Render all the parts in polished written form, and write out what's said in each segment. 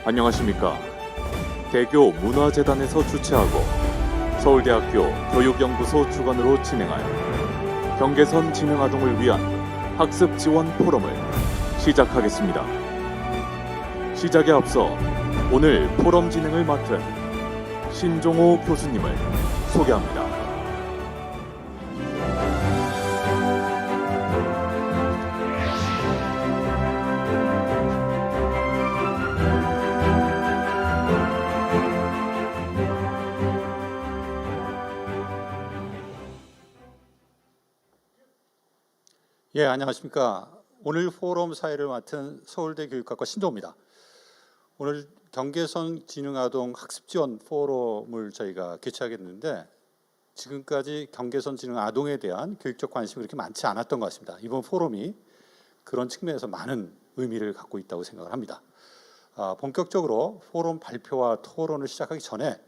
안녕하십니까. 대교 문화재단에서 주최하고 서울대학교 교육연구소 주관으로 진행할 경계선 진흥아동을 위한 학습 지원 포럼을 시작하겠습니다. 시작에 앞서 오늘 포럼 진행을 맡은 신종호 교수님을 소개합니다. 예, 안녕하십니까. 오늘 포럼 사회를 맡은 서울대 교육학과 신종호입니다. 오늘 경계선 진흥아동 학습지원 포럼을 저희가 개최하게 됐는데 지금까지 경계선 진흥아동에 대한 교육적 관심이 그렇게 많지 않았던 것 같습니다. 이번 포럼이 그런 측면에서 많은 의미를 갖고 있다고 생각을 합니다. 본격적으로 포럼 발표와 토론을 시작하기 전에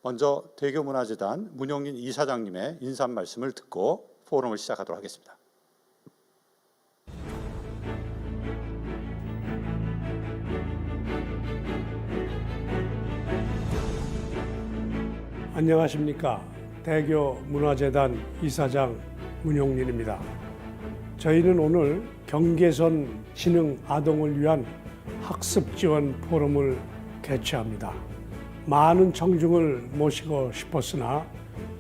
먼저 대교문화재단 문용인 이사장님의 인사 말씀을 듣고 포럼을 시작하도록 하겠습니다. 안녕하십니까. 대교 문화재단 이사장 문용린입니다. 저희는 오늘 경계선 진흥 아동을 위한 학습 지원 포럼을 개최합니다. 많은 청중을 모시고 싶었으나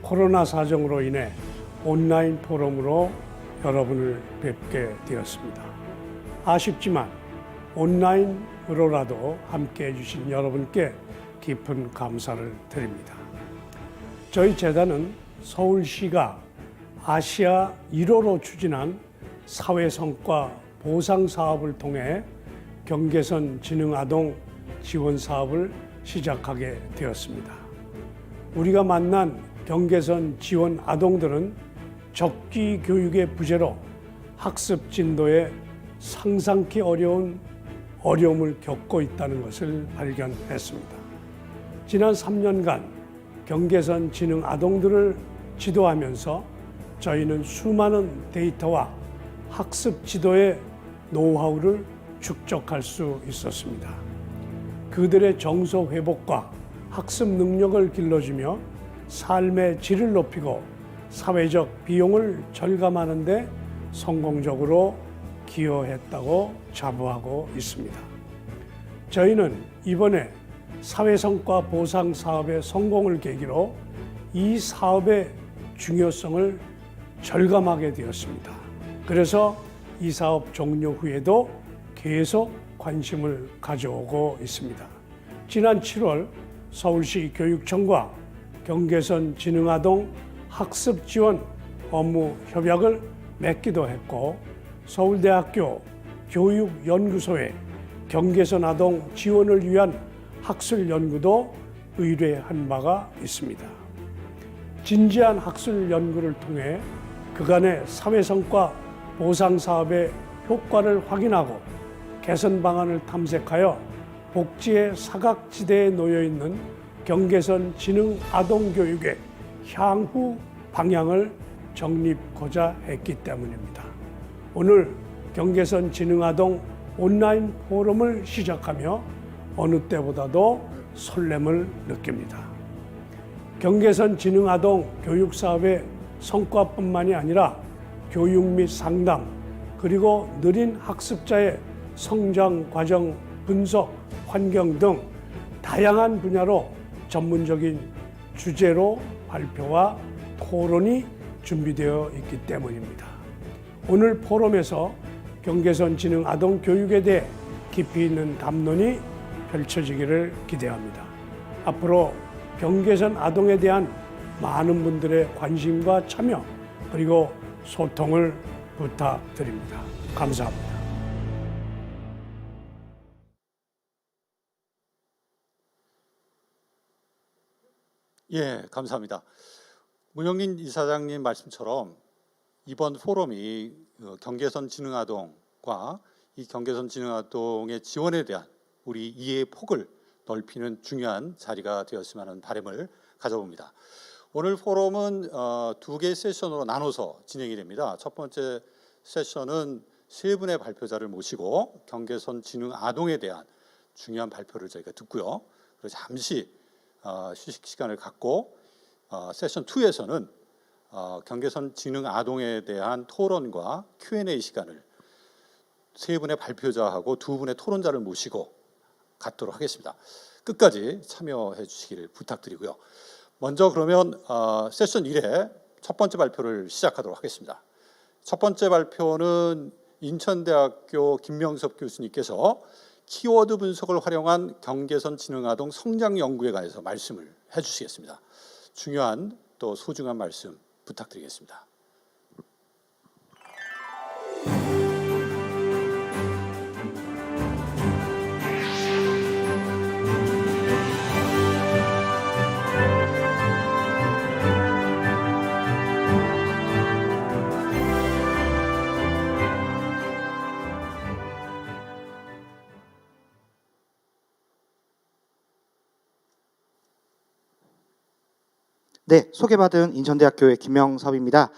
코로나 사정으로 인해 온라인 포럼으로 여러분을 뵙게 되었습니다. 아쉽지만 온라인으로라도 함께 해주신 여러분께 깊은 감사를 드립니다. 저희 재단은 서울시가 아시아 1호로 추진한 사회성과 보상 사업을 통해 경계선 진흥 아동 지원 사업을 시작하게 되었습니다. 우리가 만난 경계선 지원 아동들은 적기 교육의 부재로 학습 진도에 상상케 어려운 어려움을 겪고 있다는 것을 발견했습니다. 지난 3년간 경계선 진흥 아동들을 지도하면서 저희는 수많은 데이터와 학습 지도의 노하우를 축적할 수 있었습니다. 그들의 정서 회복과 학습 능력을 길러주며 삶의 질을 높이고 사회적 비용을 절감하는 데 성공적으로 기여했다고 자부하고 있습니다. 저희는 이번에 사회성과 보상 사업의 성공을 계기로 이 사업의 중요성을 절감하게 되었습니다. 그래서 이 사업 종료 후에도 계속 관심을 가져오고 있습니다. 지난 7월 서울시 교육청과 경계선 진흥아동 학습 지원 업무 협약을 맺기도 했고 서울대학교 교육연구소에 경계선 아동 지원을 위한 학술 연구도 의뢰한 바가 있습니다. 진지한 학술 연구를 통해 그간의 사회성과 보상 사업의 효과를 확인하고 개선 방안을 탐색하여 복지의 사각지대에 놓여 있는 경계선 진흥 아동 교육의 향후 방향을 정립하고자 했기 때문입니다. 오늘 경계선 진흥 아동 온라인 포럼을 시작하며 어느 때보다도 설렘을 느낍니다. 경계선 진흥 아동 교육 사업의 성과뿐만이 아니라 교육 및 상담 그리고 느린 학습자의 성장 과정 분석 환경 등 다양한 분야로 전문적인 주제로 발표와 토론이 준비되어 있기 때문입니다. 오늘 포럼에서 경계선 진흥 아동 교육에 대해 깊이 있는 담론이 펼쳐지기를 기대합니다. 앞으로 경계선 아동에 대한 많은 분들의 관심과 참여 그리고 소통을 부탁드립니다. 감사합니다. 예, 감사합니다. 문용인 이사장님 말씀처럼 이번 포럼이 경계선 진흥아동과 이 경계선 진흥아동의 지원에 대한 우리 이해의 폭을 넓히는 중요한 자리가 되었으면 하는 바람을 가져봅니다. 오늘 포럼은 두 개의 세션으로 나눠서 진행이 됩니다. 첫 번째 세션은 세 분의 발표자를 모시고 경계선 진흥 아동에 대한 중요한 발표를 저희가 듣고요. 그리고 잠시 휴식 시간을 갖고 세션 2에서는 경계선 지능 아동에 대한 토론과 Q&A 시간을 세 분의 발표자하고 두 분의 토론자를 모시고 갖도록 하겠습니다. 끝까지 참여해 주시기를 부탁드리고요. 먼저 그러면 세션 1의 첫 번째 발표를 시작하도록 하겠습니다. 첫 번째 발표는 인천대학교 김명섭 교수님께서 키워드 분석을 활용한 경계선 지능아동 성장 연구에 관해서 말씀을 해주시겠습니다. 중요한 또 소중한 말씀 부탁드리겠습니다. 네, 소개받은 인천대학교의 김명섭입니다.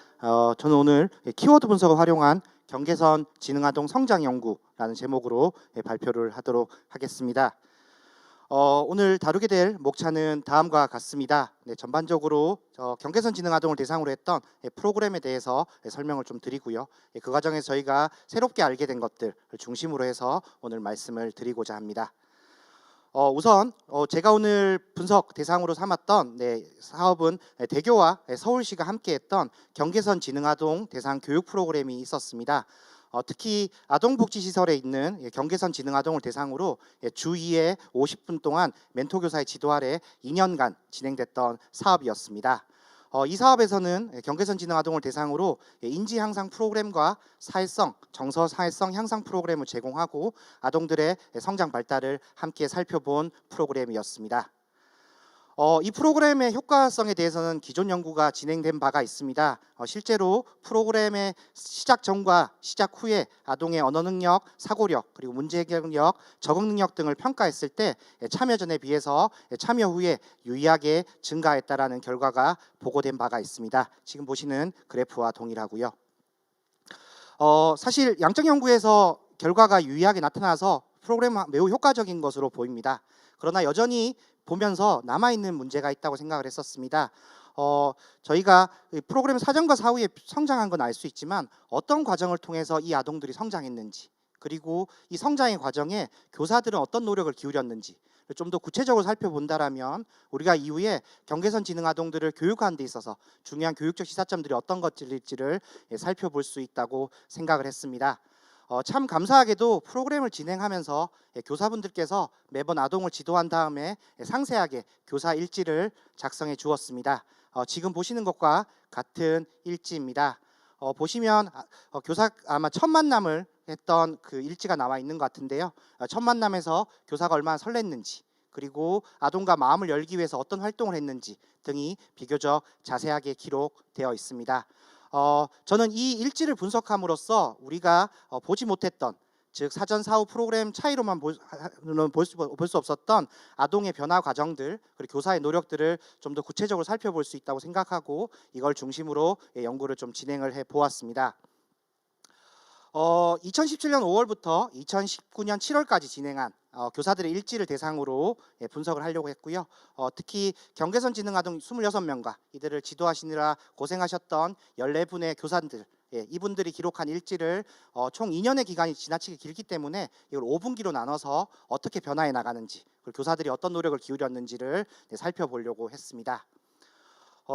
저는 오늘 키워드 분석을 활용한 경계선 지능아동 성장 연구라는 제목으로 발표를 하도록 하겠습니다. 오늘 다루게 될 목차는 다음과 같습니다. 네, 전반적으로 경계선 지능아동을 대상으로 했던 프로그램에 대해서 설명을 좀 드리고요. 그 과정에서 저희가 새롭게 알게 된 것들을 중심으로 해서 오늘 말씀을 드리고자 합니다. 우선 제가 오늘 분석 대상으로 삼았던 사업은 대교와 서울시가 함께했던 경계선 지능아동 대상 교육 프로그램이 있었습니다. 특히 아동복지시설에 있는 경계선 지능아동을 대상으로 주 2회 50분 동안 멘토교사의 지도 아래 2년간 진행됐던 사업이었습니다. 이 사업에서는 경계선 지능아동을 대상으로 인지 향상 프로그램과 사회성, 정서 사회성 향상 프로그램을 제공하고 아동들의 성장 발달을 함께 살펴본 프로그램이었습니다. 이 프로그램의 효과성에 대해서는 기존 연구가 진행된 바가 있습니다. 실제로 프로그램의 시작 전과 시작 후에 아동의 언어 능력, 사고력, 그리고 문제 해결력, 적응 능력 등을 평가했을 때 참여 전에 비해서 참여 후에 유의하게 증가했다라는 결과가 보고된 바가 있습니다. 지금 보시는 그래프와 동일하고요. 사실 양적 연구에서 결과가 유의하게 나타나서 프로그램은 매우 효과적인 것으로 보입니다. 그러나 여전히 보면서 남아있는 문제가 있다고 생각을 했었습니다. 저희가 프로그램 사전과 사후에 성장한 건 알 수 있지만 어떤 과정을 통해서 이 아동들이 성장했는지, 그리고 이 성장의 과정에 교사들은 어떤 노력을 기울였는지 좀 더 구체적으로 살펴본다라면 우리가 이후에 경계선 지능 아동들을 교육하는 데 있어서 중요한 교육적 시사점들이 어떤 것들일지를 살펴볼 수 있다고 생각을 했습니다. 참 감사하게도 프로그램을 진행하면서 교사분들께서 매번 아동을 지도한 다음에 상세하게 교사 일지를 작성해 주었습니다. 지금 보시는 것과 같은 일지입니다. 보시면 교사 아마 첫 만남을 했던 그 일지가 나와 있는 것 같은데요. 첫 만남에서 교사가 얼마나 설렜는지, 그리고 아동과 마음을 열기 위해서 어떤 활동을 했는지 등이 비교적 자세하게 기록되어 있습니다. 저는 이 일지를 분석함으로써 우리가 보지 못했던, 즉 사전 사후 프로그램 차이로만 볼 수 없었던 아동의 변화 과정들, 그리고 교사의 노력들을 좀 더 구체적으로 살펴볼 수 있다고 생각하고 이걸 중심으로 연구를 좀 진행을 해 보았습니다. 2017년 5월부터 2019년 7월까지 진행한 교사들의 일지를 대상으로 분석을 하려고 했고요. 특히 경계선 지능 아동 26명과 이들을 지도하시느라 고생하셨던 14분의 교사들, 이분들이 기록한 일지를 총 2년의 기간이 지나치게 길기 때문에 이걸 5분기로 나눠서 어떻게 변화해 나가는지, 그리고 교사들이 어떤 노력을 기울였는지를 살펴보려고 했습니다.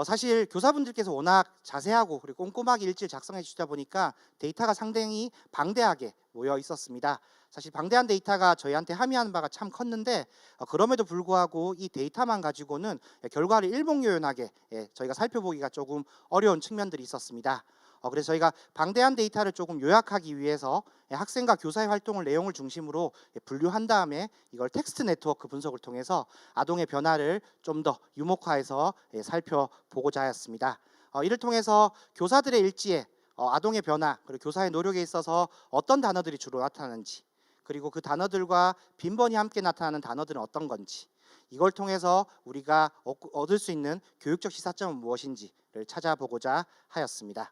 사실 교사분들께서 워낙 자세하고 그리고 꼼꼼하게 일지를 작성해 주시다 보니까 데이터가 상당히 방대하게 모여 있었습니다. 사실 방대한 데이터가 저희한테 함의하는 바가 참 컸는데 그럼에도 불구하고 이 데이터만 가지고는 결과를 일목요연하게 저희가 살펴보기가 조금 어려운 측면들이 있었습니다. 그래서 저희가 방대한 데이터를 조금 요약하기 위해서 학생과 교사의 활동을 내용을 중심으로 분류한 다음에 이걸 텍스트 네트워크 분석을 통해서 아동의 변화를 좀 더 유목화해서 살펴보고자 하였습니다. 이를 통해서 교사들의 일지에 아동의 변화, 그리고 교사의 노력에 있어서 어떤 단어들이 주로 나타나는지, 그리고 그 단어들과 빈번히 함께 나타나는 단어들은 어떤 건지, 이걸 통해서 우리가 얻을 수 있는 교육적 시사점은 무엇인지를 찾아보고자 하였습니다.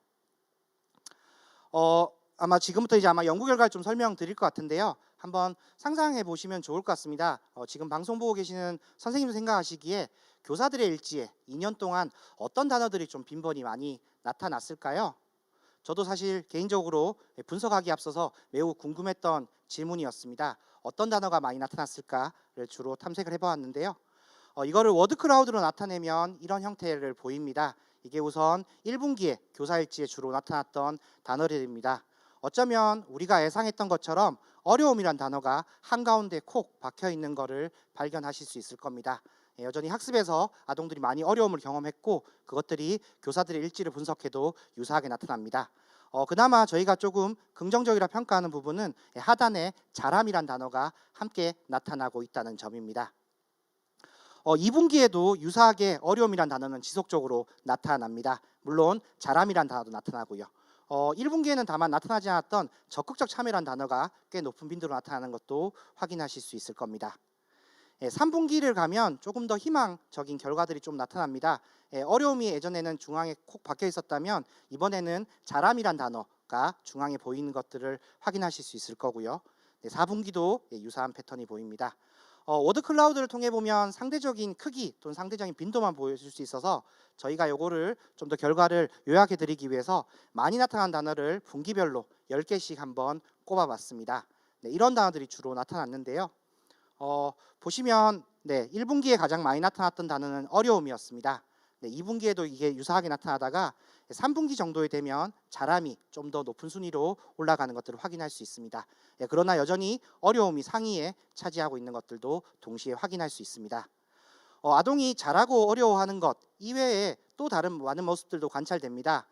아마 지금부터 이제 아마 연구 결과를 좀 설명드릴 것 같은데요. 한번 상상해 보시면 좋을 것 같습니다. 지금 방송 보고 계시는 선생님도 생각하시기에 교사들의 일지에 2년 동안 어떤 단어들이 좀 빈번히 많이 나타났을까요? 저도 사실 개인적으로 분석하기 앞서서 매우 궁금했던 질문이었습니다. 어떤 단어가 많이 나타났을까를 주로 탐색을 해보았는데요. 이거를 워드 클라우드로 나타내면 이런 형태를 보입니다. 이게 우선 1분기에 교사 일지에 주로 나타났던 단어들입니다. 어쩌면 우리가 예상했던 것처럼 어려움이란 단어가 한가운데 콕 박혀 있는 것을 발견하실 수 있을 겁니다. 여전히 학습에서 아동들이 많이 어려움을 경험했고 그것들이 교사들의 일지를 분석해도 유사하게 나타납니다. 그나마 저희가 조금 긍정적이라 평가하는 부분은 하단에 자람이란 단어가 함께 나타나고 있다는 점입니다. 2분기에도 유사하게 어려움이란 단어는 지속적으로 나타납니다. 물론 자람이란 단어도 나타나고요. 1분기에는 다만 나타나지 않았던 적극적 참여란 단어가 꽤 높은 빈도로 나타나는 것도 확인하실 수 있을 겁니다. 3분기를 가면 조금 더 희망적인 결과들이 좀 나타납니다. 어려움이 예전에는 중앙에 콕 박혀 있었다면 이번에는 자람이란 단어가 중앙에 보이는 것들을 확인하실 수 있을 거고요. 4분기도 유사한 패턴이 보입니다. 워드 클라우드를 통해 보면 상대적인 크기 또는 상대적인 빈도만 보여줄 수 있어서 저희가 요거를 좀 더 결과를 요약해 드리기 위해서 많이 나타난 단어를 분기별로 10개씩 한번 꼽아봤습니다. 이런 단어들이 주로 나타났는데요. 보시면 1분기에 가장 많이 나타났던 단어는 어려움이었습니다. 2분기에도 이게 유사하게 나타나다가 3분기 정도에 되면 자람이 좀 더 높은 순위로 올라가는 것들을 확인할 수 있습니다. 그러나 여전히 어려움이 상위에 차지하고 있는 것들도 동시에 확인할 수 있습니다. 아동이 잘하고 어려워하는 것 이외에 또 다른 많은 모습들도 관찰됩니다.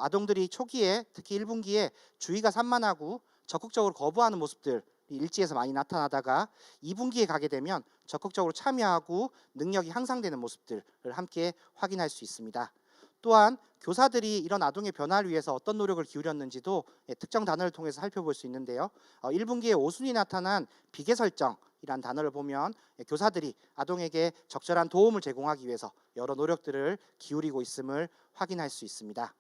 아동들이 초기에 특히 1분기에 주의가 산만하고 적극적으로 거부하는 모습들 일지에서 많이 나타나다가 2분기에 가게 되면 적극적으로 참여하고 능력이 향상되는 모습들을 함께 확인할 수 있습니다. 또한 교사들이 이런 아동의 변화를 위해서 어떤 노력을 기울였는지도 특정 단어를 통해서 살펴볼 수 있는데요. 1분기에 5순위 나타난 비계 설정이란 단어를 보면 교사들이 아동에게 적절한 도움을 제공하기 위해서 여러 노력들을 기울이고 있음을 확인할 수 있습니다.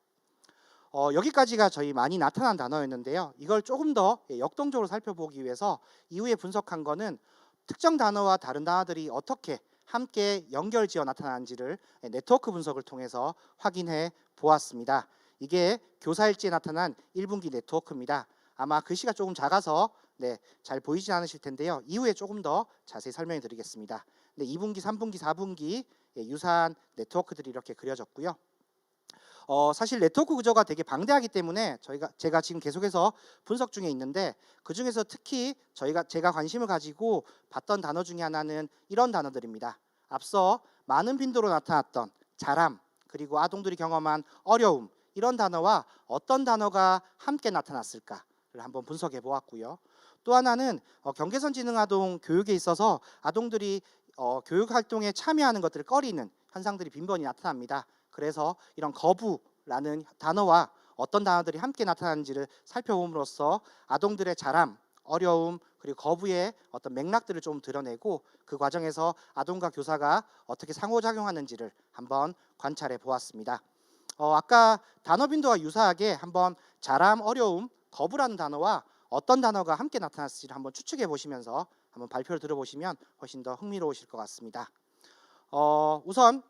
여기까지가 저희 많이 나타난 단어였는데요. 이걸 조금 더 역동적으로 살펴보기 위해서 이후에 분석한 거는 특정 단어와 다른 단어들이 어떻게 함께 연결지어 나타나는지를 네트워크 분석을 통해서 확인해 보았습니다. 이게 교사일지에 나타난 1분기 네트워크입니다. 아마 글씨가 조금 작아서 잘 보이지 않으실 텐데요. 이후에 조금 더 자세히 설명해 드리겠습니다. 2분기, 3분기, 4분기 유사한 네트워크들이 이렇게 그려졌고요. 사실 네트워크 구조가 되게 방대하기 때문에 제가 지금 계속해서 분석 중에 있는데 그 중에서 특히 제가 관심을 가지고 봤던 단어 중에 하나는 이런 단어들입니다. 앞서 많은 빈도로 나타났던 자람 그리고 아동들이 경험한 어려움 이런 단어와 어떤 단어가 함께 나타났을까를 한번 분석해 보았고요. 또 하나는 경계선 지능 아동 교육에 있어서 아동들이 교육 활동에 참여하는 것들을 꺼리는 현상들이 빈번히 나타납니다. 그래서 이런 거부라는 단어와 어떤 단어들이 함께 나타나는지를 살펴봄으로써 아동들의 자람, 어려움 그리고 거부의 어떤 맥락들을 좀 드러내고 그 과정에서 아동과 교사가 어떻게 상호작용하는지를 한번 관찰해 보았습니다. 아까 단어 빈도와 유사하게 한번 자람, 어려움, 거부라는 단어와 어떤 단어가 함께 나타났을지를 한번 추측해 보시면서 한번 발표를 들어보시면 훨씬 더 흥미로우실 것 같습니다. 우선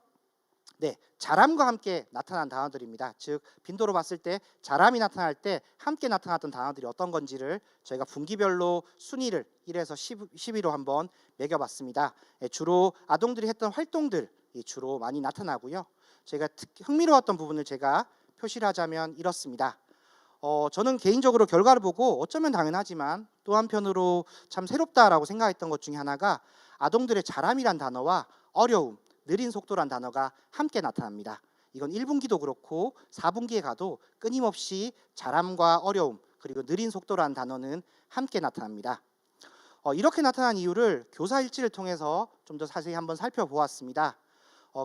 자람과 함께 나타난 단어들입니다. 즉 빈도로 봤을 때 자람이 나타날 때 함께 나타났던 단어들이 어떤 건지를 저희가 분기별로 순위를 1에서 10위로 한번 매겨봤습니다. 주로 아동들이 했던 활동들이 주로 많이 나타나고요. 제가 특히 흥미로웠던 부분을 제가 표시를 하자면 이렇습니다. 저는 개인적으로 결과를 보고 어쩌면 당연하지만 또 한편으로 참 새롭다라고 생각했던 것 중에 하나가 아동들의 자람이란 단어와 어려움, 느린 속도란 단어가 함께 나타납니다. 이건 1분기도 그렇고 4분기에 가도 끊임없이 자람과 어려움 그리고 느린 속도라는 단어는 함께 나타납니다. 이렇게 나타난 이유를 교사 일지를 통해서 좀 더 자세히 한번 살펴보았습니다.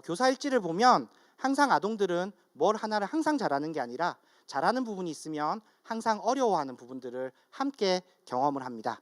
교사 일지를 보면 항상 아동들은 뭘 하나를 항상 잘하는 게 아니라 잘하는 부분이 있으면 항상 어려워하는 부분들을 함께 경험을 합니다.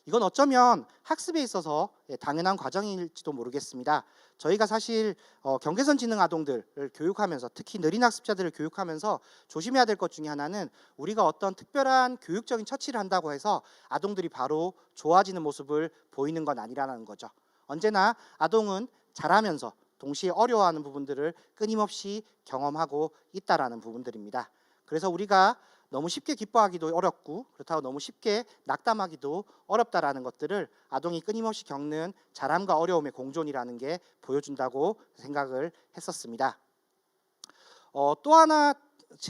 이건 어쩌면 학습에 있어서 당연한 과정일지도 모르겠습니다. 저희가 사실 경계선 지능 아동들을 교육하면서, 특히 느린 학습자들을 교육하면서 조심해야 될 것 중에 하나는, 우리가 어떤 특별한 교육적인 처치를 한다고 해서 아동들이 바로 좋아지는 모습을 보이는 건 아니라는 거죠. 언제나 아동은 자라면서 동시에 어려워하는 부분들을 끊임없이 경험하고 있다라는 부분들입니다. 그래서 우리가 너무 쉽게 기뻐하기도 어렵고, 그렇다고 너무 쉽게 낙담하기도 어렵다라는 것들을 아동이 끊임없이 겪는 자람과 어려움의 공존이라는 게 보여준다고 생각을 했었습니다. 또 하나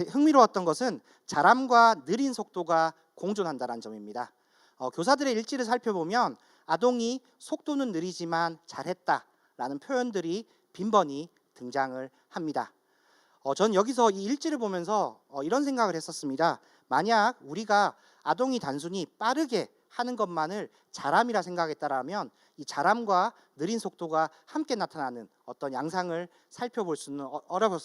흥미로웠던 것은 자람과 느린 속도가 공존한다는 점입니다. 교사들의 일지를 살펴보면 아동이 속도는 느리지만 잘했다라는 표현들이 빈번히 등장을 합니다. 전 여기서 이 일지를 보면서 이런 생각을 했었습니다. 만약 우리가 아동이 단순히 빠르게 하는 것만을 자람이라 생각했다라면 이 자람과 느린 속도가 함께 나타나는 어떤 양상을 살펴볼 수는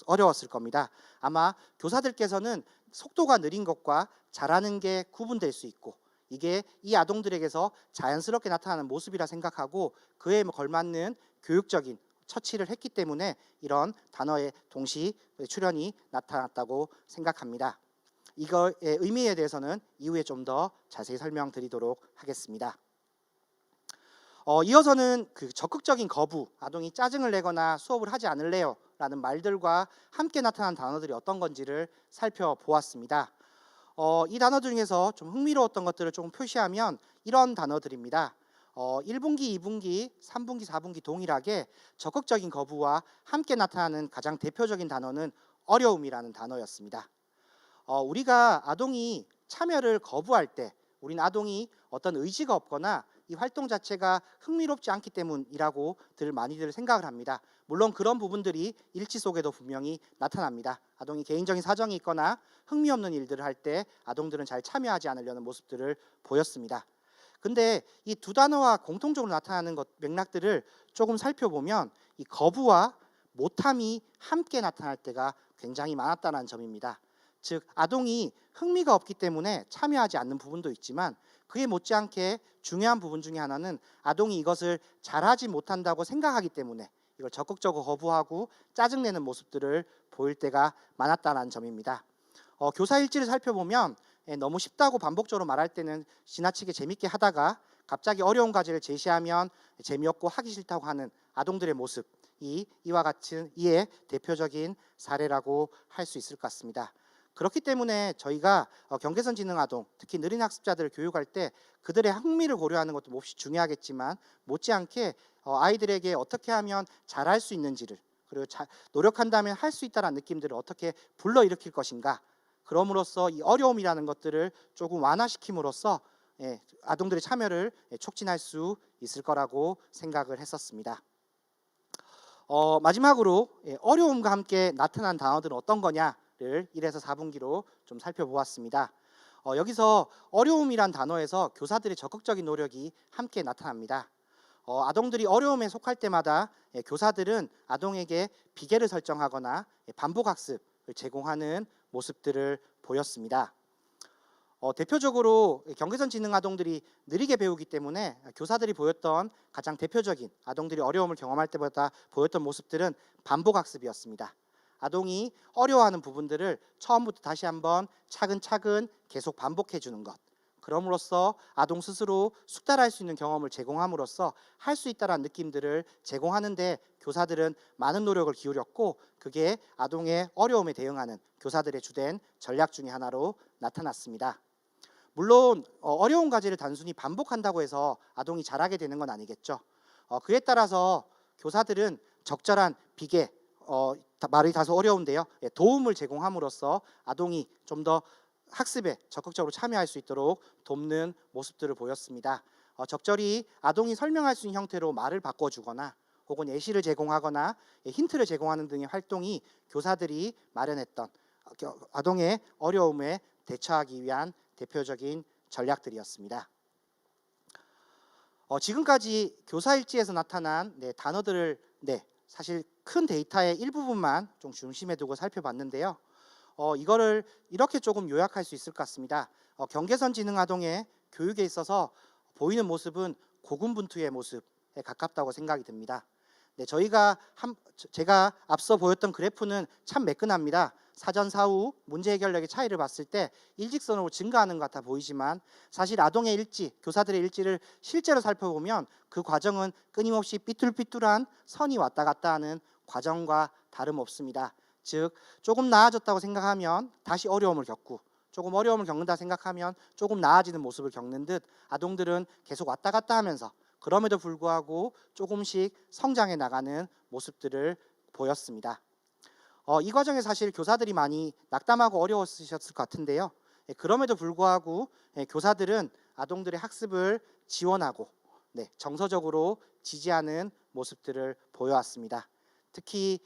어려웠을 겁니다. 아마 교사들께서는 속도가 느린 것과 잘하는 게 구분될 수 있고, 이게 이 아동들에게서 자연스럽게 나타나는 모습이라 생각하고 그에 걸맞는 교육적인 처치를 했기 때문에 이런 단어의 동시 출현이 나타났다고 생각합니다. 이거의 의미에 대해서는 이후에 좀 더 자세히 설명드리도록 하겠습니다. 이어서는 그 적극적인 거부, 아동이 짜증을 내거나 수업을 하지 않을래요 라는 말들과 함께 나타난 단어들이 어떤 건지를 살펴보았습니다. 이 단어들 중에서 좀 흥미로웠던 것들을 조금 표시하면 이런 단어들입니다. 1분기, 2분기, 3분기, 4분기 동일하게 적극적인 거부와 함께 나타나는 가장 대표적인 단어는 어려움이라는 단어였습니다. 우리가 아동이 참여를 거부할 때 우린 아동이 어떤 의지가 없거나 이 활동 자체가 흥미롭지 않기 때문이라고 많이들 생각을 합니다. 물론 그런 부분들이 일지 속에도 분명히 나타납니다. 아동이 개인적인 사정이 있거나 흥미없는 일들을 할 때 아동들은 잘 참여하지 않으려는 모습들을 보였습니다. 근데 이 두 단어와 공통적으로 나타나는 맥락들을 조금 살펴보면 이 거부와 못함이 함께 나타날 때가 굉장히 많았다는 점입니다. 즉 아동이 흥미가 없기 때문에 참여하지 않는 부분도 있지만, 그에 못지않게 중요한 부분 중에 하나는 아동이 이것을 잘하지 못한다고 생각하기 때문에 이걸 적극적으로 거부하고 짜증내는 모습들을 보일 때가 많았다는 점입니다. 교사 일지를 살펴보면 너무 쉽다고 반복적으로 말할 때는 지나치게 재밌게 하다가 갑자기 어려운 과제를 제시하면 재미없고 하기 싫다고 하는 아동들의 모습이 이와 같은 이의 대표적인 사례라고 할 수 있을 것 같습니다. 그렇기 때문에 저희가 경계선 지능 아동, 특히 느린 학습자들을 교육할 때 그들의 흥미를 고려하는 것도 몹시 중요하겠지만, 못지않게 아이들에게 어떻게 하면 잘할 수 있는지를, 그리고 노력한다면 할 수 있다는 느낌들을 어떻게 불러일으킬 것인가, 그럼으로써 이 어려움이라는 것들을 조금 완화시킴으로써 아동들의 참여를 촉진할 수 있을 거라고 생각을 했었습니다. 마지막으로 어려움과 함께 나타난 단어들은 어떤 거냐를 1에서 4분기로 좀 살펴보았습니다. 여기서 어려움이란 단어에서 교사들의 적극적인 노력이 함께 나타납니다. 아동들이 어려움에 속할 때마다 교사들은 아동에게 비계를 설정하거나 반복학습을 제공하는 모습들을 보였습니다. 대표적으로 경계선 지능 아동들이 느리게 배우기 때문에 교사들이 보였던 가장 대표적인 아동들이 어려움을 경험할 때보다 보였던 모습들은 반복학습이었습니다. 아동이 어려워하는 부분들을 처음부터 다시 한번 차근차근 계속 반복해 주는 것, 그럼으로써 아동 스스로 숙달할 수 있는 경험을 제공함으로써 할 수 있다는 느낌들을 제공하는데 교사들은 많은 노력을 기울였고, 그게 아동의 어려움에 대응하는 교사들의 주된 전략 중에 하나로 나타났습니다. 물론 어려운 과제를 단순히 반복한다고 해서 아동이 잘하게 되는 건 아니겠죠. 그에 따라서 교사들은 적절한 비계, 말이 다소 어려운데요, 도움을 제공함으로써 아동이 좀 더 학습에 적극적으로 참여할 수 있도록 돕는 모습들을 보였습니다. 적절히 아동이 설명할 수 있는 형태로 말을 바꿔주거나 혹은 예시를 제공하거나 힌트를 제공하는 등의 활동이 교사들이 마련했던 아동의 어려움에 대처하기 위한 대표적인 전략들이었습니다. 지금까지 교사 일지에서 나타난 단어들을 사실 큰 데이터의 일부분만 좀 중심에 두고 살펴봤는데요. 이거를 이렇게 조금 요약할 수 있을 것 같습니다. 경계선 지능 아동의 교육에 있어서 보이는 모습은 고군분투의 모습에 가깝다고 생각이 듭니다. 네, 제가 앞서 보였던 그래프는 참 매끈합니다. 사전 사후 문제 해결력의 차이를 봤을 때 일직선으로 증가하는 것 같아 보이지만 사실 아동의 일지, 교사들의 일지를 실제로 살펴보면 그 과정은 끊임없이 삐뚤삐뚤한 선이 왔다 갔다 하는 과정과 다름없습니다. 즉 조금 나아졌다고 생각하면 다시 어려움을 겪고 조금 어려움을 겪는다 생각하면 조금 나아지는 모습을 겪는 듯 아동들은 계속 왔다 갔다 하면서 그럼에도 불구하고 조금씩 성장해 나가는 모습들을 보였습니다. 이 과정에 사실 교사들이 많이 낙담하고 어려웠으셨을 것 같은데요. 그럼에도 불구하고 교사들은 아동들의 학습을 지원하고 정서적으로 지지하는 모습들을 보여왔습니다. 특히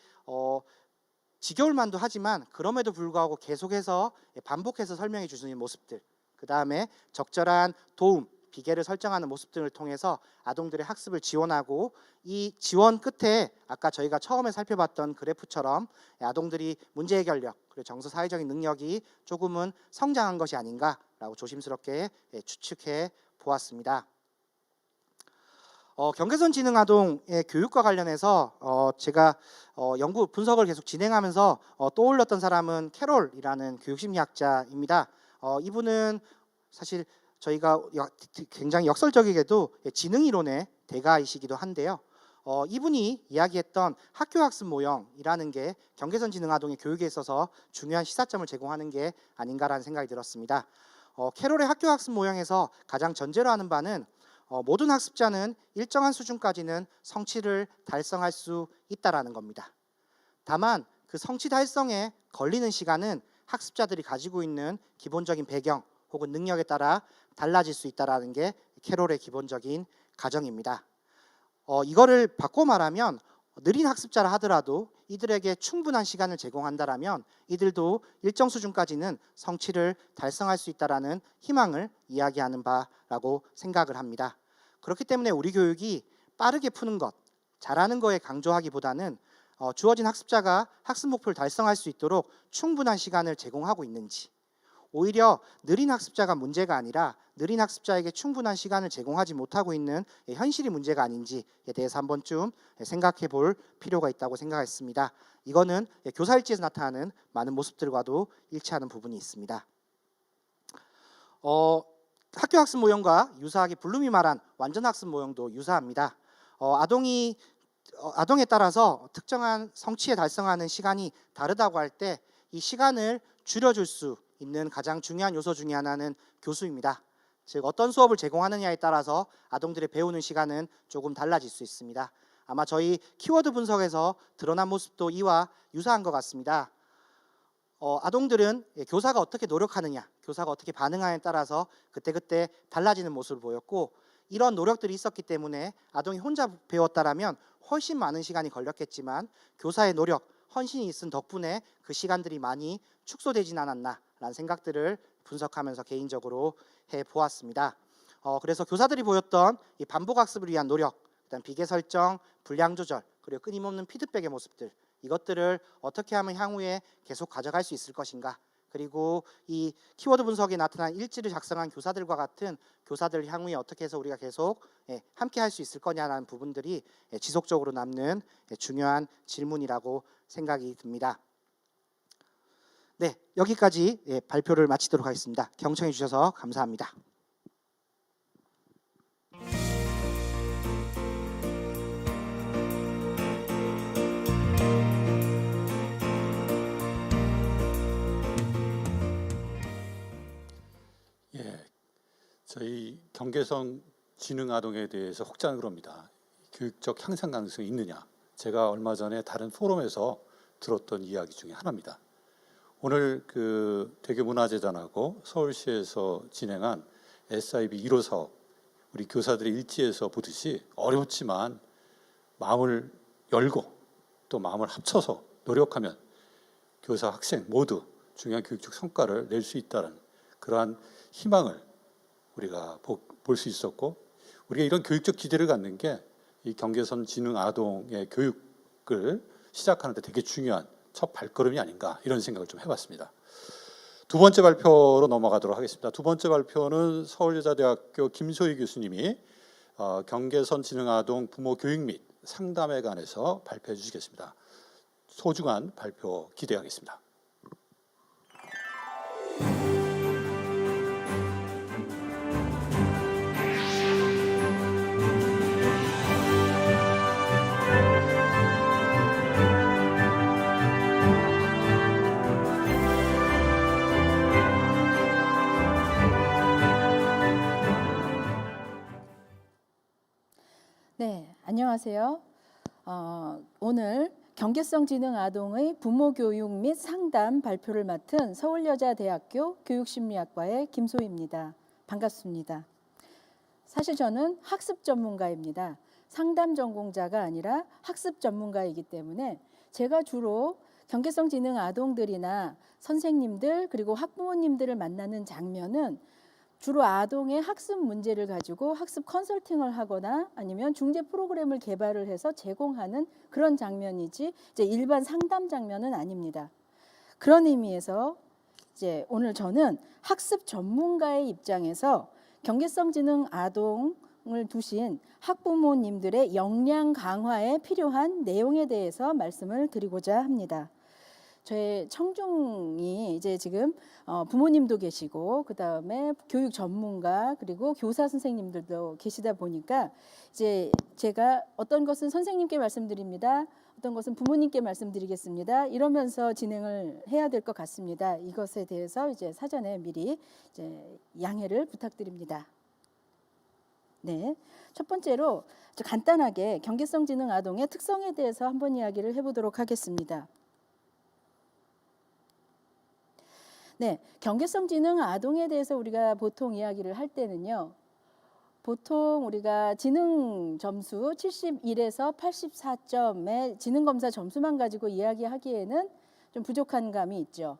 지겨울 만도 하지만 그럼에도 불구하고 계속해서 반복해서 설명해 주시는 모습들, 그 다음에 적절한 도움, 비계를 설정하는 모습 등을 통해서 아동들의 학습을 지원하고 이 지원 끝에 아까 저희가 처음에 살펴봤던 그래프처럼 아동들이 문제 해결력 그리고 정서 사회적인 능력이 조금은 성장한 것이 아닌가라고 조심스럽게 추측해 보았습니다. 경계선 지능 아동의 교육과 관련해서 제가 연구 분석을 계속 진행하면서 떠올렸던 사람은 캐롤이라는 교육심리학자입니다. 이분은 사실 저희가 굉장히 역설적이게도 지능 이론의 대가이시기도 한데요. 이분이 이야기했던 학교학습 모형이라는 게 경계선 지능 아동의 교육에 있어서 중요한 시사점을 제공하는 게 아닌가라는 생각이 들었습니다. 캐롤의 학교학습 모형에서 가장 전제로 하는 바는 모든 학습자는 일정한 수준까지는 성취를 달성할 수 있다라는 겁니다. 다만 그 성취 달성에 걸리는 시간은 학습자들이 가지고 있는 기본적인 배경 혹은 능력에 따라 달라질 수 있다라는 게 캐롤의 기본적인 가정입니다. 이거를 바꿔 말하면 느린 학습자라 하더라도 이들에게 충분한 시간을 제공한다라면 이들도 일정 수준까지는 성취를 달성할 수 있다라는 희망을 이야기하는 바라고 생각을 합니다. 그렇기 때문에 우리 교육이 빠르게 푸는 것, 잘하는 거에 강조하기보다는 주어진 학습자가 학습 목표를 달성할 수 있도록 충분한 시간을 제공하고 있는지, 오히려 느린 학습자가 문제가 아니라 느린 학습자에게 충분한 시간을 제공하지 못하고 있는 현실이 문제가 아닌지에 대해서 한 번쯤 생각해 볼 필요가 있다고 생각했습니다. 이거는 교사일지에서 나타나는 많은 모습들과도 일치하는 부분이 있습니다. 학교학습 모형과 유사하게 블룸이 말한 완전학습 모형도 유사합니다. 아동에 따라서 특정한 성취에 달성하는 시간이 다르다고 할 때 이 시간을 줄여줄 수 있는 가장 중요한 요소 중에 하나는 교수입니다. 즉 어떤 수업을 제공하느냐에 따라서 아동들의 배우는 시간은 조금 달라질 수 있습니다. 아마 저희 키워드 분석에서 드러난 모습도 이와 유사한 것 같습니다. 아동들은 교사가 어떻게 노력하느냐, 교사가 어떻게 반응하느냐에 따라서 그때그때 달라지는 모습을 보였고 이런 노력들이 있었기 때문에 아동이 혼자 배웠다라면 훨씬 많은 시간이 걸렸겠지만 교사의 노력, 헌신이 있은 덕분에 그 시간들이 많이 축소되진 않았나라는 생각들을 분석하면서 개인적으로 해보았습니다. 그래서 교사들이 보였던 이 반복학습을 위한 노력, 그다음 비계 설정, 분량 조절, 그리고 끊임없는 피드백의 모습들, 이것들을 어떻게 하면 향후에 계속 가져갈 수 있을 것인가, 그리고 이 키워드 분석에 나타난 일지를 작성한 교사들과 같은 교사들 향후에 어떻게 해서 우리가 계속 함께 할 수 있을 거냐라는 부분들이 지속적으로 남는 중요한 질문이라고 생각이 듭니다. 네, 여기까지 발표를 마치도록 하겠습니다. 경청해 주셔서 감사합니다. 저희 경계선 지능 아동에 대해서 혹자는 그럽니다. 교육적 향상 가능성이 있느냐? 제가 얼마 전에 다른 포럼에서 들었던 이야기 중에 하나입니다. 오늘 그 대교문화재단하고 서울시에서 진행한 SIB 1호 사업, 우리 교사들의 일지에서 보듯이 어렵지만 마음을 열고 또 마음을 합쳐서 노력하면 교사, 학생 모두 중요한 교육적 성과를 낼 수 있다는 그러한 희망을 우리가 볼 수 있었고, 우리가 이런 교육적 기대를 갖는 게 이 경계선 지능 아동의 교육을 시작하는 데 되게 중요한 첫 발걸음이 아닌가 이런 생각을 좀 해봤습니다. 두 번째 발표로 넘어가도록 하겠습니다. 두 번째 발표는 서울여자대학교 김소희 교수님이 경계선 지능아동 부모 교육 및 상담에 관해서 발표해 주시겠습니다. 소중한 발표 기대하겠습니다. 네, 안녕하세요. 오늘 경계성 지능 아동의 부모 교육 및 상담 발표를 맡은 서울여자대학교 교육심리학과의 김소희입니다. 반갑습니다. 사실 저는 학습 전문가입니다. 상담 전공자가 아니라 학습 전문가이기 때문에 제가 주로 경계성 지능 아동들이나 선생님들 그리고 학부모님들을 만나는 장면은 주로 아동의 학습 문제를 가지고 학습 컨설팅을 하거나 아니면 중재 프로그램을 개발을 해서 제공하는 그런 장면이지 이제 일반 상담 장면은 아닙니다. 그런 의미에서 이제 오늘 저는 학습 전문가의 입장에서 경계성 지능 아동을 두신 학부모님들의 역량 강화에 필요한 내용에 대해서 말씀을 드리고자 합니다. 저의 청중이 이제 지금 부모님도 계시고 그 다음에 교육 전문가 그리고 교사 선생님들도 계시다 보니까 이제 제가 어떤 것은 선생님께 말씀드립니다. 어떤 것은 부모님께 말씀드리겠습니다. 이러면서 진행을 해야 될 것 같습니다. 이것에 대해서 이제 사전에 미리 이제 양해를 부탁드립니다. 네, 첫 번째로 간단하게 경계성 지능 아동의 특성에 대해서 한번 이야기를 해보도록 하겠습니다. 네, 경계성 지능 아동에 대해서 우리가 보통 이야기를 할 때는요. 보통 우리가 지능 점수 71에서 84점의 지능 검사 점수만 가지고 이야기하기에는 좀 부족한 감이 있죠.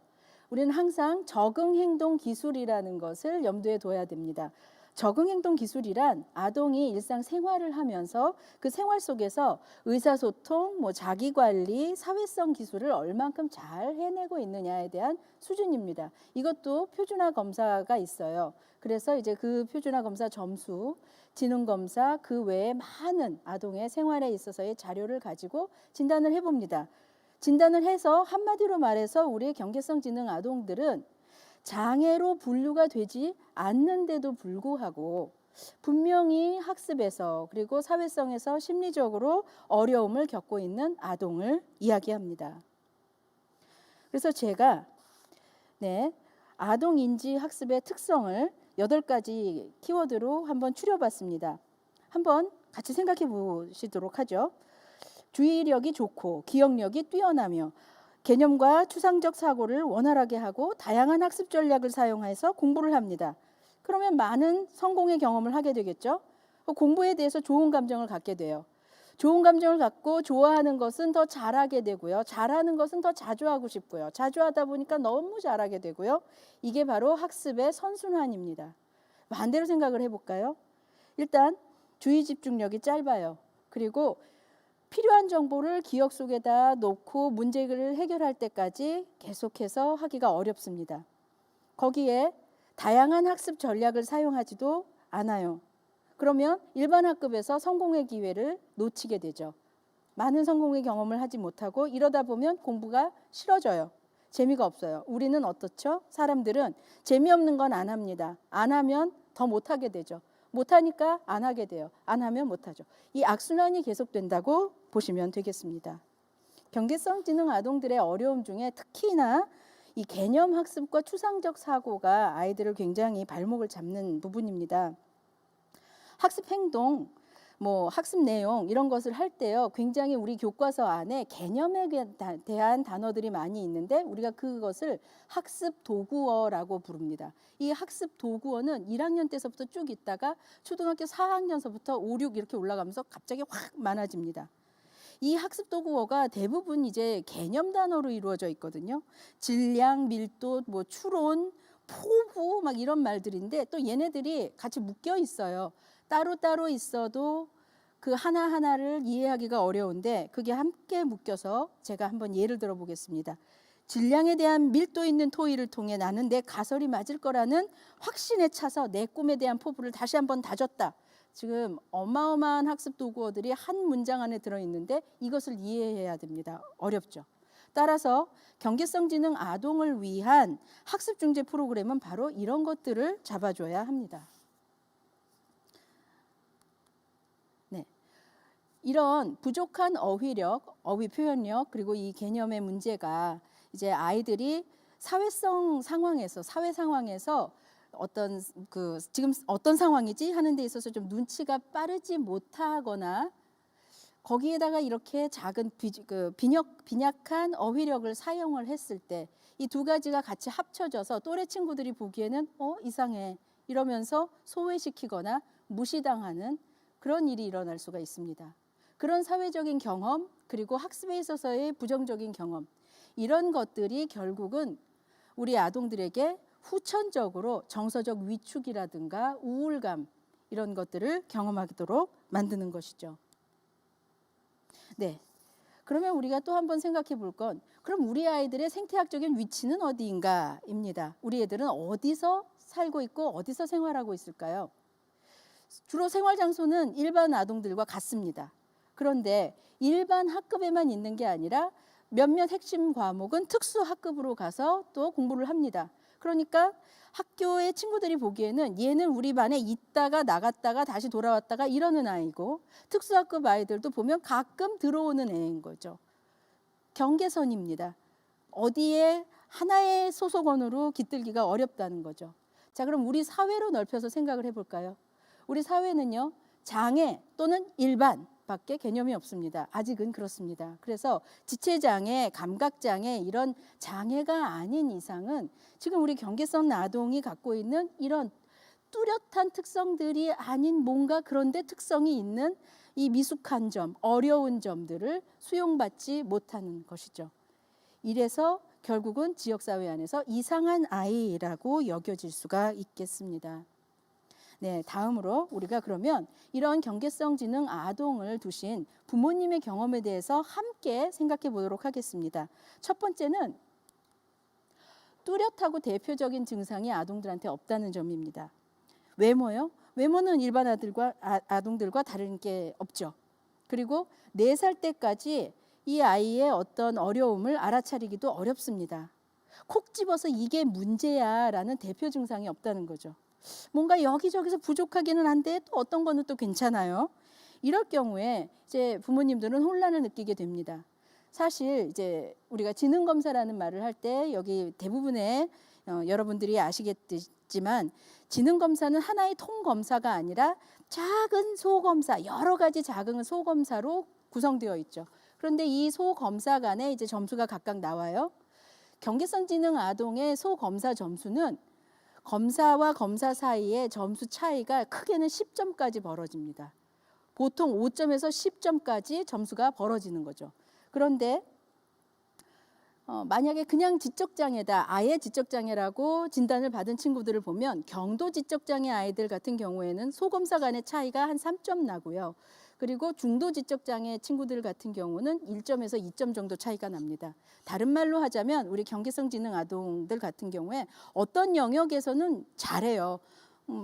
우리는 항상 적응 행동 기술이라는 것을 염두에 둬야 됩니다. 적응 행동 기술이란 아동이 일상 생활을 하면서 그 생활 속에서 의사소통, 자기관리, 사회성 기술을 얼만큼 잘 해내고 있느냐에 대한 수준입니다. 이것도 표준화 검사가 있어요. 그래서 이제 그 표준화 검사 점수, 지능 검사 그 외에 많은 아동의 생활에 있어서의 자료를 가지고 진단을 해봅니다. 진단을 해서 한마디로 말해서 우리의 경계성 지능 아동들은 장애로 분류가 되지 않는데도 불구하고 분명히 학습에서 그리고 사회성에서 심리적으로 어려움을 겪고 있는 아동을 이야기합니다. 그래서 제가 아동 인지 학습의 특성을 8가지 키워드로 한번 추려봤습니다. 한번 같이 생각해 보시도록 하죠. 주의력이 좋고 기억력이 뛰어나며 개념과 추상적 사고를 원활하게 하고 다양한 학습 전략을 사용해서 공부를 합니다. 그러면 많은 성공의 경험을 하게 되겠죠. 공부에 대해서 좋은 감정을 갖게 돼요. 좋은 감정을 갖고 좋아하는 것은 더 잘하게 되고요. 잘하는 것은 더 자주 하고 싶고요. 자주 하다 보니까 너무 잘하게 되고요. 이게 바로 학습의 선순환입니다. 반대로 생각을 해볼까요? 일단 주의 집중력이 짧아요. 그리고 필요한 정보를 기억 속에다 놓고 문제를 해결할 때까지 계속해서 하기가 어렵습니다. 거기에 다양한 학습 전략을 사용하지도 않아요. 그러면 일반 학급에서 성공의 기회를 놓치게 되죠. 많은 성공의 경험을 하지 못하고 이러다 보면 공부가 싫어져요. 재미가 없어요. 우리는 어떻죠? 사람들은 재미없는 건 안 합니다. 안 하면 더 못하게 되죠. 못하니까 안 하게 돼요. 안 하면 못하죠. 이 악순환이 계속된다고 보시면 되겠습니다. 경계성 지능 아동들의 어려움 중에 특히나 이 개념 학습과 추상적 사고가 아이들을 굉장히 발목을 잡는 부분입니다. 학습 행동, 학습 내용 이런 것을 할 때요. 굉장히 우리 교과서 안에 개념에 대한 단어들이 많이 있는데 우리가 그것을 학습 도구어라고 부릅니다. 이 학습 도구어는 1학년 때서부터 쭉 있다가 초등학교 4학년서부터 5, 6 이렇게 올라가면서 갑자기 확 많아집니다. 이 학습 도구어가 대부분 이제 개념 단어로 이루어져 있거든요. 질량, 밀도, 추론, 포부 막 이런 말들인데 또 얘네들이 같이 묶여 있어요. 따로따로 있어도 그 하나하나를 이해하기가 어려운데 그게 함께 묶여서 제가 한번 예를 들어 보겠습니다. 질량에 대한 밀도 있는 토의를 통해 나는 내 가설이 맞을 거라는 확신에 차서 내 꿈에 대한 포부를 다시 한번 다졌다. 지금 어마어마한 학습 도구어들이 한 문장 안에 들어있는데 이것을 이해해야 됩니다. 어렵죠. 따라서 경계성 지능 아동을 위한 학습 중재 프로그램은 바로 이런 것들을 잡아줘야 합니다. 네. 이런 부족한 어휘력, 어휘 표현력, 그리고 이 개념의 문제가 이제 아이들이 사회 상황에서 지금 어떤 상황이지 하는 데 있어서 좀 눈치가 빠르지 못하거나 거기에다가 이렇게 작은 빈약한 어휘력을 사용을 했을 때 이 두 가지가 같이 합쳐져서 또래 친구들이 보기에는 이상해 이러면서 소외시키거나 무시당하는 그런 일이 일어날 수가 있습니다. 그런 사회적인 경험 그리고 학습에 있어서의 부정적인 경험 이런 것들이 결국은 우리 아동들에게 후천적으로 정서적 위축이라든가 우울감 이런 것들을 경험하도록 만드는 것이죠. 네. 그러면 우리가 또 한번 생각해 볼 건 그럼 우리 아이들의 생태학적인 위치는 어디인가입니다. 우리 애들은 어디서 살고 있고 어디서 생활하고 있을까요? 주로 생활 장소는 일반 아동들과 같습니다. 그런데 일반 학급에만 있는 게 아니라 몇몇 핵심 과목은 특수 학급으로 가서 또 공부를 합니다. 그러니까 학교의 친구들이 보기에는 얘는 우리 반에 있다가 나갔다가 다시 돌아왔다가 이러는 아이고 특수학급 아이들도 보면 가끔 들어오는 애인 거죠. 경계선입니다. 어디에 하나의 소속원으로 깃들기가 어렵다는 거죠. 자, 그럼 우리 사회로 넓혀서 생각을 해볼까요? 우리 사회는요, 장애 또는 일반 밖에 개념이 없습니다. 아직은 그렇습니다. 그래서 지체장애, 감각장애 이런 장애가 아닌 이상은 지금 우리 경계성 아동이 갖고 있는 이런 뚜렷한 특성들이 아닌 뭔가 그런데 특성이 있는 이 미숙한 점, 어려운 점들을 수용받지 못하는 것이죠. 이래서 결국은 지역사회 안에서 이상한 아이라고 여겨질 수가 있겠습니다. 네, 다음으로 우리가 그러면 이런 경계성 지능 아동을 두신 부모님의 경험에 대해서 함께 생각해 보도록 하겠습니다. 첫 번째는 뚜렷하고 대표적인 증상이 아동들한테 없다는 점입니다. 외모요? 외모는 일반 아동들과 다른 게 없죠. 그리고 4살 때까지 이 아이의 어떤 어려움을 알아차리기도 어렵습니다. 콕 집어서 이게 문제야 라는 대표 증상이 없다는 거죠. 뭔가 여기저기서 부족하기는 한데 또 어떤 거는 또 괜찮아요. 이럴 경우에 이제 부모님들은 혼란을 느끼게 됩니다. 사실 이제 우리가 지능 검사라는 말을 할 때 여기 대부분의 여러분들이 아시겠지만 지능 검사는 하나의 통 검사가 아니라 작은 소 검사, 여러 가지 작은 소 검사로 구성되어 있죠. 그런데 이 소 검사 간에 이제 점수가 각각 나와요. 경계성 지능 아동의 소 검사 점수는 검사와 검사 사이에 점수 차이가 크게는 10점까지 벌어집니다. 보통 5점에서 10점까지 점수가 벌어지는 거죠. 그런데 만약에 그냥 지적장애다, 아예 지적장애라고 진단을 받은 친구들을 보면 경도 지적장애 아이들 같은 경우에는 소검사 간의 차이가 한 3점 나고요. 그리고 중도 지적장애 친구들 같은 경우는 1점에서 2점 정도 차이가 납니다. 다른 말로 하자면 우리 경계성 지능 아동들 같은 경우에 어떤 영역에서는 잘해요.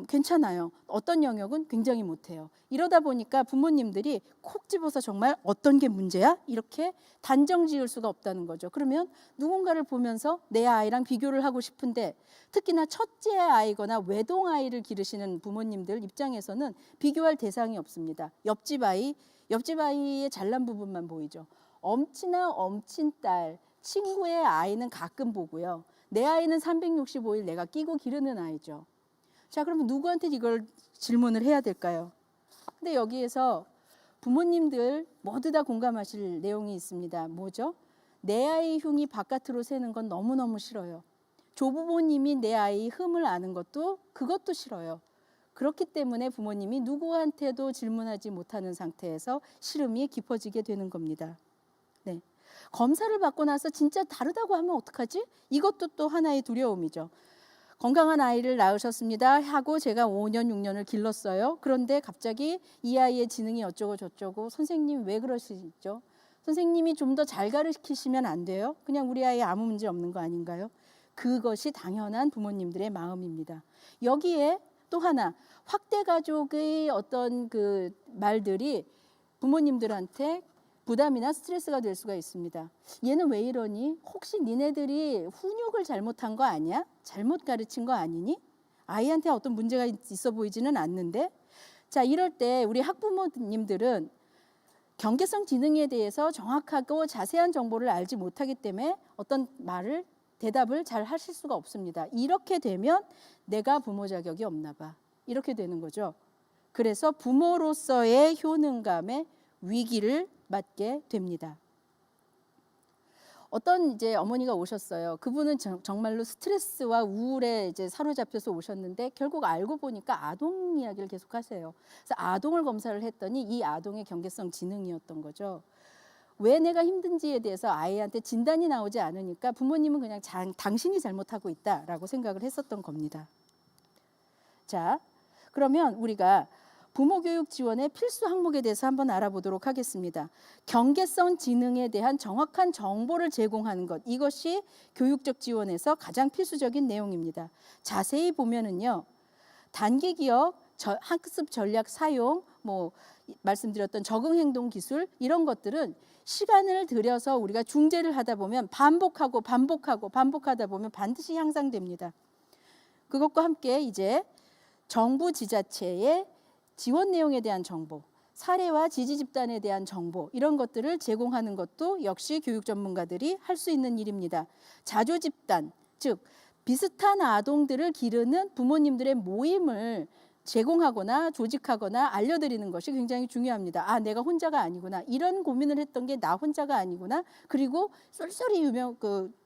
괜찮아요. 어떤 영역은 굉장히 못해요. 이러다 보니까 부모님들이 콕 집어서 정말 어떤 게 문제야? 이렇게 단정 지을 수가 없다는 거죠. 그러면 누군가를 보면서 내 아이랑 비교를 하고 싶은데 특히나 첫째 아이거나 외동 아이를 기르시는 부모님들 입장에서는 비교할 대상이 없습니다. 옆집 아이의 잘난 부분만 보이죠. 엄친아 엄친 딸, 친구의 아이는 가끔 보고요. 내 아이는 365일 내가 끼고 기르는 아이죠. 자, 그러면 누구한테 이걸 질문을 해야 될까요? 근데 여기에서 부모님들 모두 다 공감하실 내용이 있습니다. 뭐죠? 내 아이 흉이 바깥으로 새는 건 너무너무 싫어요. 조부모님이 내 아이 흠을 아는 것도 그것도 싫어요. 그렇기 때문에 부모님이 누구한테도 질문하지 못하는 상태에서 시름이 깊어지게 되는 겁니다. 네. 검사를 받고 나서 진짜 다르다고 하면 어떡하지? 이것도 또 하나의 두려움이죠. 건강한 아이를 낳으셨습니다 하고 제가 5년, 6년을 길렀어요. 그런데 갑자기 이 아이의 지능이 어쩌고 저쩌고 선생님 왜 그러시죠? 선생님이 좀 더 잘 가르치시면 안 돼요? 그냥 우리 아이 아무 문제 없는 거 아닌가요? 그것이 당연한 부모님들의 마음입니다. 여기에 또 하나 확대 가족의 어떤 그 말들이 부모님들한테 부담이나 스트레스가 될 수가 있습니다. 얘는 왜 이러니? 혹시 니네들이 훈육을 잘못한 거 아니야? 잘못 가르친 거 아니니? 아이한테 어떤 문제가 있어 보이지는 않는데? 자, 이럴 때 우리 학부모님들은 경계성 지능에 대해서 정확하고 자세한 정보를 알지 못하기 때문에 어떤 대답을 잘 하실 수가 없습니다. 이렇게 되면 내가 부모 자격이 없나 봐. 이렇게 되는 거죠. 그래서 부모로서의 효능감에 위기를 맞게 됩니다. 어떤 이제 어머니가 오셨어요. 그분은 정말로 스트레스와 우울에 이제 사로잡혀서 오셨는데 결국 알고 보니까 아동 이야기를 계속 하세요. 그래서 아동을 검사를 했더니 이 아동의 경계성 지능이었던 거죠. 왜 내가 힘든지에 대해서 아이한테 진단이 나오지 않으니까 부모님은 그냥 당신이 잘못하고 있다라고 생각을 했었던 겁니다. 자, 그러면 우리가 부모 교육 지원의 필수 항목에 대해서 한번 알아보도록 하겠습니다. 경계성 지능에 대한 정확한 정보를 제공하는 것, 이것이 교육적 지원에서 가장 필수적인 내용입니다. 자세히 보면은요, 단기 기억, 학습 전략 사용, 말씀드렸던 적응 행동 기술 이런 것들은 시간을 들여서 우리가 중재를 하다 보면 반복하다 보면 반드시 향상됩니다. 그것과 함께 이제 정부 지자체의 지원 내용에 대한 정보, 사례와 지지 집단에 대한 정보 이런 것들을 제공하는 것도 역시 교육 전문가들이 할 수 있는 일입니다. 자조 집단, 즉 비슷한 아동들을 기르는 부모님들의 모임을 제공하거나 조직하거나 알려드리는 것이 굉장히 중요합니다. 아, 내가 혼자가 아니구나. 이런 고민을 했던 게 나 혼자가 아니구나. 그리고 쏠쏠히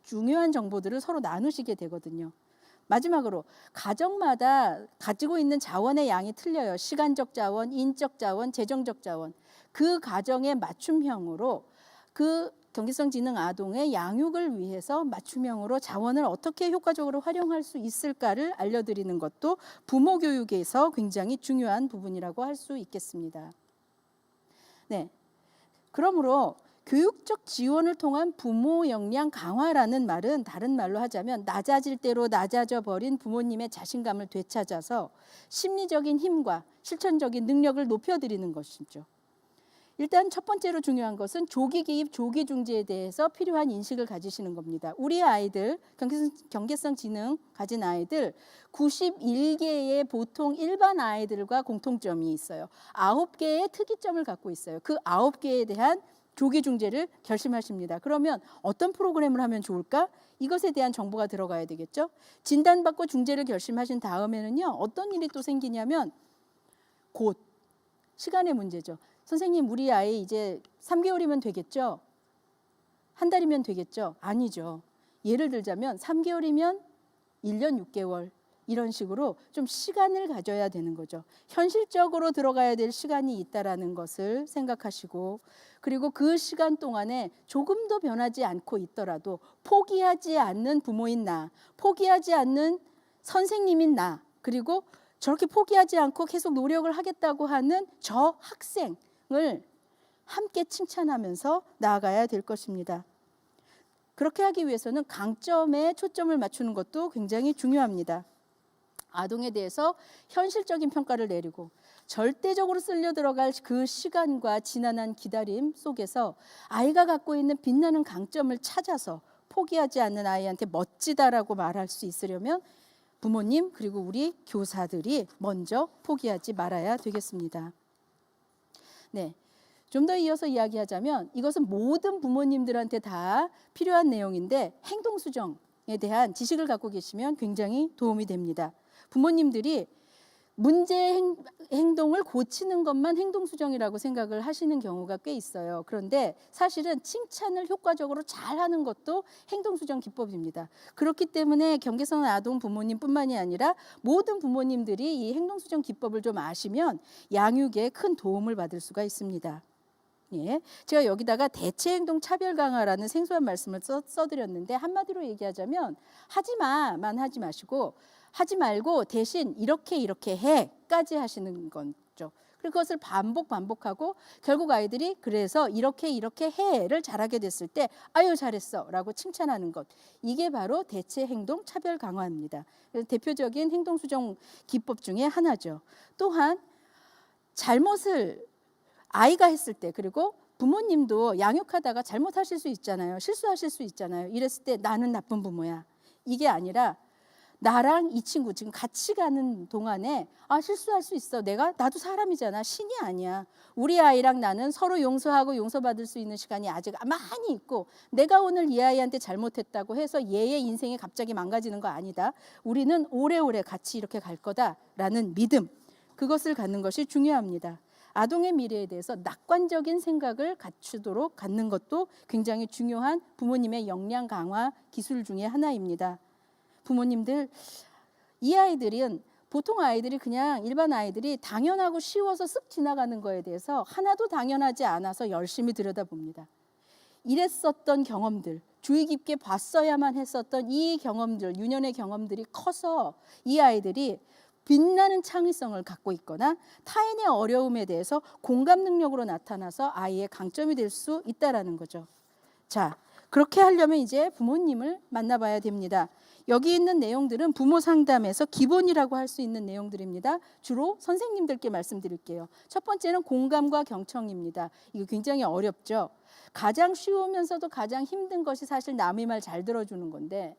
중요한 정보들을 서로 나누시게 되거든요. 마지막으로 가정마다 가지고 있는 자원의 양이 틀려요. 시간적 자원, 인적 자원, 재정적 자원. 그 가정에 맞춤형으로 그 경계성 지능 아동의 양육을 위해서 맞춤형으로 자원을 어떻게 효과적으로 활용할 수 있을까를 알려드리는 것도 부모 교육에서 굉장히 중요한 부분이라고 할 수 있겠습니다. 네, 그러므로 교육적 지원을 통한 부모 역량 강화라는 말은 다른 말로 하자면 낮아질 대로 낮아져 버린 부모님의 자신감을 되찾아서 심리적인 힘과 실천적인 능력을 높여드리는 것이죠. 일단 첫 번째로 중요한 것은 조기 개입, 조기 중재에 대해서 필요한 인식을 가지시는 겁니다. 우리 아이들, 경계성 지능 가진 아이들 91개의 보통 일반 아이들과 공통점이 있어요. 9개의 특이점을 갖고 있어요. 그 9개에 대한 조기 중재를 결심하십니다. 그러면 어떤 프로그램을 하면 좋을까? 이것에 대한 정보가 들어가야 되겠죠. 진단받고 중재를 결심하신 다음에는요. 어떤 일이 또 생기냐면 곧 시간의 문제죠. 선생님, 우리 아이 이제 3개월이면 되겠죠? 한 달이면 되겠죠? 아니죠. 예를 들자면 3개월이면 1년 6개월 이런 식으로 좀 시간을 가져야 되는 거죠. 현실적으로 들어가야 될 시간이 있다라는 것을 생각하시고 그리고 그 시간 동안에 조금도 변하지 않고 있더라도 포기하지 않는 부모인 나, 포기하지 않는 선생님인 나, 그리고 저렇게 포기하지 않고 계속 노력을 하겠다고 하는 저 학생을 함께 칭찬하면서 나아가야 될 것입니다. 그렇게 하기 위해서는 강점에 초점을 맞추는 것도 굉장히 중요합니다. 아동에 대해서 현실적인 평가를 내리고 절대적으로 쓸려 들어갈 그 시간과 지난한 기다림 속에서 아이가 갖고 있는 빛나는 강점을 찾아서 포기하지 않는 아이한테 멋지다라고 말할 수 있으려면 부모님 그리고 우리 교사들이 먼저 포기하지 말아야 되겠습니다. 네, 좀 더 이어서 이야기하자면 이것은 모든 부모님들한테 다 필요한 내용인데 행동수정에 대한 지식을 갖고 계시면 굉장히 도움이 됩니다. 부모님들이 문제 행동을 고치는 것만 행동수정이라고 생각을 하시는 경우가 꽤 있어요. 그런데 사실은 칭찬을 효과적으로 잘하는 것도 행동수정 기법입니다. 그렇기 때문에 경계성 아동 부모님뿐만이 아니라 모든 부모님들이 이 행동수정 기법을 좀 아시면 양육에 큰 도움을 받을 수가 있습니다. 예, 제가 여기다가 대체행동 차별 강화라는 생소한 말씀을 써드렸는데 한마디로 얘기하자면 하지마만 하지 마시고 하지 말고 대신 이렇게 해까지 하시는 거죠. 그리고 그것을 반복하고 결국 아이들이 그래서 이렇게 해를 잘하게 됐을 때 아유 잘했어 라고 칭찬하는 것. 이게 바로 대체 행동 차별 강화입니다. 그래서 대표적인 행동 수정 기법 중에 하나죠. 또한 잘못을 아이가 했을 때 그리고 부모님도 양육하다가 잘못하실 수 있잖아요. 실수하실 수 있잖아요. 이랬을 때 나는 나쁜 부모야. 이게 아니라 나랑 이 친구 지금 같이 가는 동안에 실수할 수 있어. 나도 사람이잖아. 신이 아니야. 우리 아이랑 나는 서로 용서하고 용서받을 수 있는 시간이 아직 많이 있고 내가 오늘 이 아이한테 잘못했다고 해서 얘의 인생이 갑자기 망가지는 거 아니다. 우리는 오래오래 같이 이렇게 갈 거다라는 믿음. 그것을 갖는 것이 중요합니다. 아동의 미래에 대해서 낙관적인 생각을 갖는 것도 굉장히 중요한 부모님의 역량 강화 기술 중에 하나입니다. 부모님들, 이 아이들은 보통 아이들이 그냥 일반 아이들이 당연하고 쉬워서 쓱 지나가는 거에 대해서 하나도 당연하지 않아서 열심히 들여다봅니다. 이랬었던 경험들, 주의 깊게 봤어야만 했었던 이 경험들, 유년의 경험들이 커서 이 아이들이 빛나는 창의성을 갖고 있거나 타인의 어려움에 대해서 공감 능력으로 나타나서 아이의 강점이 될 수 있다라는 거죠. 자, 그렇게 하려면 이제 부모님을 만나봐야 됩니다. 여기 있는 내용들은 부모 상담에서 기본이라고 할 수 있는 내용들입니다. 주로 선생님들께 말씀드릴게요. 첫 번째는 공감과 경청입니다. 이거 굉장히 어렵죠. 가장 쉬우면서도 가장 힘든 것이 사실 남의 말 잘 들어주는 건데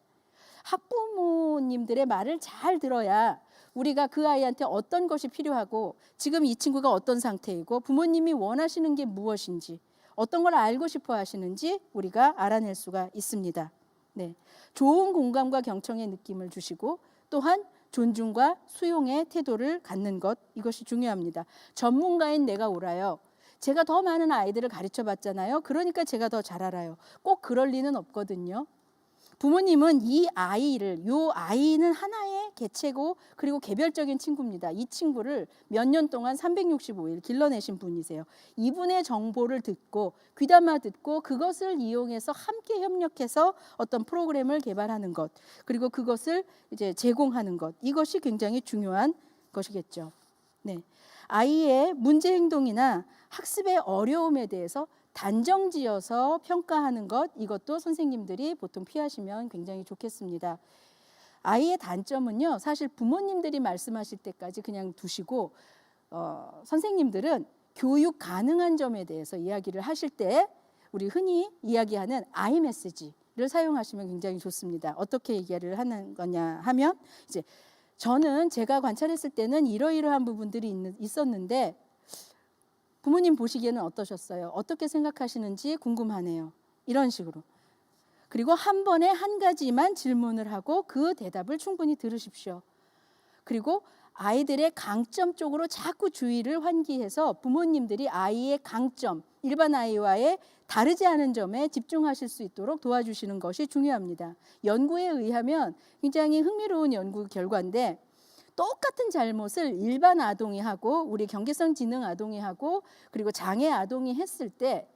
학부모님들의 말을 잘 들어야 우리가 그 아이한테 어떤 것이 필요하고 지금 이 친구가 어떤 상태이고 부모님이 원하시는 게 무엇인지 어떤 걸 알고 싶어 하시는지 우리가 알아낼 수가 있습니다. 네, 좋은 공감과 경청의 느낌을 주시고 또한 존중과 수용의 태도를 갖는 것 이것이 중요합니다. 전문가인 내가 옳아요. 제가 더 많은 아이들을 가르쳐 봤잖아요. 그러니까 제가 더 잘 알아요. 꼭 그럴 리는 없거든요. 부모님은 이 아이는 하나의 개체고 그리고 개별적인 친구입니다. 이 친구를 몇 년 동안 365일 길러내신 분이세요. 이분의 정보를 듣고 귀담아 듣고 그것을 이용해서 함께 협력해서 어떤 프로그램을 개발하는 것 그리고 그것을 이제 제공하는 것 이것이 굉장히 중요한 것이겠죠. 네, 아이의 문제 행동이나 학습의 어려움에 대해서 단정지어서 평가하는 것 이것도 선생님들이 보통 피하시면 굉장히 좋겠습니다. 아이의 단점은요 사실 부모님들이 말씀하실 때까지 그냥 두시고 선생님들은 교육 가능한 점에 대해서 이야기를 하실 때 우리 흔히 이야기하는 아이 메시지를 사용하시면 굉장히 좋습니다. 어떻게 얘기를 하는 거냐 하면 이제 저는 제가 관찰했을 때는 이러이러한 부분들이 있었는데 부모님 보시기에는 어떠셨어요? 어떻게 생각하시는지 궁금하네요. 이런 식으로. 그리고 한 번에 한 가지만 질문을 하고 그 대답을 충분히 들으십시오. 그리고 아이들의 강점 쪽으로 자꾸 주의를 환기해서 부모님들이 아이의 강점, 일반 아이와의 다르지 않은 점에 집중하실 수 있도록 도와주시는 것이 중요합니다. 연구에 의하면 굉장히 흥미로운 연구 결과인데 똑같은 잘못을 일반 아동이 하고 우리 경계성 지능 아동이 하고 그리고 장애 아동이 했을 때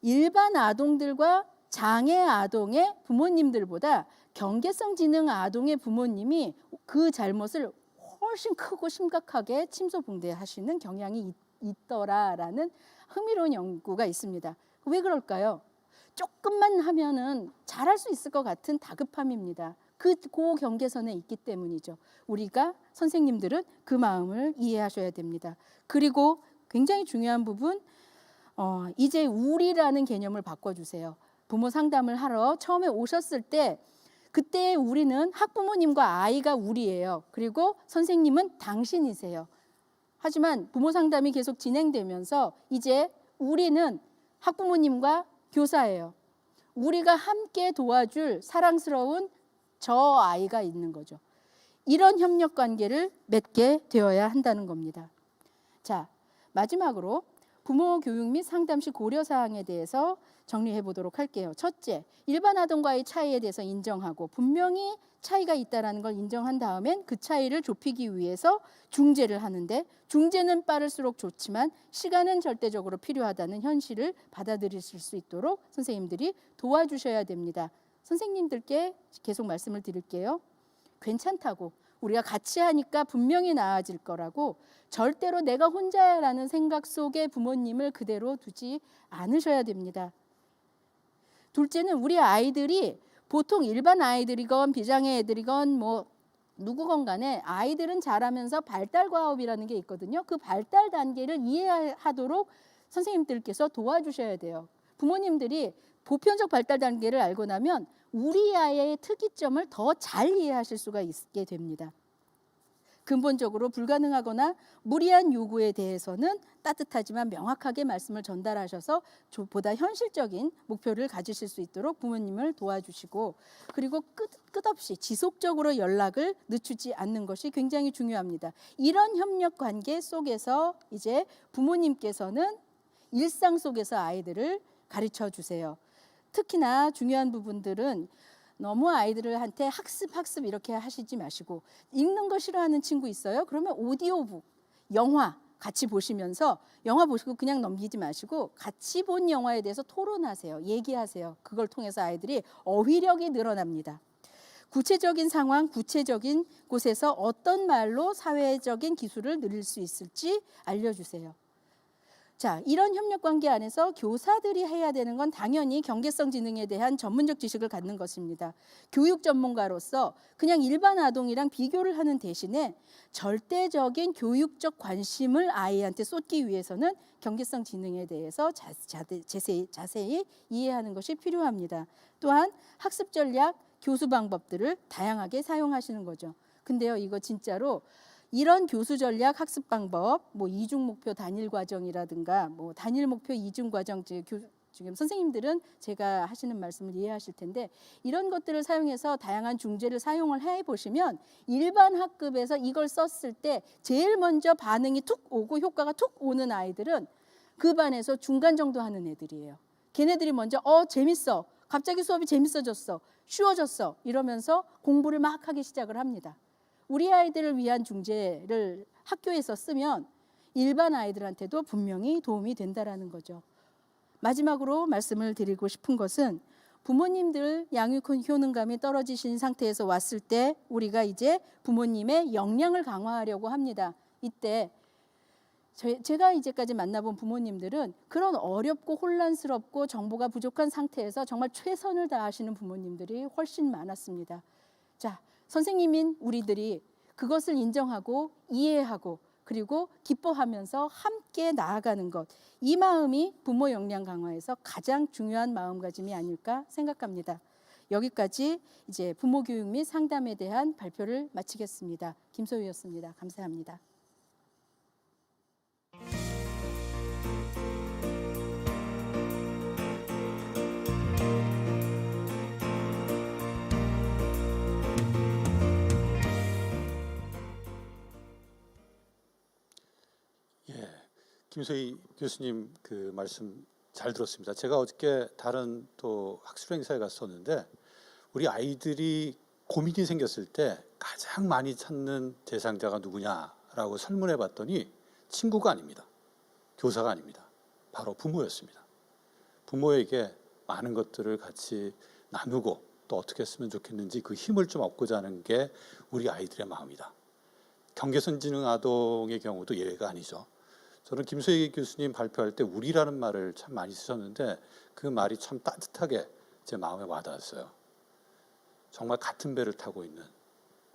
일반 아동들과 장애 아동의 부모님들보다 경계성 지능 아동의 부모님이 그 잘못을 훨씬 크고 심각하게 침소봉대하시는 경향이 있더라라는 흥미로운 연구가 있습니다. 왜 그럴까요? 조금만 하면은 잘할 수 있을 것 같은 다급함입니다. 그 경계선에 있기 때문이죠. 우리가 선생님들은 그 마음을 이해하셔야 됩니다. 그리고 굉장히 중요한 부분 이제 우리라는 개념을 바꿔주세요. 부모 상담을 하러 처음에 오셨을 때 그때 우리는 학부모님과 아이가 우리예요. 그리고 선생님은 당신이세요. 하지만 부모 상담이 계속 진행되면서 이제 우리는 학부모님과 교사예요. 우리가 함께 도와줄 사랑스러운 저 아이가 있는 거죠. 이런 협력 관계를 맺게 되어야 한다는 겁니다. 자, 마지막으로 부모 교육 및 상담 시 고려 사항에 대해서 정리해 보도록 할게요. 첫째, 일반 아동과의 차이에 대해서 인정하고 분명히 차이가 있다는 걸 인정한 다음엔 그 차이를 좁히기 위해서 중재를 하는데 중재는 빠를수록 좋지만 시간은 절대적으로 필요하다는 현실을 받아들이실 수 있도록 선생님들이 도와주셔야 됩니다. 선생님들께 계속 말씀을 드릴게요. 괜찮다고 우리가 같이 하니까 분명히 나아질 거라고 절대로 내가 혼자야라는 생각 속에 부모님을 그대로 두지 않으셔야 됩니다. 둘째는 우리 아이들이 보통 일반 아이들이건 비장애 애들이건 뭐 누구건 간에 아이들은 자라면서 발달 과업이라는 게 있거든요. 그 발달 단계를 이해하도록 선생님들께서 도와주셔야 돼요. 부모님들이 보편적 발달 단계를 알고 나면 우리 아이의 특이점을 더 잘 이해하실 수가 있게 됩니다. 근본적으로 불가능하거나 무리한 요구에 대해서는 따뜻하지만 명확하게 말씀을 전달하셔서 보다 현실적인 목표를 가지실 수 있도록 부모님을 도와주시고, 그리고 끝없이 지속적으로 연락을 늦추지 않는 것이 굉장히 중요합니다. 이런 협력 관계 속에서 이제 부모님께서는 일상 속에서 아이들을 가르쳐 주세요. 특히나 중요한 부분들은 너무 아이들한테 학습 이렇게 하시지 마시고, 읽는 거 싫어하는 친구 있어요? 그러면 오디오북, 영화 같이 보시면서 영화 보시고 그냥 넘기지 마시고 같이 본 영화에 대해서 토론하세요. 얘기하세요. 그걸 통해서 아이들이 어휘력이 늘어납니다. 구체적인 상황, 구체적인 곳에서 어떤 말로 사회적인 기술을 늘릴 수 있을지 알려주세요. 자, 이런 협력 관계 안에서 교사들이 해야 되는 건 당연히 경계성 지능에 대한 전문적 지식을 갖는 것입니다. 교육 전문가로서 그냥 일반 아동이랑 비교를 하는 대신에 절대적인 교육적 관심을 아이한테 쏟기 위해서는 경계성 지능에 대해서 자세히 이해하는 것이 필요합니다. 또한 학습 전략, 교수 방법들을 다양하게 사용하시는 거죠. 근데요, 이거 진짜로 이런 교수 전략 학습 방법, 뭐 이중 목표 단일 과정이라든가 뭐 단일 목표 이중 과정, 지금 선생님들은 제가 하시는 말씀을 이해하실 텐데, 이런 것들을 사용해서 다양한 중재를 사용을 해 보시면 일반 학급에서 이걸 썼을 때 제일 먼저 반응이 툭 오고 효과가 툭 오는 아이들은 그 반에서 중간 정도 하는 애들이에요. 걔네들이 먼저 재밌어, 갑자기 수업이 재밌어졌어, 쉬워졌어 이러면서 공부를 막 하기 시작을 합니다. 우리 아이들을 위한 중재를 학교에서 쓰면 일반 아이들한테도 분명히 도움이 된다라는 거죠. 마지막으로 말씀을 드리고 싶은 것은, 부모님들 양육 효능감이 떨어지신 상태에서 왔을 때 우리가 이제 부모님의 역량을 강화하려고 합니다. 이때 제가 이제까지 만나본 부모님들은 그런 어렵고 혼란스럽고 정보가 부족한 상태에서 정말 최선을 다하시는 부모님들이 훨씬 많았습니다. 자, 선생님인 우리들이 그것을 인정하고 이해하고 그리고 기뻐하면서 함께 나아가는 것, 이 마음이 부모 역량 강화에서 가장 중요한 마음가짐이 아닐까 생각합니다. 여기까지 이제 부모 교육 및 상담에 대한 발표를 마치겠습니다. 김소희였습니다. 감사합니다. 김소희 교수님 그 말씀 잘 들었습니다. 제가 어저께 다른 또 학술 행사에 갔었는데, 우리 아이들이 고민이 생겼을 때 가장 많이 찾는 대상자가 누구냐라고 설문해 봤더니 친구가 아닙니다. 교사가 아닙니다. 바로 부모였습니다. 부모에게 많은 것들을 같이 나누고 또 어떻게 했으면 좋겠는지 그 힘을 좀 얻고자 하는 게 우리 아이들의 마음이다. 경계선 지능 아동의 경우도 예외가 아니죠. 저는 김소희 교수님 발표할 때 우리라는 말을 참 많이 쓰셨는데 그 말이 참 따뜻하게 제 마음에 와닿았어요. 정말 같은 배를 타고 있는,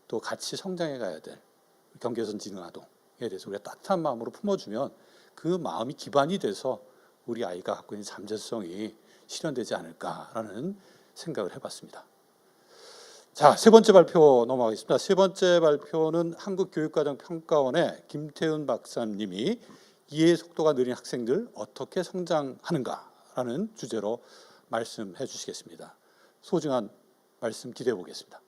또 같이 성장해 가야 될 경계선 지능 아동에 대해서 우리가 따뜻한 마음으로 품어주면 그 마음이 기반이 돼서 우리 아이가 갖고 있는 잠재성이 실현되지 않을까라는 생각을 해봤습니다. 자, 세 번째 발표 넘어가겠습니다. 세 번째 발표는 한국교육과정평가원의 김태훈 박사님이 이해 속도가 느린 학생들 어떻게 성장하는가라는 주제로 말씀해 주시겠습니다. 소중한 말씀 기대해 보겠습니다.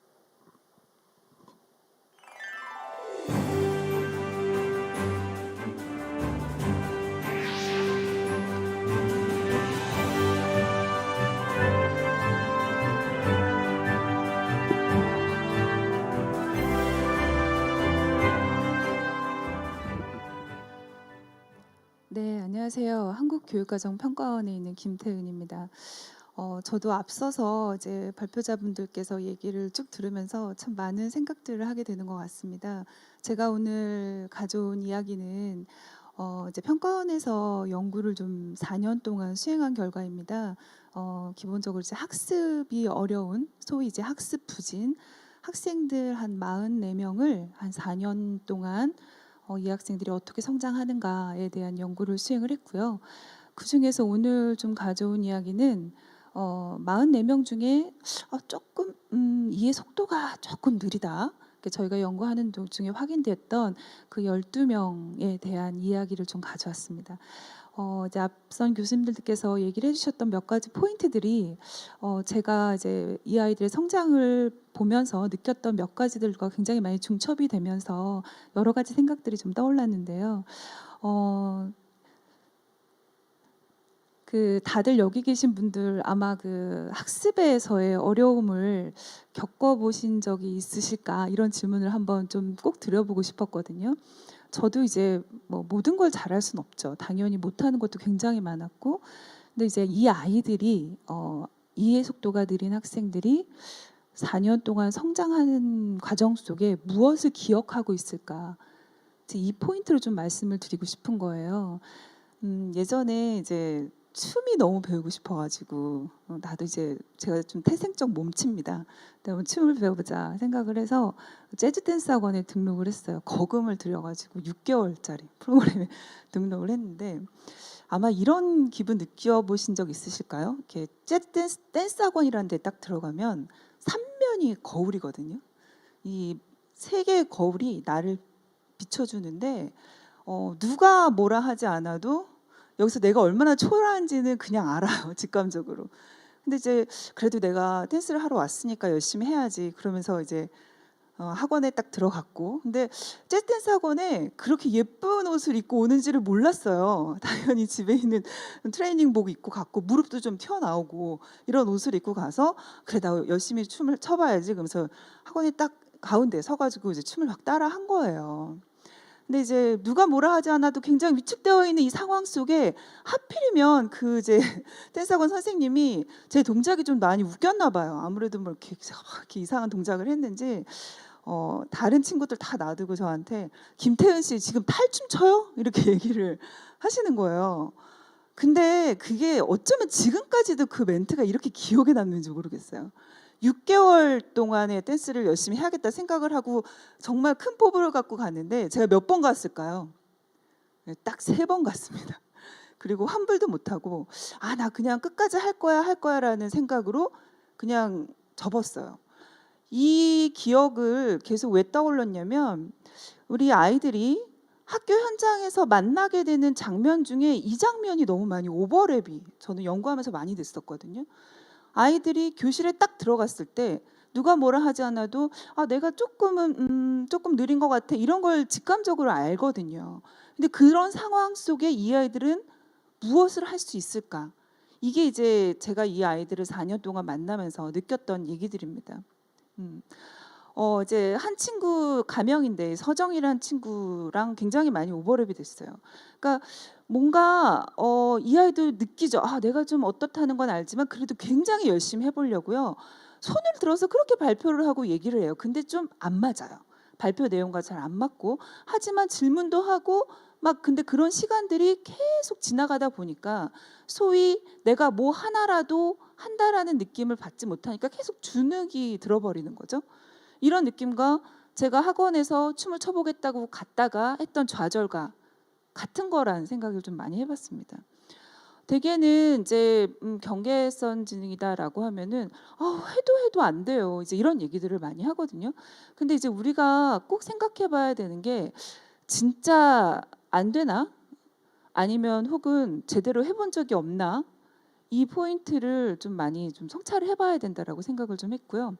네, 안녕하세요. 한국교육과정평가원에 있는 김태은입니다. 저도 앞서서 이제 발표자분들께서 얘기를 쭉 들으면서 참 많은 생각들을 하게 되는 것 같습니다. 제가 오늘 가져온 이야기는 이제 평가원에서 연구를 좀 4년 동안 수행한 결과입니다. 기본적으로 이제 학습이 어려운 소위 이제 학습 부진 학생들 한 44명을 한 4년 동안 이 학생들이 어떻게 성장하는가에 대한 연구를 수행을 했고요. 그 중에서 오늘 좀 가져온 이야기는 44명 중에 조금 이해 속도가 조금 느리다. 저희가 연구하는 도중에 확인됐던 그 12명에 대한 이야기를 좀 가져왔습니다. 이제 앞선 교수님들께서 얘기를 해주셨던 몇 가지 포인트들이 제가 이제 이 아이들의 성장을 보면서 느꼈던 몇 가지들과 굉장히 많이 중첩이 되면서 여러 가지 생각들이 좀 떠올랐는데요. 그 다들 여기 계신 분들 아마 그 학습에서의 어려움을 겪어보신 적이 있으실까 이런 질문을 한번 좀 꼭 드려보고 싶었거든요. 저도 이제 뭐 모든 걸 잘할 수는 없죠. 당연히 못하는 것도 굉장히 많았고, 근데 이제 이 아이들이 이해 속도가 느린 학생들이 4년 동안 성장하는 과정 속에 무엇을 기억하고 있을까? 이 포인트를 좀 말씀을 드리고 싶은 거예요. 예전에 이제 춤이 너무 배우고 싶어가지고 나도 이제 제가 좀 태생적 몸치입니다. 그다음에 춤을 배워보자 생각을 해서 재즈 댄스 학원에 등록을 했어요. 거금을 들여가지고 6개월짜리 프로그램에 등록을 했는데 아마 이런 기분 느껴보신 적 있으실까요? 이렇게 재즈 댄스 학원이라는 데 딱 들어가면 3면이 거울이거든요. 이 세 개의 거울이 나를 비춰주는데 누가 뭐라 하지 않아도 여기서 내가 얼마나 초라한지는 그냥 알아요. 직감적으로. 근데 이제 그래도 내가 댄스를 하러 왔으니까 열심히 해야지. 그러면서 이제 학원에 딱 들어갔고, 근데 재즈 댄스 학원에 그렇게 예쁜 옷을 입고 오는지를 몰랐어요. 당연히 집에 있는 트레이닝복 입고 갔고 무릎도 좀 튀어나오고 이런 옷을 입고 가서 그래 나 열심히 춤을 춰봐야지. 그러면서 학원에 딱 가운데 서가지고 이제 춤을 막 따라 한 거예요. 근데 이제 누가 뭐라 하지 않아도 굉장히 위축되어 있는 이 상황 속에 하필이면 그 이제 댄스학원 선생님이 제 동작이 좀 많이 웃겼나 봐요. 아무래도 뭐 이렇게 이상한 동작을 했는지 다른 친구들 다 놔두고 저한테 김태은 씨 지금 탈춤 춰요? 이렇게 얘기를 하시는 거예요. 근데 그게 어쩌면 지금까지도 그 멘트가 이렇게 기억에 남는지 모르겠어요. 6개월 동안의 댄스를 열심히 해야겠다 생각을 하고 정말 큰 포부를 갖고 갔는데 제가 몇 번 갔을까요? 딱 3번 갔습니다. 그리고 환불도 못하고 나 그냥 끝까지 할 거야라는 생각으로 그냥 접었어요. 이 기억을 계속 왜 떠올렸냐면 우리 아이들이 학교 현장에서 만나게 되는 장면 중에 이 장면이 너무 많이 오버랩이 저는 연구하면서 많이 됐었거든요. 아이들이 교실에 딱 들어갔을 때 누가 뭐라 하지 않아도 내가 조금 느린 것 같아 이런 걸 직감적으로 알거든요. 근데 그런 상황 속에 이 아이들은 무엇을 할 수 있을까? 이게 이제 제가 이 아이들을 4년 동안 만나면서 느꼈던 얘기들입니다. 이제 한 친구 가명인데 서정이라는 친구랑 굉장히 많이 오버랩이 됐어요. 그러니까 뭔가 이 아이도 느끼죠. 내가 좀 어떻다는 건 알지만 그래도 굉장히 열심히 해보려고요. 손을 들어서 그렇게 발표를 하고 얘기를 해요. 근데 좀 안 맞아요. 발표 내용과 잘 안 맞고 하지만 질문도 하고 막 근데 그런 시간들이 계속 지나가다 보니까 소위 내가 뭐 하나라도 한다라는 느낌을 받지 못하니까 계속 주눅이 들어버리는 거죠. 이런 느낌과 제가 학원에서 춤을 춰보겠다고 갔다가 했던 좌절과 같은 거라는 생각을 좀 많이 해봤습니다. 대개는 이제 경계선 지능이다라고 하면은 해도 안 돼요. 이제 이런 얘기들을 많이 하거든요. 근데 이제 우리가 꼭 생각해봐야 되는 게 진짜 안 되나? 아니면 혹은 제대로 해본 적이 없나? 이 포인트를 좀 많이 좀 성찰을 해봐야 된다라고 생각을 좀 했고요.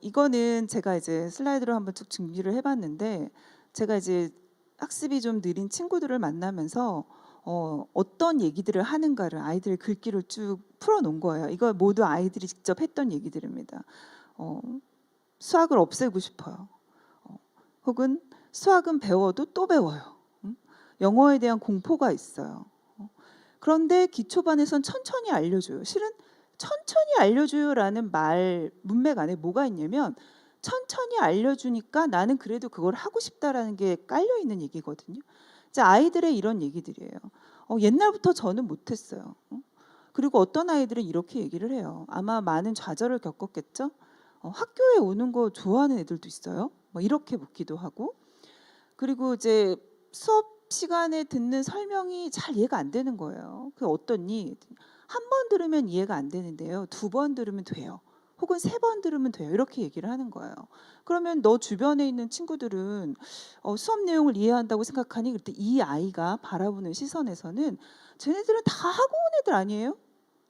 이거는 제가 이제 슬라이드로 한번 쭉 준비를 해봤는데 제가 이제 학습이 좀 느린 친구들을 만나면서 어떤 얘기들을 하는가를 아이들의 글귀를 쭉 풀어놓은 거예요. 이거 모두 아이들이 직접 했던 얘기들입니다. 수학을 없애고 싶어요. 혹은 수학은 배워도 또 배워요. 영어에 대한 공포가 있어요. 그런데 기초반에선 천천히 알려줘요. 실은 천천히 알려줘요라는 말 문맥 안에 뭐가 있냐면 천천히 알려주니까 나는 그래도 그걸 하고 싶다라는 게 깔려 있는 얘기거든요. 이제 아이들의 이런 얘기들이에요. 옛날부터 저는 못했어요. 그리고 어떤 아이들은 이렇게 얘기를 해요. 아마 많은 좌절을 겪었겠죠. 학교에 오는 거 좋아하는 애들도 있어요. 뭐 이렇게 묻기도 하고. 그리고 이제 수업 시간에 듣는 설명이 잘 이해가 안 되는 거예요. 그 어떠니? 한 번 들으면 이해가 안 되는데요. 2번 들으면 돼요. 혹은 3번 들으면 돼요. 이렇게 얘기를 하는 거예요. 그러면 너 주변에 있는 친구들은 수업 내용을 이해한다고 생각하니? 그때 이 아이가 바라보는 시선에서는 쟤네들은 다 하고 온 애들 아니에요?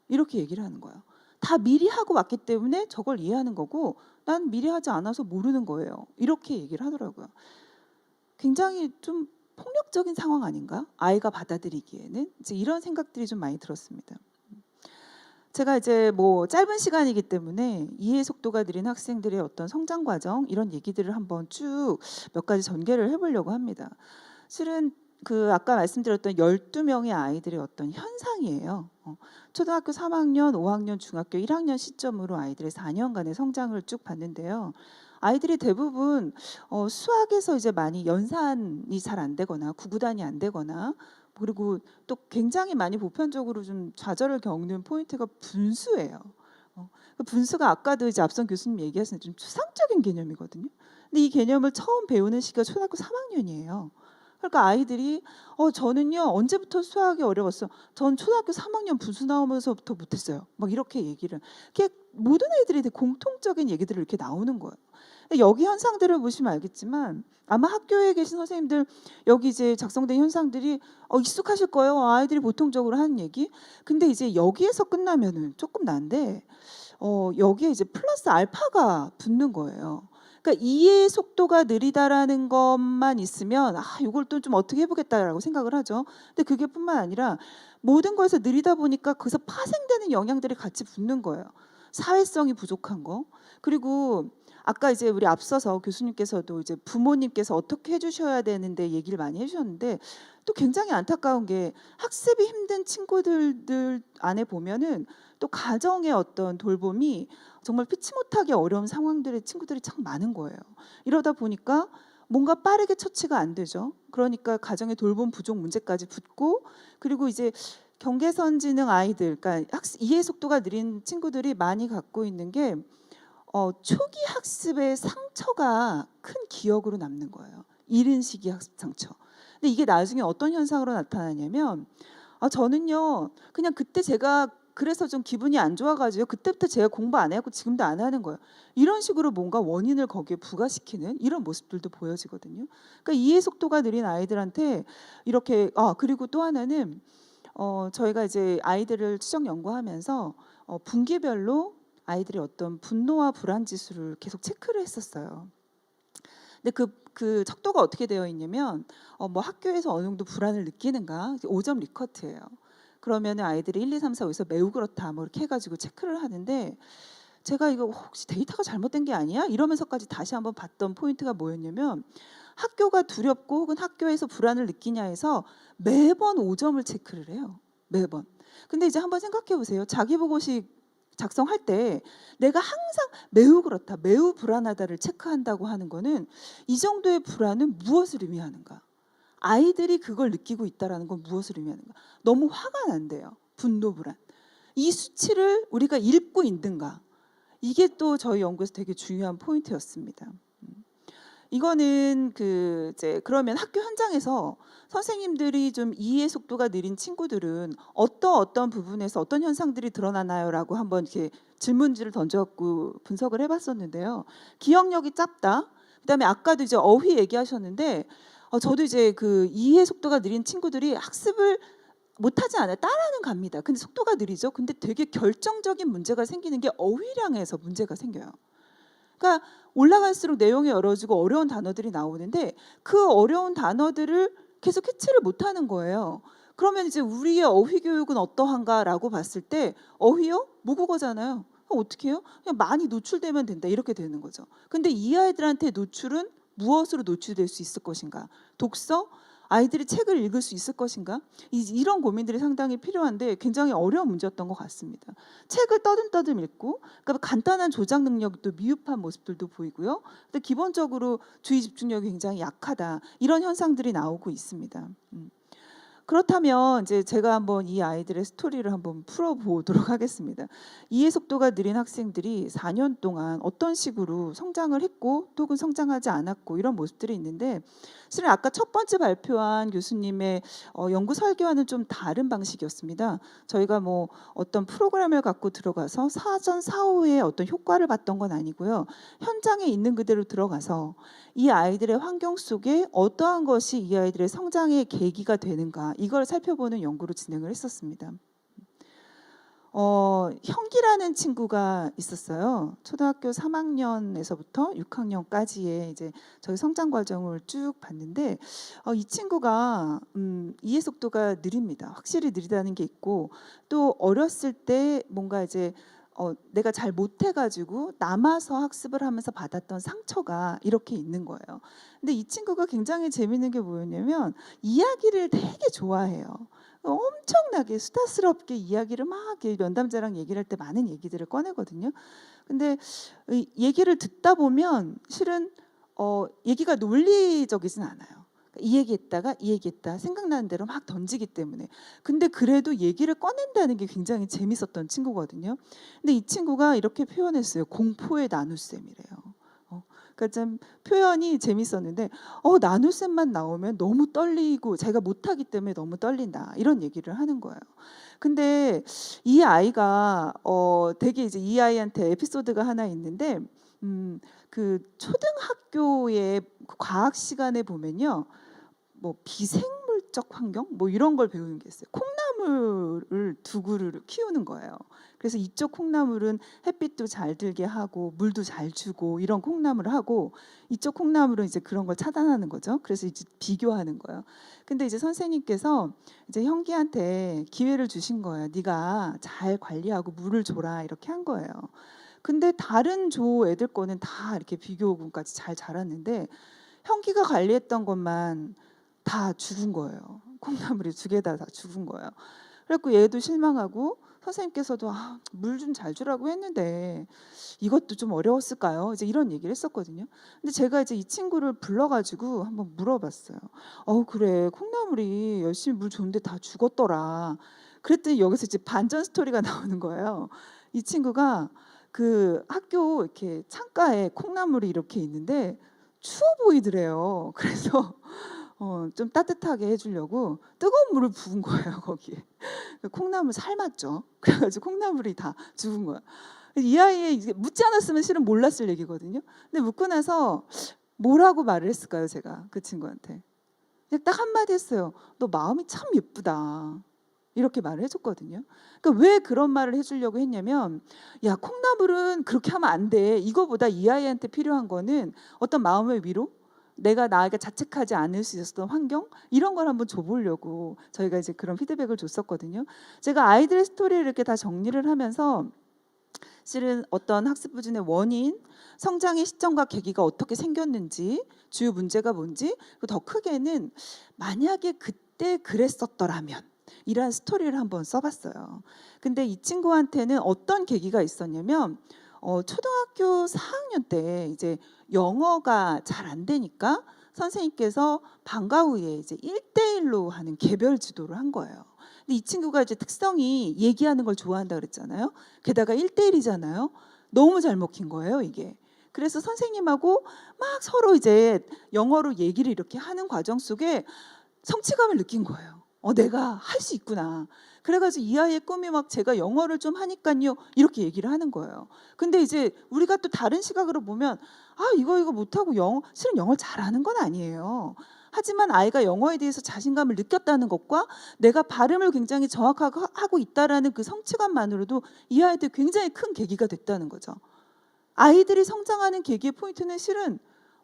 이렇게 얘기를 하는 거예요. 다 미리 하고 왔기 때문에 저걸 이해하는 거고 난 미리 하지 않아서 모르는 거예요. 이렇게 얘기를 하더라고요. 굉장히 좀 폭력적인 상황 아닌가? 아이가 받아들이기에는 이제 이런 생각들이 좀 많이 들었습니다. 제가 이제 뭐 짧은 시간이기 때문에 이해 속도가 느린 학생들의 어떤 성장 과정 이런 얘기들을 한번 쭉 몇 가지 전개를 해보려고 합니다. 실은 그 아까 말씀드렸던 12명의 아이들의 어떤 현상이에요. 초등학교 3학년, 5학년, 중학교 1학년 시점으로 아이들의 4년간의 성장을 쭉 봤는데요. 아이들이 대부분 수학에서 이제 많이 연산이 잘 안 되거나 구구단이 안 되거나 그리고 또 굉장히 많이 보편적으로 좀 좌절을 겪는 포인트가 분수예요. 그 분수가 아까도 이제 앞선 교수님 얘기하신 좀 추상적인 개념이거든요. 근데 이 개념을 처음 배우는 시기가 초등학교 3학년이에요. 그러니까 아이들이 저는요 언제부터 수학이 어려웠어? 전 초등학교 3학년 분수 나오면서부터 못했어요. 막 이렇게 얘기를. 이렇게 모든 애들이 공통적인 얘기들을 이렇게 나오는 거예요. 근데 여기 현상들을 보시면 알겠지만 아마 학교에 계신 선생님들 여기 이제 작성된 현상들이 익숙하실 거예요. 아이들이 보통적으로 하는 얘기. 근데 이제 여기에서 끝나면은 조금 난데 여기에 이제 플러스 알파가 붙는 거예요. 그러니까 이해 속도가 느리다라는 것만 있으면 이걸 또 좀 어떻게 해보겠다라고 생각을 하죠. 근데 그게 뿐만 아니라 모든 거에서 느리다 보니까 거기서 파생되는 영향들이 같이 붙는 거예요. 사회성이 부족한 거. 그리고 아까 이제 우리 앞서서 교수님께서도 이제 부모님께서 어떻게 해주셔야 되는데 얘기를 많이 해주셨는데 또 굉장히 안타까운 게 학습이 힘든 친구들 안에 보면은 또 가정의 어떤 돌봄이 정말 피치 못하게 어려운 상황들의 친구들이 참 많은 거예요. 이러다 보니까 뭔가 빠르게 처치가 안 되죠. 그러니까 가정의 돌봄 부족 문제까지 붙고 그리고 이제 경계선 지능 아이들, 그러니까 이해 속도가 느린 친구들이 많이 갖고 있는 게 초기 학습의 상처가 큰 기억으로 남는 거예요. 이른 시기 학습 상처. 근데 이게 나중에 어떤 현상으로 나타나냐면 저는요 그냥 그때 제가 그래서 좀 기분이 안 좋아가지고 그때부터 제가 공부 안 해갖고 지금도 안 하는 거예요. 이런 식으로 뭔가 원인을 거기에 부과시키는 이런 모습들도 보여지거든요. 그러니까 이해 속도가 느린 아이들한테 이렇게 그리고 또 하나는 저희가 이제 아이들을 추적 연구하면서 분기별로 아이들의 어떤 분노와 불안 지수를 계속 체크를 했었어요. 근데 그 척도가 어떻게 되어 있냐면 뭐 학교에서 어느 정도 불안을 느끼는가 5점 리커트예요. 그러면 아이들이 1, 2, 3, 4, 5에서 매우 그렇다 뭐 이렇게 해가지고 체크를 하는데 제가 이거 혹시 데이터가 잘못된 게 아니야? 이러면서까지 다시 한번 봤던 포인트가 뭐였냐면 학교가 두렵고 혹은 학교에서 불안을 느끼냐 해서 매번 5점을 체크를 해요. 매번. 근데 이제 한번 생각해 보세요. 자기보고식 작성할 때 내가 항상 매우 그렇다, 매우 불안하다를 체크한다고 하는 거는 이 정도의 불안은 무엇을 의미하는가? 아이들이 그걸 느끼고 있다는 건 무엇을 의미하는가? 너무 화가 난대요. 분노, 불안. 이 수치를 우리가 읽고 있는가? 이게 또 저희 연구에서 되게 중요한 포인트였습니다. 이거는 이제 그러면 학교 현장에서 선생님들이 좀 이해 속도가 느린 친구들은 어떤 부분에서 어떤 현상들이 드러나나요라고 한번 이렇게 질문지를 던져갖고 분석을 해봤었는데요. 기억력이 짧다. 그다음에 아까도 이제 어휘 얘기하셨는데 저도 이제 그 이해 속도가 느린 친구들이 학습을 못하지 않아요. 따라는 갑니다. 근데 속도가 느리죠. 근데 되게 결정적인 문제가 생기는 게 어휘량에서 문제가 생겨요. 그러니까 올라갈수록 내용이 어려워지고 어려운 단어들이 나오는데 그 어려운 단어들을 계속 캐치를 못하는 거예요. 그러면 이제 우리의 어휘 교육은 어떠한가라고 봤을 때 어휘요? 모국어잖아요. 어떻게 해요? 그냥 많이 노출되면 된다 이렇게 되는 거죠. 근데 이 아이들한테 노출은 무엇으로 노출될 수 있을 것인가? 독서? 아이들이 책을 읽을 수 있을 것인가? 이런 고민들이 상당히 필요한데 굉장히 어려운 문제였던 것 같습니다. 책을 떠듬떠듬 읽고 그러니까 간단한 조작 능력도 미흡한 모습들도 보이고요. 근데 기본적으로 주의 집중력이 굉장히 약하다. 이런 현상들이 나오고 있습니다. 그렇다면 이제 제가 한번 이 아이들의 스토리를 한번 풀어보도록 하겠습니다. 이해 속도가 느린 학생들이 4년 동안 어떤 식으로 성장을 했고 혹은 성장하지 않았고 이런 모습들이 있는데 실은 아까 첫 번째 발표한 교수님의 연구 설계와는 좀 다른 방식이었습니다. 저희가 뭐 어떤 프로그램을 갖고 들어가서 사전 사후에 어떤 효과를 봤던 건 아니고요. 현장에 있는 그대로 들어가서 이 아이들의 환경 속에 어떠한 것이 이 아이들의 성장의 계기가 되는가 이걸 살펴보는 연구를 진행을 했었습니다. 형기라는 친구가 있었어요. 초등학교 3학년에서부터 6학년까지의 이제 저희 성장 과정을 쭉 봤는데 이 친구가 이해 속도가 느립니다. 확실히 느리다는 게 있고 또 어렸을 때 뭔가 이제 내가 잘 못해가지고 남아서 학습을 하면서 받았던 상처가 이렇게 있는 거예요. 근데 이 친구가 굉장히 재밌는 게 뭐였냐면 이야기를 되게 좋아해요. 엄청나게 수다스럽게 이야기를 막 면담자랑 얘기를 할 때 많은 얘기들을 꺼내거든요. 근데 얘기를 듣다 보면 실은 얘기가 논리적이진 않아요. 이 얘기했다가 이 얘기했다 생각나는 대로 막 던지기 때문에 근데 그래도 얘기를 꺼낸다는 게 굉장히 재밌었던 친구거든요. 근데 이 친구가 이렇게 표현했어요. 공포의 나눗셈이래요. 그러니까 좀 표현이 재밌었는데 나눗셈만 나오면 너무 떨리고 자기가 못하기 때문에 너무 떨린다 이런 얘기를 하는 거예요. 근데 이 아이가 되게 이제 이 아이한테 에피소드가 하나 있는데 그 초등학교의 과학 시간에 보면요. 뭐 비생물적 환경 뭐 이런 걸 배우는 게 있어요. 콩나물을 두 그루를 키우는 거예요. 그래서 이쪽 콩나물은 햇빛도 잘 들게 하고 물도 잘 주고 이런 콩나물을 하고 이쪽 콩나물은 이제 그런 걸 차단하는 거죠. 그래서 이제 비교하는 거예요. 근데 이제 선생님께서 이제 형기한테 기회를 주신 거예요. 네가 잘 관리하고 물을 줘라 이렇게 한 거예요. 근데 다른 조 애들 거는 다 이렇게 비교군까지 잘 자랐는데 형기가 관리했던 것만 다 죽은 거예요. 콩나물이 두 개 다 죽은 거예요. 그래갖고 얘도 실망하고 선생님께서도 물 좀 잘 주라고 했는데 이것도 좀 어려웠을까요? 이제 이런 얘기를 했었거든요. 근데 제가 이제 이 친구를 불러가지고 한번 물어봤어요. 그래 콩나물이 열심히 물 줬는데 다 죽었더라. 그랬더니 여기서 이제 반전 스토리가 나오는 거예요. 이 친구가 그 학교 이렇게 창가에 콩나물이 이렇게 있는데 추워 보이더래요. 그래서 좀 따뜻하게 해주려고 뜨거운 물을 부은 거예요 거기에. 콩나물 삶았죠. 그래가지고 콩나물이 다 죽은 거야. 이 아이의 이제 묻지 않았으면 실은 몰랐을 얘기거든요. 근데 묻고 나서 뭐라고 말을 했을까요 제가 그 친구한테. 그냥 딱 한마디 했어요. 너 마음이 참 예쁘다. 이렇게 말을 해줬거든요. 그러니까 왜 그런 말을 해주려고 했냐면 야 콩나물은 그렇게 하면 안 돼. 이거보다 이 아이한테 필요한 거는 어떤 마음의 위로 내가 나에게 자책하지 않을 수 있었던 환경 이런 걸 한번 줘보려고 저희가 이제 그런 피드백을 줬었거든요. 제가 아이들의 스토리를 이렇게 다 정리를 하면서 실은 어떤 학습 부진의 원인, 성장의 시점과 계기가 어떻게 생겼는지, 주요 문제가 뭔지, 더 크게는 만약에 그때 그랬었더라면 이런 스토리를 한번 써봤어요. 근데 이 친구한테는 어떤 계기가 있었냐면 초등학교 4학년 때 이제 영어가 잘 안 되니까 선생님께서 방과 후에 이제 1대1로 하는 개별 지도를 한 거예요. 근데 이 친구가 이제 특성이 얘기하는 걸 좋아한다 그랬잖아요. 게다가 1대1이잖아요. 너무 잘 먹힌 거예요, 이게. 그래서 선생님하고 막 서로 이제 영어로 얘기를 이렇게 하는 과정 속에 성취감을 느낀 거예요. 내가 할 수 있구나. 그래가지고 이 아이의 꿈이 막 제가 영어를 좀 하니까요 이렇게 얘기를 하는 거예요. 근데 이제 우리가 또 다른 시각으로 보면 이거 못하고 실은 영어를 잘하는 건 아니에요. 하지만 아이가 영어에 대해서 자신감을 느꼈다는 것과 내가 발음을 굉장히 정확하게 하고 있다라는 그 성취감만으로도 이 아이한테 굉장히 큰 계기가 됐다는 거죠. 아이들이 성장하는 계기의 포인트는 실은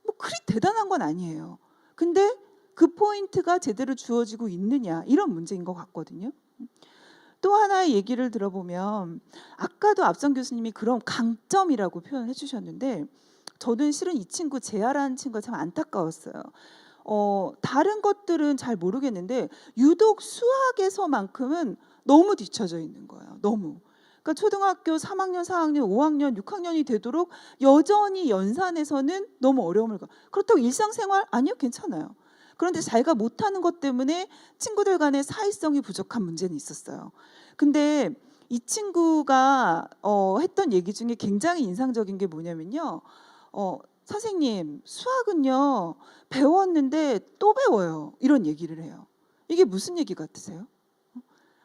뭐 그리 대단한 건 아니에요. 근데 그 포인트가 제대로 주어지고 있느냐 이런 문제인 것 같거든요. 또 하나의 얘기를 들어보면 아까도 앞선 교수님이 그런 강점이라고 표현해 주셨는데 저는 실은 이 친구 재하라는 친구가 참 안타까웠어요. 다른 것들은 잘 모르겠는데 유독 수학에서만큼은 너무 뒤처져 있는 거예요. 너무. 그러니까 초등학교 3학년, 4학년, 5학년, 6학년이 되도록 여전히 연산에서는 너무 어려움을 그렇다고 일상생활 아니요, 괜찮아요. 그런데 자기가 못하는 것 때문에 친구들 간의 사회성이 부족한 문제는 있었어요. 근데 이 친구가 했던 얘기 중에 굉장히 인상적인 게 뭐냐면요. 선생님, 수학은요, 배웠는데 또 배워요. 이런 얘기를 해요. 이게 무슨 얘기 같으세요?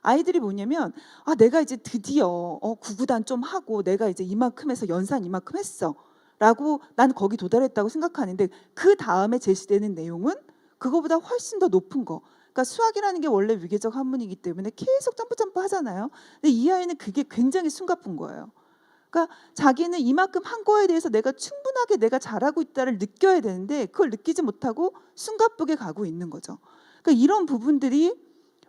아이들이 뭐냐면, 내가 이제 드디어 구구단 좀 하고 내가 이제 이만큼 해서 연산 이만큼 했어. 라고 난 거기 도달했다고 생각하는데 그 다음에 제시되는 내용은 그거보다 훨씬 더 높은 거. 그러니까 수학이라는 게 원래 위계적 학문이기 때문에 계속 점프 하잖아요. 근데 이 아이는 그게 굉장히 숨가쁜 거예요. 그러니까 자기는 이만큼 한 거에 대해서 내가 충분하게 내가 잘하고 있다를 느껴야 되는데 그걸 느끼지 못하고 숨가쁘게 가고 있는 거죠. 그러니까 이런 부분들이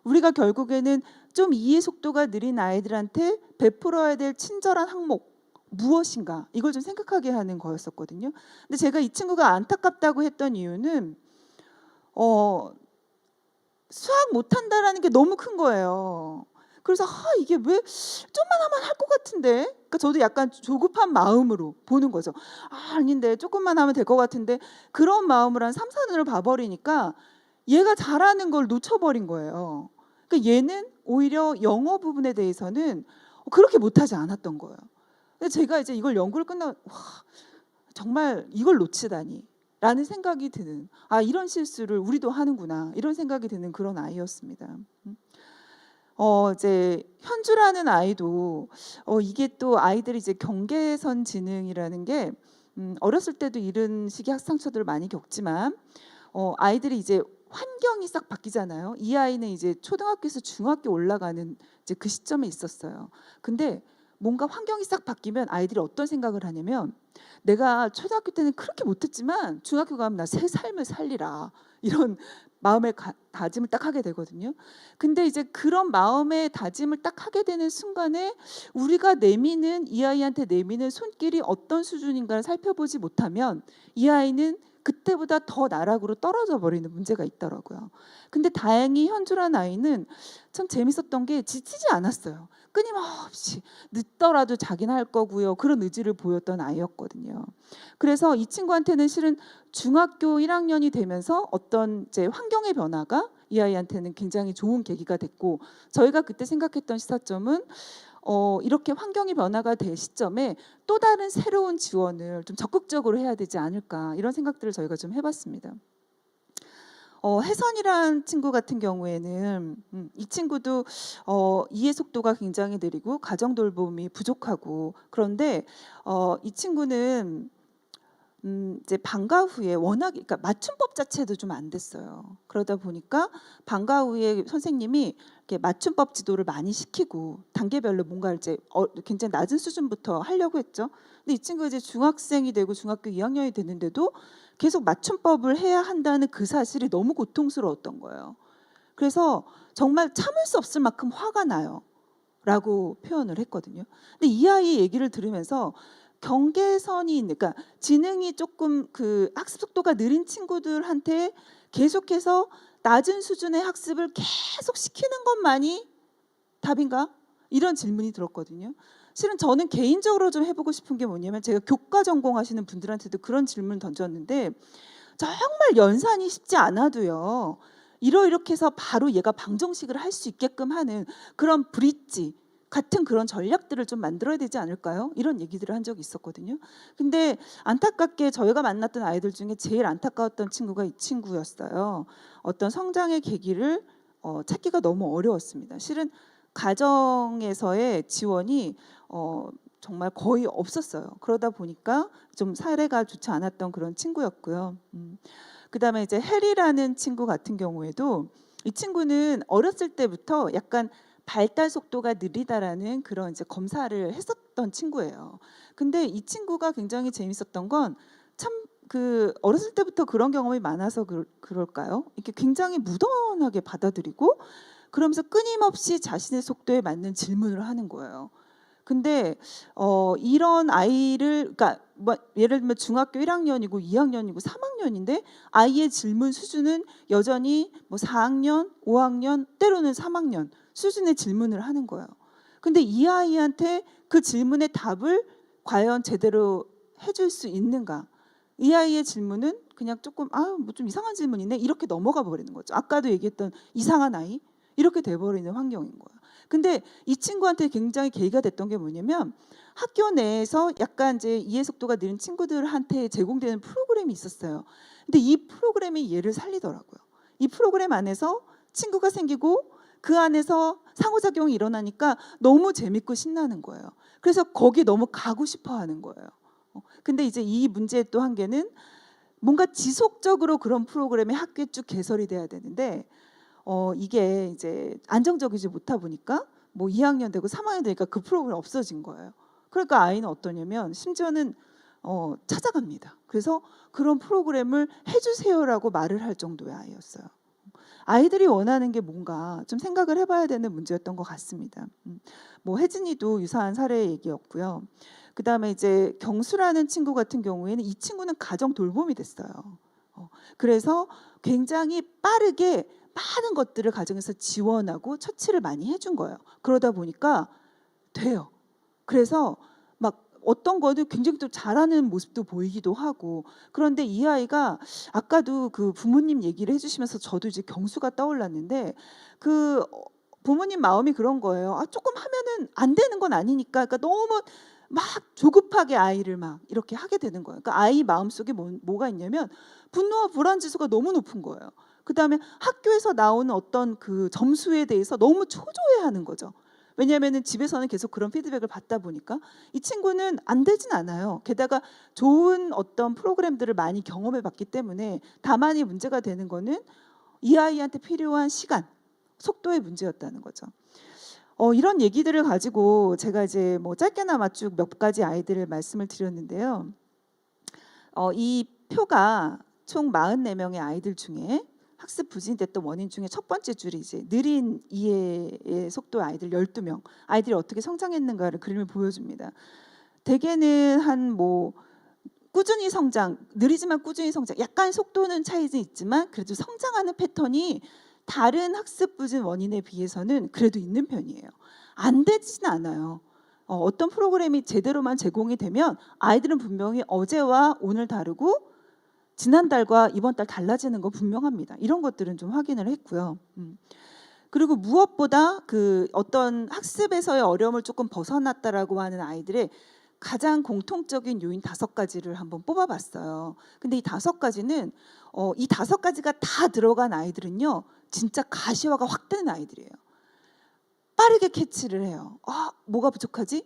우리가 결국에는 좀 이해 속도가 느린 아이들한테 베풀어야 될 친절한 항목 무엇인가 이걸 좀 생각하게 하는 거였었거든요. 근데 제가 이 친구가 안타깝다고 했던 이유는 수학 못한다라는 게 너무 큰 거예요. 그래서 이게 왜 좀만 하면 할 것 같은데, 그러니까 저도 약간 조급한 마음으로 보는 거죠. 아닌데 조금만 하면 될 것 같은데 그런 마음을 한 3, 4년을 봐버리니까 얘가 잘하는 걸 놓쳐버린 거예요. 그러니까 얘는 오히려 영어 부분에 대해서는 그렇게 못하지 않았던 거예요. 근데 제가 이제 이걸 연구를 끝나고 정말 이걸 놓치다니 라는 생각이 드는 이런 실수를 우리도 하는구나 이런 생각이 드는 그런 아이였습니다. 이제 현주라는 아이도 이게 또 아이들이 이제 경계선 지능이라는 게 어렸을 때도 이런 식의 학상처들을 많이 겪지만 아이들이 이제 환경이 싹 바뀌잖아요. 이 아이는 이제 초등학교에서 중학교 올라가는 이제 그 시점에 있었어요. 근데 뭔가 환경이 싹 바뀌면 아이들이 어떤 생각을 하냐면 내가 초등학교 때는 그렇게 못했지만 중학교 가면 나 새 삶을 살리라 이런 마음의 다짐을 딱 하게 되거든요. 근데 이제 그런 마음의 다짐을 딱 하게 되는 순간에 우리가 내미는 이 아이한테 내미는 손길이 어떤 수준인가를 살펴보지 못하면 이 아이는 그때보다 더 나락으로 떨어져 버리는 문제가 있더라고요. 근데 다행히 현주라는 아이는 참 재밌었던 게 지치지 않았어요. 끊임없이 늦더라도 자기는 할 거고요. 그런 의지를 보였던 아이였거든요. 그래서 이 친구한테는 실은 중학교 1학년이 되면서 어떤 이제 환경의 변화가 이 아이한테는 굉장히 좋은 계기가 됐고 저희가 그때 생각했던 시사점은 이렇게 환경이 변화가 될 시점에 또 다른 새로운 지원을 좀 적극적으로 해야 되지 않을까 이런 생각들을 저희가 좀 해봤습니다. 혜선이라는 친구 같은 경우에는 이 친구도 이해 속도가 굉장히 느리고 가정 돌봄이 부족하고 그런데 이 친구는 이제 방과 후에 워낙 그러니까 맞춤법 자체도 좀 안 됐어요. 그러다 보니까 방과 후에 선생님이 이렇게 맞춤법 지도를 많이 시키고 단계별로 뭔가 이제 굉장히 낮은 수준부터 하려고 했죠. 근데 이 친구가 이제 중학생이 되고 중학교 2학년이 됐는데도 계속 맞춤법을 해야 한다는 그 사실이 너무 고통스러웠던 거예요. 그래서 정말 참을 수 없을 만큼 화가 나요. 라고 표현을 했거든요. 근데 이 아이 얘기를 들으면서 경계선이 있는, 그러니까 지능이 조금 그 학습 속도가 느린 친구들한테 계속해서 낮은 수준의 학습을 계속 시키는 것만이 답인가? 이런 질문이 들었거든요. 실은 저는 개인적으로 좀 해보고 싶은 게 뭐냐면 제가 교과 전공하시는 분들한테도 그런 질문을 던졌는데 정말 연산이 쉽지 않아도요. 이렇게 해서 바로 얘가 방정식을 할 수 있게끔 하는 그런 브릿지 같은 그런 전략들을 좀 만들어야 되지 않을까요? 이런 얘기들을 한 적이 있었거든요. 근데 안타깝게 저희가 만났던 아이들 중에 제일 안타까웠던 친구가 이 친구였어요. 어떤 성장의 계기를 찾기가 너무 어려웠습니다. 실은 가정에서의 지원이 정말 거의 없었어요. 그러다 보니까 좀 사례가 좋지 않았던 그런 친구였고요. 그다음에 이제 해리라는 친구 같은 경우에도 이 친구는 어렸을 때부터 약간 발달 속도가 느리다라는 그런 이제 검사를 했었던 친구예요. 근데 이 친구가 굉장히 재밌었던 건 참 그 어렸을 때부터 그런 경험이 많아서 그럴까요? 이렇게 굉장히 무던하게 받아들이고 그러면서 끊임없이 자신의 속도에 맞는 질문을 하는 거예요. 근데 이런 아이를 그러니까 뭐 예를 들면 중학교 1학년이고 2학년이고 3학년인데 아이의 질문 수준은 여전히 뭐 4학년, 5학년, 때로는 3학년 수준의 질문을 하는 거예요. 근데 이 아이한테 그 질문의 답을 과연 제대로 해줄 수 있는가? 이 아이의 질문은 그냥 조금 뭐 좀 이상한 질문이네 이렇게 넘어가 버리는 거죠. 아까도 얘기했던 이상한 아이 이렇게 돼버리는 환경인 거예요. 근데 이 친구한테 굉장히 계기가 됐던 게 뭐냐면 학교 내에서 약간 이제 이해 속도가 느린 친구들한테 제공되는 프로그램이 있었어요. 근데 이 프로그램이 얘를 살리더라고요. 이 프로그램 안에서 친구가 생기고 그 안에서 상호작용이 일어나니까 너무 재밌고 신나는 거예요. 그래서 거기 너무 가고 싶어 하는 거예요. 근데 이제 이 문제의 또 한계는 뭔가 지속적으로 그런 프로그램이 학교에 쭉 개설이 돼야 되는데 이게 이제 안정적이지 못하 보니까 뭐 2학년 되고 3학년 되니까 그 프로그램이 없어진 거예요. 그러니까 아이는 어떠냐면 심지어는 찾아갑니다. 그래서 그런 프로그램을 해주세요라고 말을 할 정도의 아이였어요. 아이들이 원하는 게 뭔가 좀 생각을 해봐야 되는 문제였던 것 같습니다. 뭐 혜진이도 유사한 사례의 얘기였고요. 그 다음에 이제 경수라는 친구 같은 경우에는 이 친구는 가정 돌봄이 됐어요. 그래서 굉장히 빠르게 많은 것들을 가정에서 지원하고 처치를 많이 해준 거예요. 그러다 보니까 돼요. 그래서 막 어떤 거는 굉장히 또 잘하는 모습도 보이기도 하고 그런데 이 아이가 아까도 그 부모님 얘기를 해주시면서 저도 이제 경수가 떠올랐는데 그 부모님 마음이 그런 거예요. 조금 하면은 안 되는 건 아니니까 그러니까 너무 막 조급하게 아이를 막 이렇게 하게 되는 거예요. 그러니까 아이 마음속에 뭐가 있냐면 분노와 불안 지수가 너무 높은 거예요. 그다음에 학교에서 나오는 어떤 그 점수에 대해서 너무 초조해하는 거죠. 왜냐하면 집에서는 계속 그런 피드백을 받다 보니까 이 친구는 안 되진 않아요. 게다가 좋은 어떤 프로그램들을 많이 경험해 봤기 때문에 다만 이 문제가 되는 거는 이 아이한테 필요한 시간, 속도의 문제였다는 거죠. 이런 얘기들을 가지고 제가 이제 뭐 짧게나마 쭉 몇 가지 아이들을 말씀을 드렸는데요. 이 표가 총 44명의 아이들 중에 학습 부진이 됐던 원인 중에 첫 번째 줄이 이제 느린 이해의 속도 아이들 12명 아이들이 어떻게 성장했는가를 그림을 보여줍니다. 대개는 한 뭐 꾸준히 성장, 느리지만 꾸준히 성장, 약간 속도는 차이는 있지만 그래도 성장하는 패턴이 다른 학습 부진 원인에 비해서는 그래도 있는 편이에요. 안 되진 않아요. 어떤 프로그램이 제대로만 제공이 되면 아이들은 분명히 어제와 오늘 다르고 지난달과 이번 달 달라지는 거 분명합니다. 이런 것들은 좀 확인을 했고요. 그리고 무엇보다 그 어떤 학습에서의 어려움을 조금 벗어났다라고 하는 아이들의 가장 공통적인 요인 5가지를 한번 뽑아봤어요. 근데 이 5가지는 이 5가지가 다 들어간 아이들은요, 진짜 가시화가 확 되는 아이들이에요. 빠르게 캐치를 해요. 뭐가 부족하지?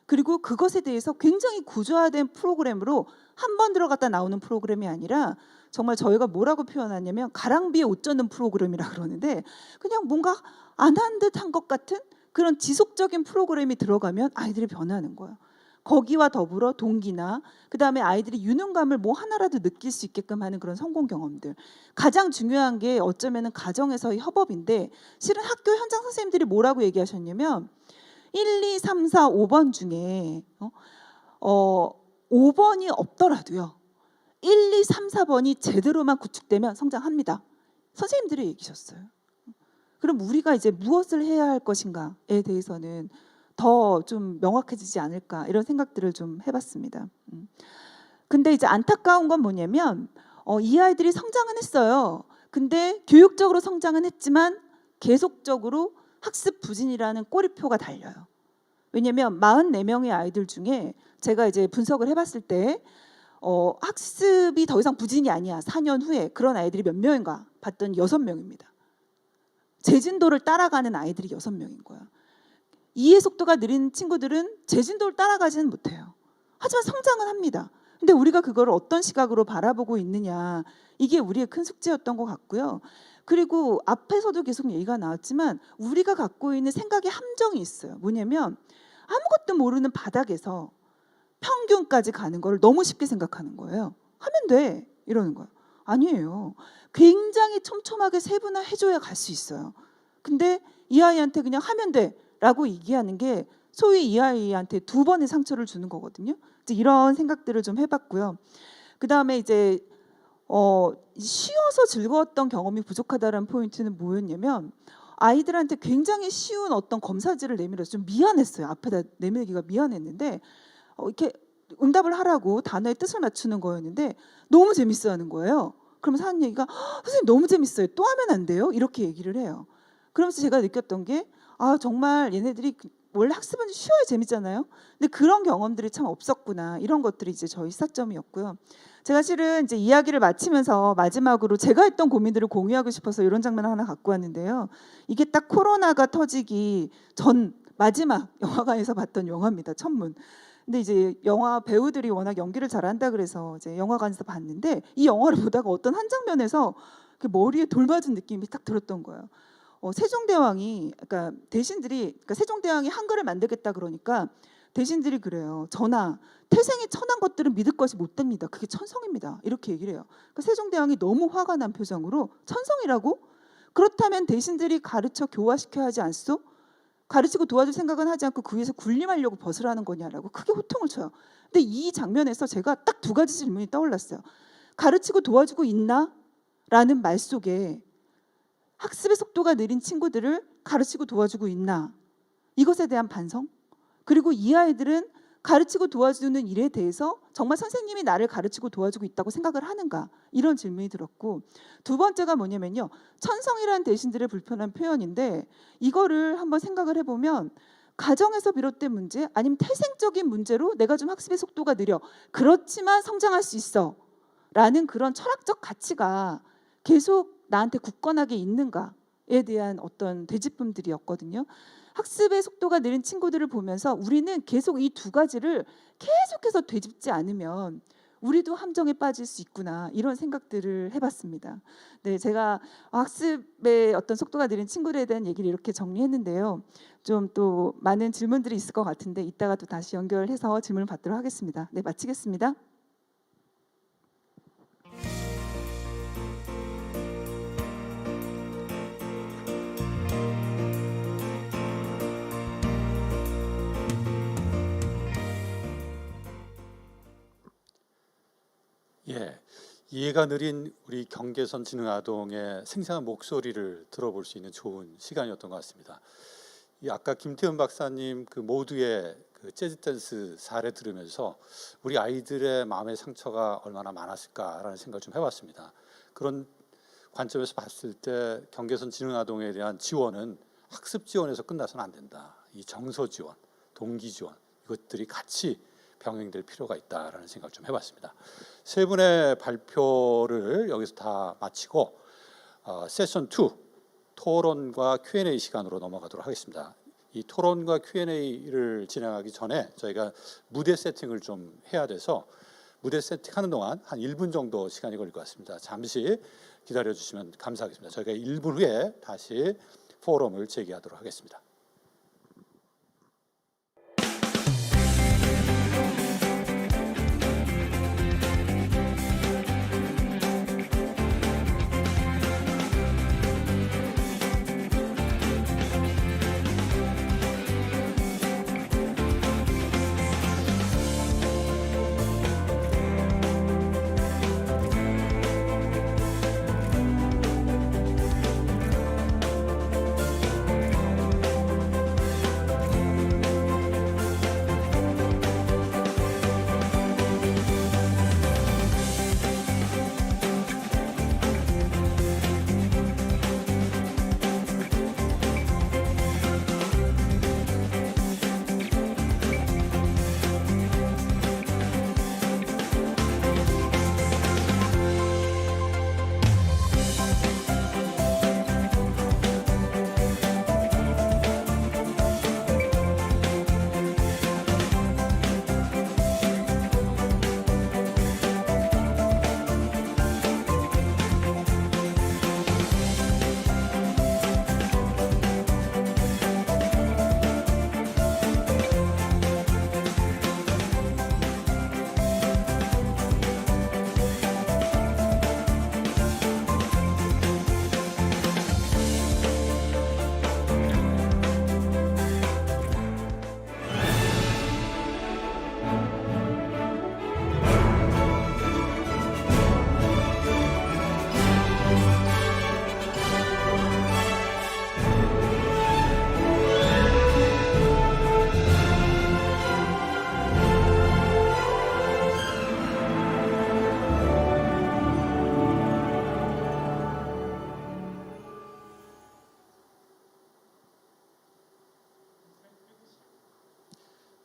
그리고 그것에 대해서 굉장히 구조화된 프로그램으로 한 번 들어갔다 나오는 프로그램이 아니라 정말 저희가 뭐라고 표현하냐면 가랑비에 옷 젖는 프로그램이라 그러는데 그냥 뭔가 안 한 듯한 것 같은 그런 지속적인 프로그램이 들어가면 아이들이 변하는 거예요. 거기와 더불어 동기나 그다음에 아이들이 유능감을 뭐 하나라도 느낄 수 있게끔 하는 그런 성공 경험들. 가장 중요한 게 어쩌면은 가정에서의 협업인데 실은 학교 현장 선생님들이 뭐라고 얘기하셨냐면 1, 2, 3, 4, 5번 중에 5번이 없더라도요. 1, 2, 3, 4번이 제대로만 구축되면 성장합니다. 선생님들이 얘기하셨어요. 그럼 우리가 이제 무엇을 해야 할 것인가에 대해서는 더 좀 명확해지지 않을까 이런 생각들을 좀 해봤습니다. 근데 이제 안타까운 건 뭐냐면 이 아이들이 성장은 했어요. 근데 교육적으로 성장은 했지만 계속적으로 학습 부진이라는 꼬리표가 달려요. 왜냐하면 44명의 아이들 중에 제가 이제 분석을 해봤을 때 학습이 더 이상 부진이 아니야. 4년 후에 그런 아이들이 몇 명인가 봤더니 6명입니다. 재진도를 따라가는 아이들이 6명인 거야. 이해 속도가 느린 친구들은 재진도를 따라가지는 못해요. 하지만 성장은 합니다. 근데 우리가 그걸 어떤 시각으로 바라보고 있느냐, 이게 우리의 큰 숙제였던 것 같고요. 그리고 앞에서도 계속 얘기가 나왔지만 우리가 갖고 있는 생각의 함정이 있어요. 뭐냐면 아무것도 모르는 바닥에서 평균까지 가는 걸 너무 쉽게 생각하는 거예요. 하면 돼 이러는 거예요. 아니에요. 굉장히 촘촘하게 세분화해줘야 갈 수 있어요. 근데 이 아이한테 그냥 하면 돼 라고 얘기하는 게 소위 이 아이한테 2번의 상처를 주는 거거든요. 이제 이런 생각들을 좀 해봤고요. 그 다음에 이제 쉬워서 즐거웠던 경험이 부족하다는 포인트는 뭐였냐면 아이들한테 굉장히 쉬운 어떤 검사지를 내밀어서 좀 미안했어요. 앞에다 내밀기가 미안했는데 이렇게 응답을 하라고 단어의 뜻을 맞추는 거였는데 너무 재밌어하는 거예요. 그러면서 하는 얘기가 선생님 너무 재밌어요. 또 하면 안 돼요? 이렇게 얘기를 해요. 그러면서 제가 느꼈던 게 정말 얘네들이 원래 학습은 쉬워야 재밌잖아요. 근데 그런 경험들이 참 없었구나. 이런 것들이 이제 저희 시사점이었고요. 제가 실은 이제 이야기를 마치면서 마지막으로 제가 했던 고민들을 공유하고 싶어서 이런 장면을 하나 갖고 왔는데요. 이게 딱 코로나가 터지기 전 마지막 영화관에서 봤던 영화입니다. 천문. 근데 이제 영화 배우들이 워낙 연기를 잘한다 그래서 이제 영화관에서 봤는데 이 영화를 보다가 어떤 한 장면에서 머리에 돌 맞은 느낌이 딱 들었던 거예요. 세종대왕이 그러니까 세종대왕이 한글을 만들겠다 그러니까 대신들이 그래요. 전하, 태생이 천한 것들은 믿을 것이 못 됩니다. 그게 천성입니다. 이렇게 얘기를 해요. 그러니까 세종대왕이 너무 화가 난 표정으로 천성이라고? 그렇다면 대신들이 가르쳐 교화시켜야 하지 않소? 가르치고 도와줄 생각은 하지 않고 그 위에서 군림하려고 벗으라는 거냐라고 크게 호통을 쳐요. 근데 이 장면에서 제가 딱 2가지 질문이 떠올랐어요. 가르치고 도와주고 있나? 라는 말 속에 학습의 속도가 느린 친구들을 가르치고 도와주고 있나? 이것에 대한 반성? 그리고 이 아이들은 가르치고 도와주는 일에 대해서 정말 선생님이 나를 가르치고 도와주고 있다고 생각을 하는가? 이런 질문이 들었고 2번째가 뭐냐면요. 천성이라는 대신들의 불편한 표현인데 이거를 한번 생각을 해보면 가정에서 비롯된 문제 아니면 태생적인 문제로 내가 좀 학습의 속도가 느려. 그렇지만 성장할 수 있어. 라는 그런 철학적 가치가 계속 나한테 굳건하게 있는가에 대한 어떤 되짚음들이었거든요. 학습의 속도가 느린 친구들을 보면서 우리는 계속 이 2가지를 계속해서 되짚지 않으면 우리도 함정에 빠질 수 있구나 이런 생각들을 해봤습니다. 네, 제가 학습의 어떤 속도가 느린 친구들에 대한 얘기를 이렇게 정리했는데요. 좀 또 많은 질문들이 있을 것 같은데 이따가 또 다시 연결해서 질문을 받도록 하겠습니다. 네, 마치겠습니다. 예, 이해가 느린 우리 경계선 지능아동의 생생한 목소리를 들어볼 수 있는 좋은 시간이었던 것 같습니다. 아까 김태훈 박사님 그 모두의 그 재즈 댄스 사례 들으면서 우리 아이들의 마음의 상처가 얼마나 많았을까라는 생각을 좀 해봤습니다. 그런 관점에서 봤을 때 경계선 지능아동에 대한 지원은 학습 지원에서 끝나서는 안 된다. 이 정서 지원, 동기 지원 이것들이 같이 병행될 필요가 있다라는 생각을 좀 해봤습니다. 3분의 발표를 여기서 다 마치고 세션 2 토론과 Q&A 시간으로 넘어가도록 하겠습니다. 이 토론과 Q&A를 진행하기 전에 저희가 무대 세팅을 좀 해야 돼서 무대 세팅하는 동안 한 1분 정도 시간이 걸릴 것 같습니다. 잠시 기다려 주시면 감사하겠습니다. 저희가 1분 후에 다시 포럼을 재개하도록 하겠습니다.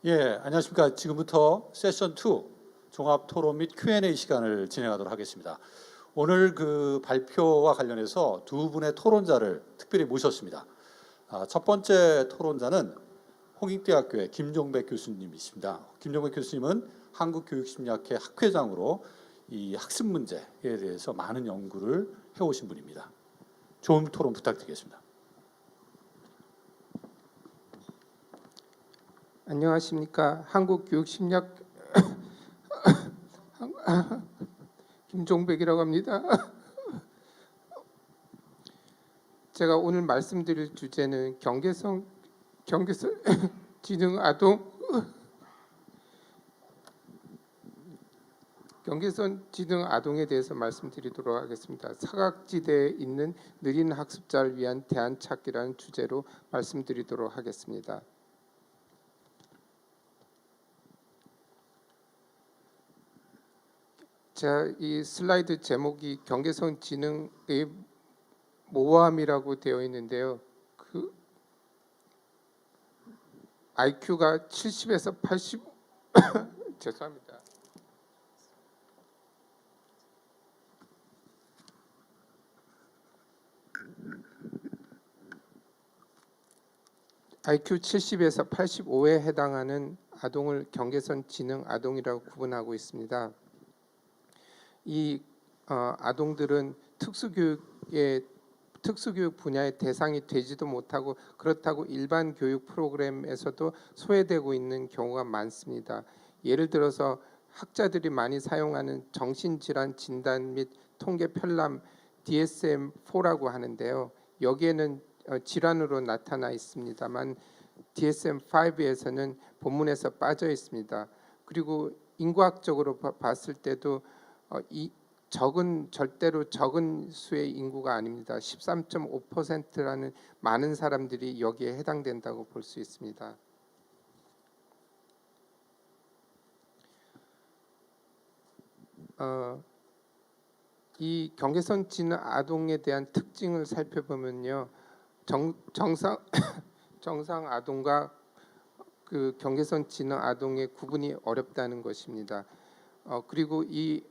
예, 안녕하십니까. 지금부터 세션 2 종합 토론 및 Q&A 시간을 진행하도록 하겠습니다. 오늘 그 발표와 관련해서 두 분의 토론자를 특별히 모셨습니다. 첫 번째 토론자는 홍익대학교의 김종백 교수님이십니다. 김종백 교수님은 한국교육심리학회 학회장으로 이 학습 문제에 대해서 많은 연구를 해오신 분입니다. 좋은 토론 부탁드리겠습니다. 안녕하십니까. 한국교육심리학 김종백이라고 합니다. 제가 오늘 말씀드릴 주제는 경계선 지능 아동 경계선 지능 아동에 대해서 말씀드리도록 하겠습니다. 사각지대에 있는 느린 학습자를 위한 대안 찾기라는 주제로 말씀드리도록 하겠습니다. 자, 이 슬라이드 제목이 경계선 지능의 모호함이라고 되어 있는데요. 그 IQ가 70에서 80 죄송합니다. IQ 70에서 85에 해당하는 아동을 경계선 지능 아동이라고 구분하고 있습니다. 이 아동들은 특수교육 분야의 대상이 되지도 못하고 그렇다고 일반 교육 프로그램에서도 소외되고 있는 경우가 많습니다. 예를 들어서 학자들이 많이 사용하는 정신질환 진단 및 통계 편람 DSM-4라고 하는데요. 여기에는 질환으로 나타나 있습니다만 DSM-5에서는 본문에서 빠져 있습니다. 그리고 인구학적으로 봤을 때도 이 절대로 적은 수의 인구가 아닙니다. 13.5%라는 많은 사람들이 여기에 해당된다고 볼 수 있습니다. 이 경계선 지능 아동에 대한 특징을 살펴보면요, 정상 아동과 그 경계선 지능 아동의 구분이 어렵다는 것입니다. 그리고 이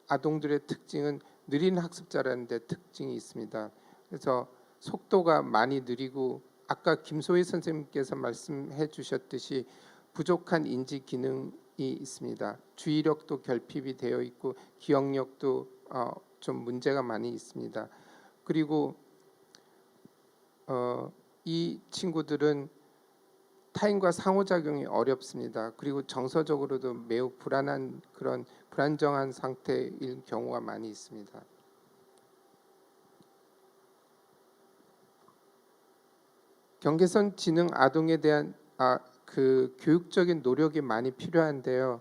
아동들의 특징은 느린 학습자라는 데 특징이 있습니다. 그래서 속도가 많이 느리고 아까 김소희 선생님께서 말씀해 주셨듯이 부족한 인지 기능이 있습니다. 주의력도 결핍이 되어 있고 기억력도 좀 문제가 많이 있습니다. 그리고 이 친구들은 타인과 상호작용이 어렵습니다. 그리고 정서적으로도 매우 불안한 그런 불안정한 상태일 경우가 많이 있습니다. 경계선 지능 아동에 대한 그 교육적인 노력이 많이 필요한데요.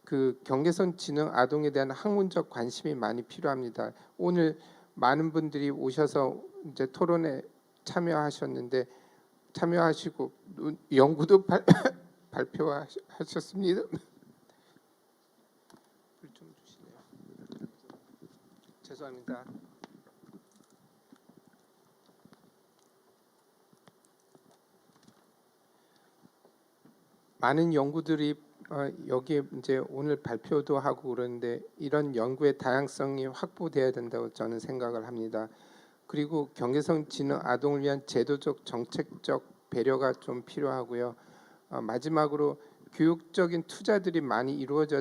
그 경계선 지능 아동에 대한 학문적 관심이 많이 필요합니다. 오늘 많은 분들이 오셔서 이제 토론에 참여하시고 연구도 발표하셨습니다. 불 좀 주시네요. 죄송합니다. 많은 연구들이 여기에 이제 오늘 발표도 하고 그러는데 이런 연구의 다양성이 확보돼야 된다고 저는 생각을 합니다. 그리고 경계선 지능 아동을 위한 제도적 정책적 배려가 좀 필요하고요. 마지막으로 교육적인 투자들이 많이 이루어져야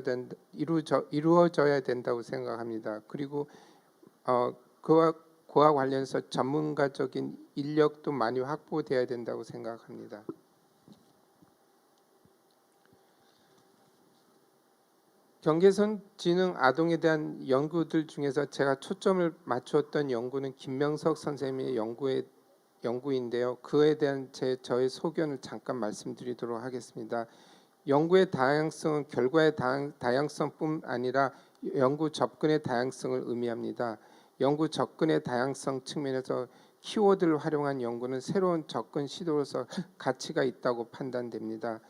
된다고 생각합니다. 그리고 그와 관련해서 전문가적인 인력도 많이 확보돼야 된다고 생각합니다. 경계선 지능 아동에 대한 연구들 중에서 제가 초점을 맞추었던 연구는 김명석 선생님의 연구인데요. 그에 대한 저의 소견을 잠깐 말씀드리도록 하겠습니다. 연구의 다양성은 결과의 다양성뿐 아니라 연구 접근의 다양성을 의미합니다. 연구 접근의 다양성 측면에서 키워드를 활용한 연구는 새로운 접근 시도로서 가치가 있다고 판단됩니다.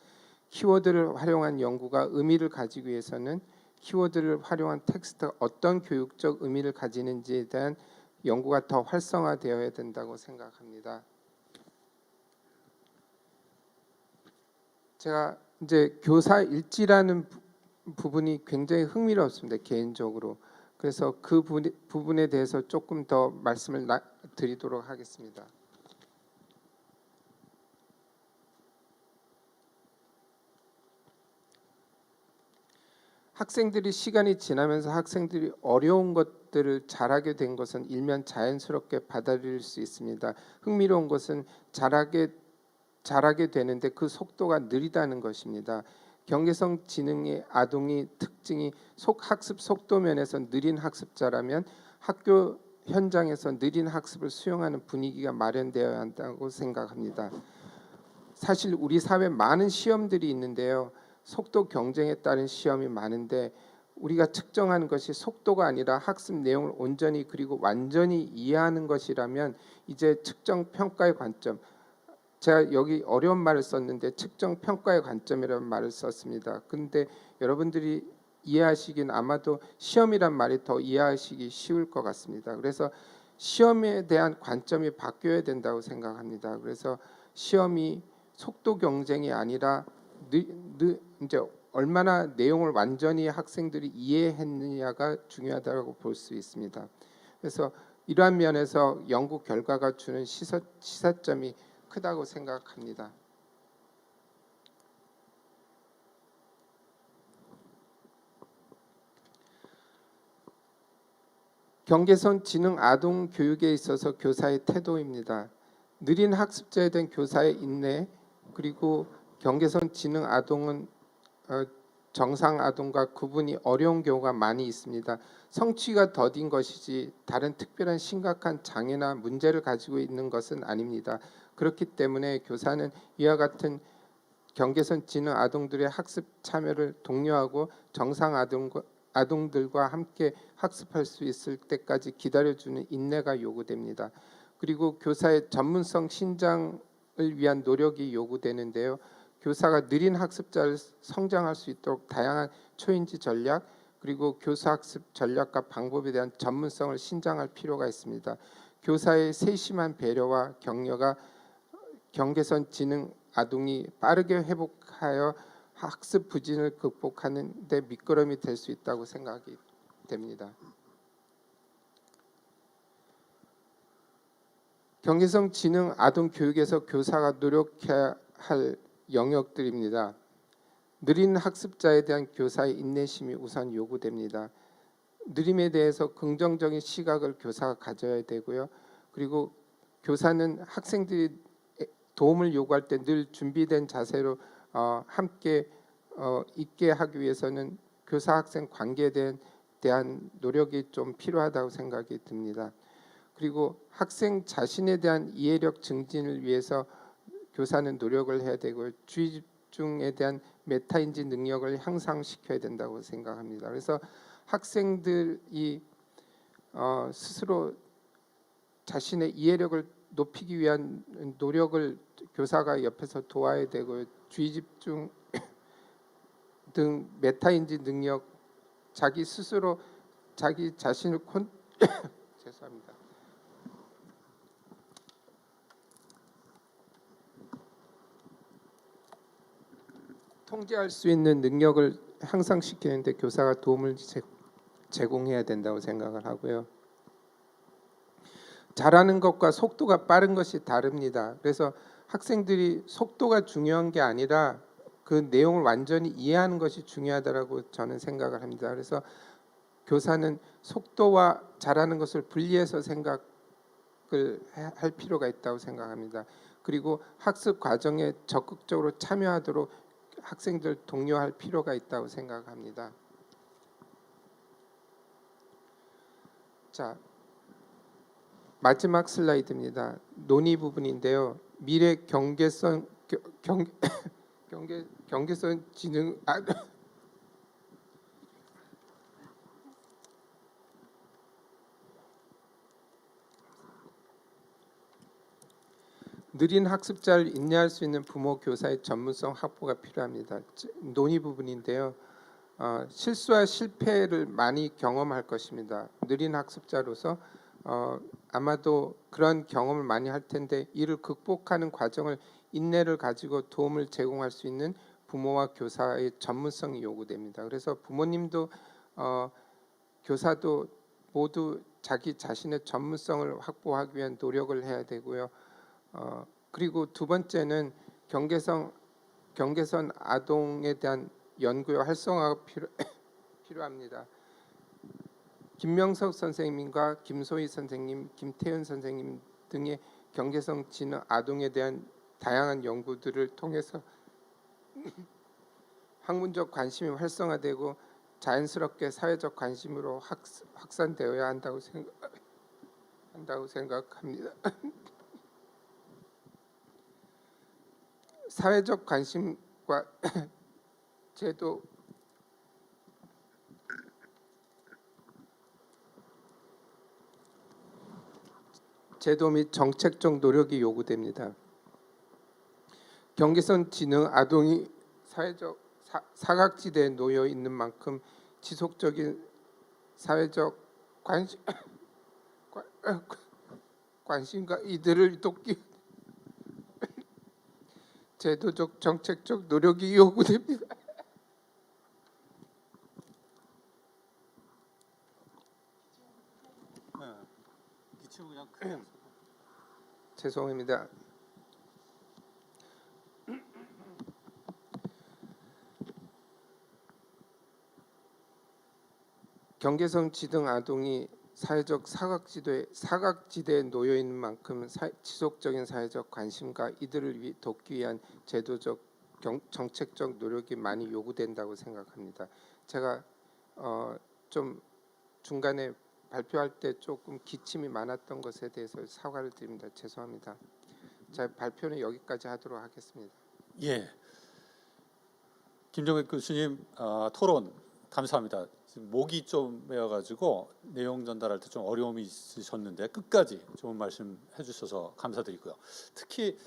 키워드를 활용한 연구가 의미를 가지기 위해서는 키워드를 활용한 텍스트가 어떤 교육적 의미를 가지는지에 대한 연구가 더 활성화되어야 된다고 생각합니다. 제가 이제 교사 일지라는 부분이 굉장히 흥미롭습니다. 개인적으로. 그래서 그 부분에 대해서 조금 더 말씀을 드리도록 하겠습니다. 학생들이 시간이 지나면서 학생들이 어려운 것들을 잘하게 된 것은 일면 자연스럽게 받아들일 수 있습니다. 흥미로운 것은 잘하게 되는데 그 속도가 느리다는 것입니다. 경계성 지능의 아동이 특징이 학습 속도 면에서 느린 학습자라면 학교 현장에서 느린 학습을 수용하는 분위기가 마련되어야 한다고 생각합니다. 사실 우리 사회에 많은 시험들이 있는데요. 속도 경쟁에 따른 시험이 많은데 우리가 측정하는 것이 속도가 아니라 학습 내용을 온전히 그리고 완전히 이해하는 것이라면 이제 측정 평가의 관점, 제가 여기 어려운 말을 썼는데 측정 평가의 관점이라는 말을 썼습니다. 근데 여러분들이 이해하시긴 아마도 시험이란 말이 더 이해하시기 쉬울 것 같습니다. 그래서 시험에 대한 관점이 바뀌어야 된다고 생각합니다. 그래서 시험이 속도 경쟁이 아니라 이제 얼마나 내용을 완전히 학생들이 이해했느냐가 중요하다고 볼 수 있습니다. 그래서 이러한 면에서 연구 결과가 주는 시사점이 크다고 생각합니다. 경계선 지능 아동 교육에 있어서 교사의 태도입니다. 느린 학습자에 대한 교사의 인내, 그리고 경계선 지능 아동은 정상 아동과 구분이 어려운 경우가 많이 있습니다. 성취가 더딘 것이지 다른 특별한 심각한 장애나 문제를 가지고 있는 것은 아닙니다. 그렇기 때문에 교사는 이와 같은 경계선 지능 아동들의 학습 참여를 독려하고 정상 아동들과 함께 학습할 수 있을 때까지 기다려주는 인내가 요구됩니다. 그리고 교사의 전문성 신장을 위한 노력이 요구되는데요. 교사가 느린 학습자를 성장할 수 있도록 다양한 초인지 전략 그리고 교사 학습 전략과 방법에 대한 전문성을 신장할 필요가 있습니다. 교사의 세심한 배려와 격려가 경계선 지능 아동이 빠르게 회복하여 학습 부진을 극복하는 데 밑거름이 될 수 있다고 생각이 됩니다. 경계선 지능 아동 교육에서 교사가 노력해야 할 영역들입니다. 느린 학습자에 대한 교사의 인내심이 우선 요구됩니다. 느림에 대해서 긍정적인 시각을 교사가 가져야 되고요. 그리고 교사는 학생들이 도움을 요구할 때 늘 준비된 자세로 함께 있게 하기 위해서는 교사 학생 관계에 대한 노력이 좀 필요하다고 생각이 듭니다. 그리고 학생 자신에 대한 이해력 증진을 위해서 교사는 노력을 해야 되고 주의 집중에 대한 메타인지 능력을 향상시켜야 된다고 생각합니다. 그래서 학생들이 스스로 자신의 이해력을 높이기 위한 노력을 교사가 옆에서 도와야 되고 주의 집중 등 메타인지 능력, 자기 스스로 자기 자신을 죄송합니다. 통제할 수 있는 능력을 향상시키는데 교사가 도움을 제공해야 된다고 생각을 하고요. 잘하는 것과 속도가 빠른 것이 다릅니다. 그래서 학생들이 속도가 중요한 게 아니라 그 내용을 완전히 이해하는 것이 중요하다고 저는 생각을 합니다. 그래서 교사는 속도와 잘하는 것을 분리해서 생각을 할 필요가 있다고 생각합니다. 그리고 학습 과정에 적극적으로 참여하도록 학생들 독려할 필요가 있다고 생각합니다. 자, 마지막 슬라이드입니다. 논의 부분인데요. 미래 경계선 지능 느린 학습자를 인내할 수 있는 부모 교사의 전문성 확보가 필요합니다. 논의 부분인데요. 실수와 실패를 많이 경험할 것입니다. 느린 학습자로서 아마도 그런 경험을 많이 할 텐데 이를 극복하는 과정을 인내를 가지고 도움을 제공할 수 있는 부모와 교사의 전문성이 요구됩니다. 그래서 부모님도 교사도 모두 자기 자신의 전문성을 확보하기 위한 노력을 해야 되고요. 그리고 두 번째는 경계선 아동에 대한 연구의 활성화가 필요합니다. 김명석 선생님과 김소희 선생님, 김태현 선생님 등의 경계성 지능 아동에 대한 다양한 연구들을 통해서 학문적 관심이 활성화되고 자연스럽게 사회적 관심으로 확산되어야 한다고 생각합니다. 사회적 관심과 제도 및 정책적 노력이 요구됩니다. 경계선 지능 아동이 사회적 사각지대에 놓여 있는 만큼 지속적인 사회적 관심과 이들을 돕기 제도적 정책적 노력이 요구됩니다. 죄송합니다. 경계선 지능 아동이 사회적 사각지대에 놓여 있는 만큼 지속적인 사회적 관심과 이들을 돕기 위한 제도적 정책적 노력이 많이 요구된다고 생각합니다. 제가 좀 중간에 발표할 때 조금 기침이 많았던 것에 대해서 사과를 드립니다. 죄송합니다. 제 발표는 여기까지 하도록 하겠습니다. 예, 김정백 교수님 토론 감사합니다. 지금 목이 좀 메어가지고 내용 전달할 때 좀 어려움이 있으셨는데 끝까지 좋은 말씀 해주셔서 감사드리고요. 특히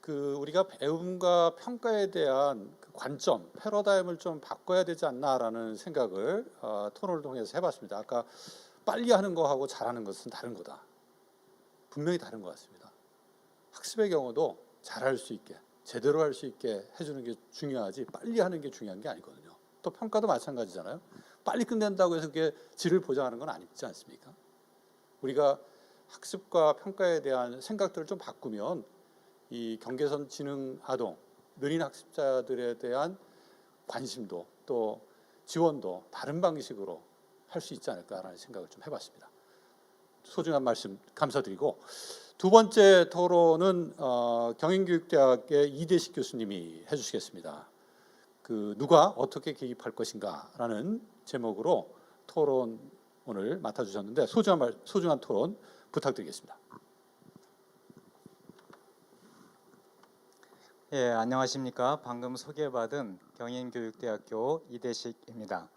우리가 배움과 평가에 대한 그 관점, 패러다임을 좀 바꿔야 되지 않나라는 생각을 토론을 통해서 해봤습니다. 아까 빨리 하는 거하고 잘하는 것은 다른 거다. 분명히 다른 것 같습니다. 학습의 경우도 잘할 수 있게, 제대로 할 수 있게 해주는 게 중요하지 빨리 하는 게 중요한 게 아니거든요. 또 평가도 마찬가지잖아요. 빨리 끝낸다고 해서 그게 질을 보장하는 건 아니지 않습니까? 우리가 학습과 평가에 대한 생각들을 좀 바꾸면 이 경계선 지능 아동, 느린 학습자들에 대한 관심도 또 지원도 다른 방식으로 할 수 있지 않을까라는 생각을 좀 해봤습니다. 소중한 말씀 감사드리고 두 번째 토론은 경인교육대학의 이대식 교수님이 해주시겠습니다. 누가 어떻게 개입할 것인가라는 제목으로 토론 오늘 맡아주셨는데 소중한 토론 부탁드리겠습니다. 예, 안녕하십니까. 방금 소개받은 경인교육대학교 이대식입니다.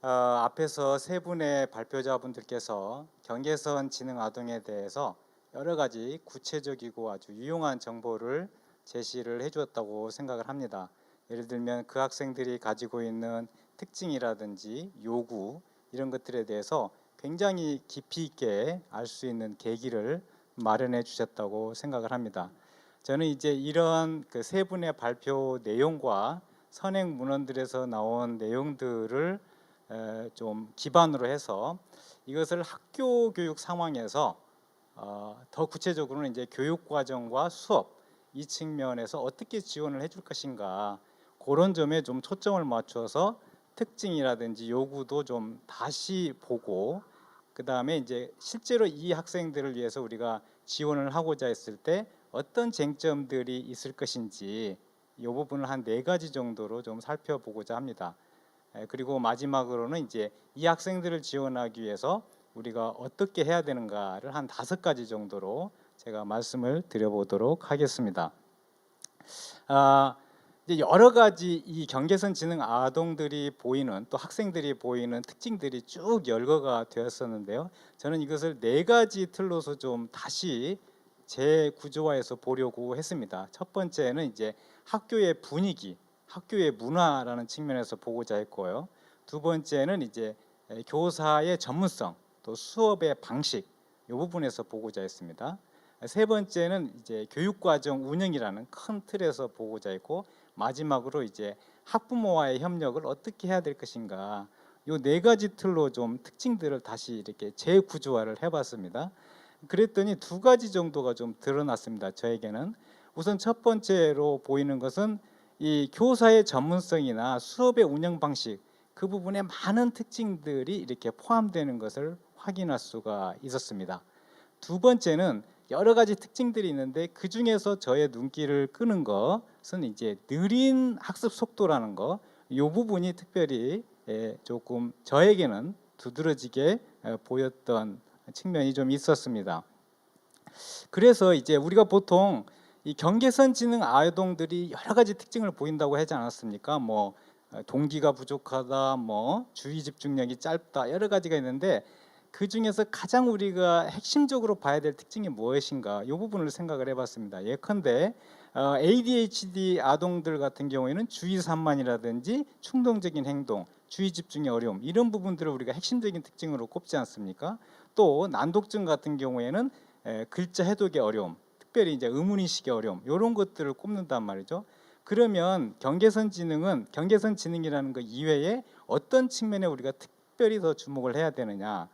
앞에서 세 분의 발표자분들께서 경계선 지능 아동에 대해서 여러 가지 구체적이고 아주 유용한 정보를 제시를 해주었다고 생각을 합니다. 예를 들면 그 학생들이 가지고 있는 특징이라든지 요구 이런 것들에 대해서 굉장히 깊이 있게 알 수 있는 계기를 마련해 주셨다고 생각을 합니다. 저는 이제 이런 그 세 분의 발표 내용과 선행 문헌들에서 나온 내용들을 좀 기반으로 해서 이것을 학교 교육 상황에서 더 구체적으로는 이제 교육 과정과 수업 이 측면에서 어떻게 지원을 해줄 것인가 그런 점에 좀 초점을 맞춰서 특징이라든지 요구도 좀 다시 보고 그 다음에 이제 실제로 이 학생들을 위해서 우리가 지원을 하고자 했을 때 어떤 쟁점들이 있을 것인지 이 부분을 한 4가지 정도로 좀 살펴보고자 합니다. 그리고 마지막으로는 이제 이 학생들을 지원하기 위해서 우리가 어떻게 해야 되는가를 한 5가지 정도로 제가 말씀을 드려보도록 하겠습니다. 이제 여러 가지 이 경계선 지능 아동들이 보이는 또 학생들이 보이는 특징들이 쭉 열거가 되었었는데요. 저는 이것을 4가지 틀로서 좀 다시 재구조화해서 보려고 했습니다. 첫 번째는 이제 학교의 분위기, 학교의 문화라는 측면에서 보고자 했고요. 두 번째는 이제 교사의 전문성, 또 수업의 방식 이 부분에서 보고자 했습니다. 세 번째는 이제 교육과정 운영이라는 큰 틀에서 보고자 했고 마지막으로 이제 학부모와의 협력을 어떻게 해야 될 것인가, 요 네 가지 틀로 좀 특징들을 다시 이렇게 재구조화를 해봤습니다. 그랬더니 두 가지 정도가 좀 드러났습니다. 저에게는 우선 첫 번째로 보이는 것은 이 교사의 전문성이나 수업의 운영 방식, 그 부분에 많은 특징들이 이렇게 포함되는 것을 확인할 수가 있었습니다. 두 번째는 여러 가지 특징들이 있는데 그 중에서 저의 눈길을 끄는 것은 이제 느린 학습 속도라는 거, 이 부분이 특별히 조금 저에게는 두드러지게 보였던 측면이 좀 있었습니다. 그래서 이제 우리가 보통 이 경계선 지능 아동들이 여러 가지 특징을 보인다고 하지 않았습니까? 뭐 동기가 부족하다, 뭐 주의 집중력이 짧다, 여러 가지가 있는데 그 중에서 가장 우리가 핵심적으로 봐야 될 특징이 무엇인가, 이 부분을 생각을 해봤습니다. 예컨대 ADHD 아동들 같은 경우에는 주의 산만이라든지 충동적인 행동, 주의 집중의 어려움, 이런 부분들을 우리가 핵심적인 특징으로 꼽지 않습니까? 또 난독증 같은 경우에는 글자 해독의 어려움, 특별히 이제 의문인식의 어려움, 이런 것들을 꼽는단 말이죠. 그러면 경계선 지능이라는 것 이외에 어떤 측면에 우리가 특별히 더 주목을 해야 되느냐?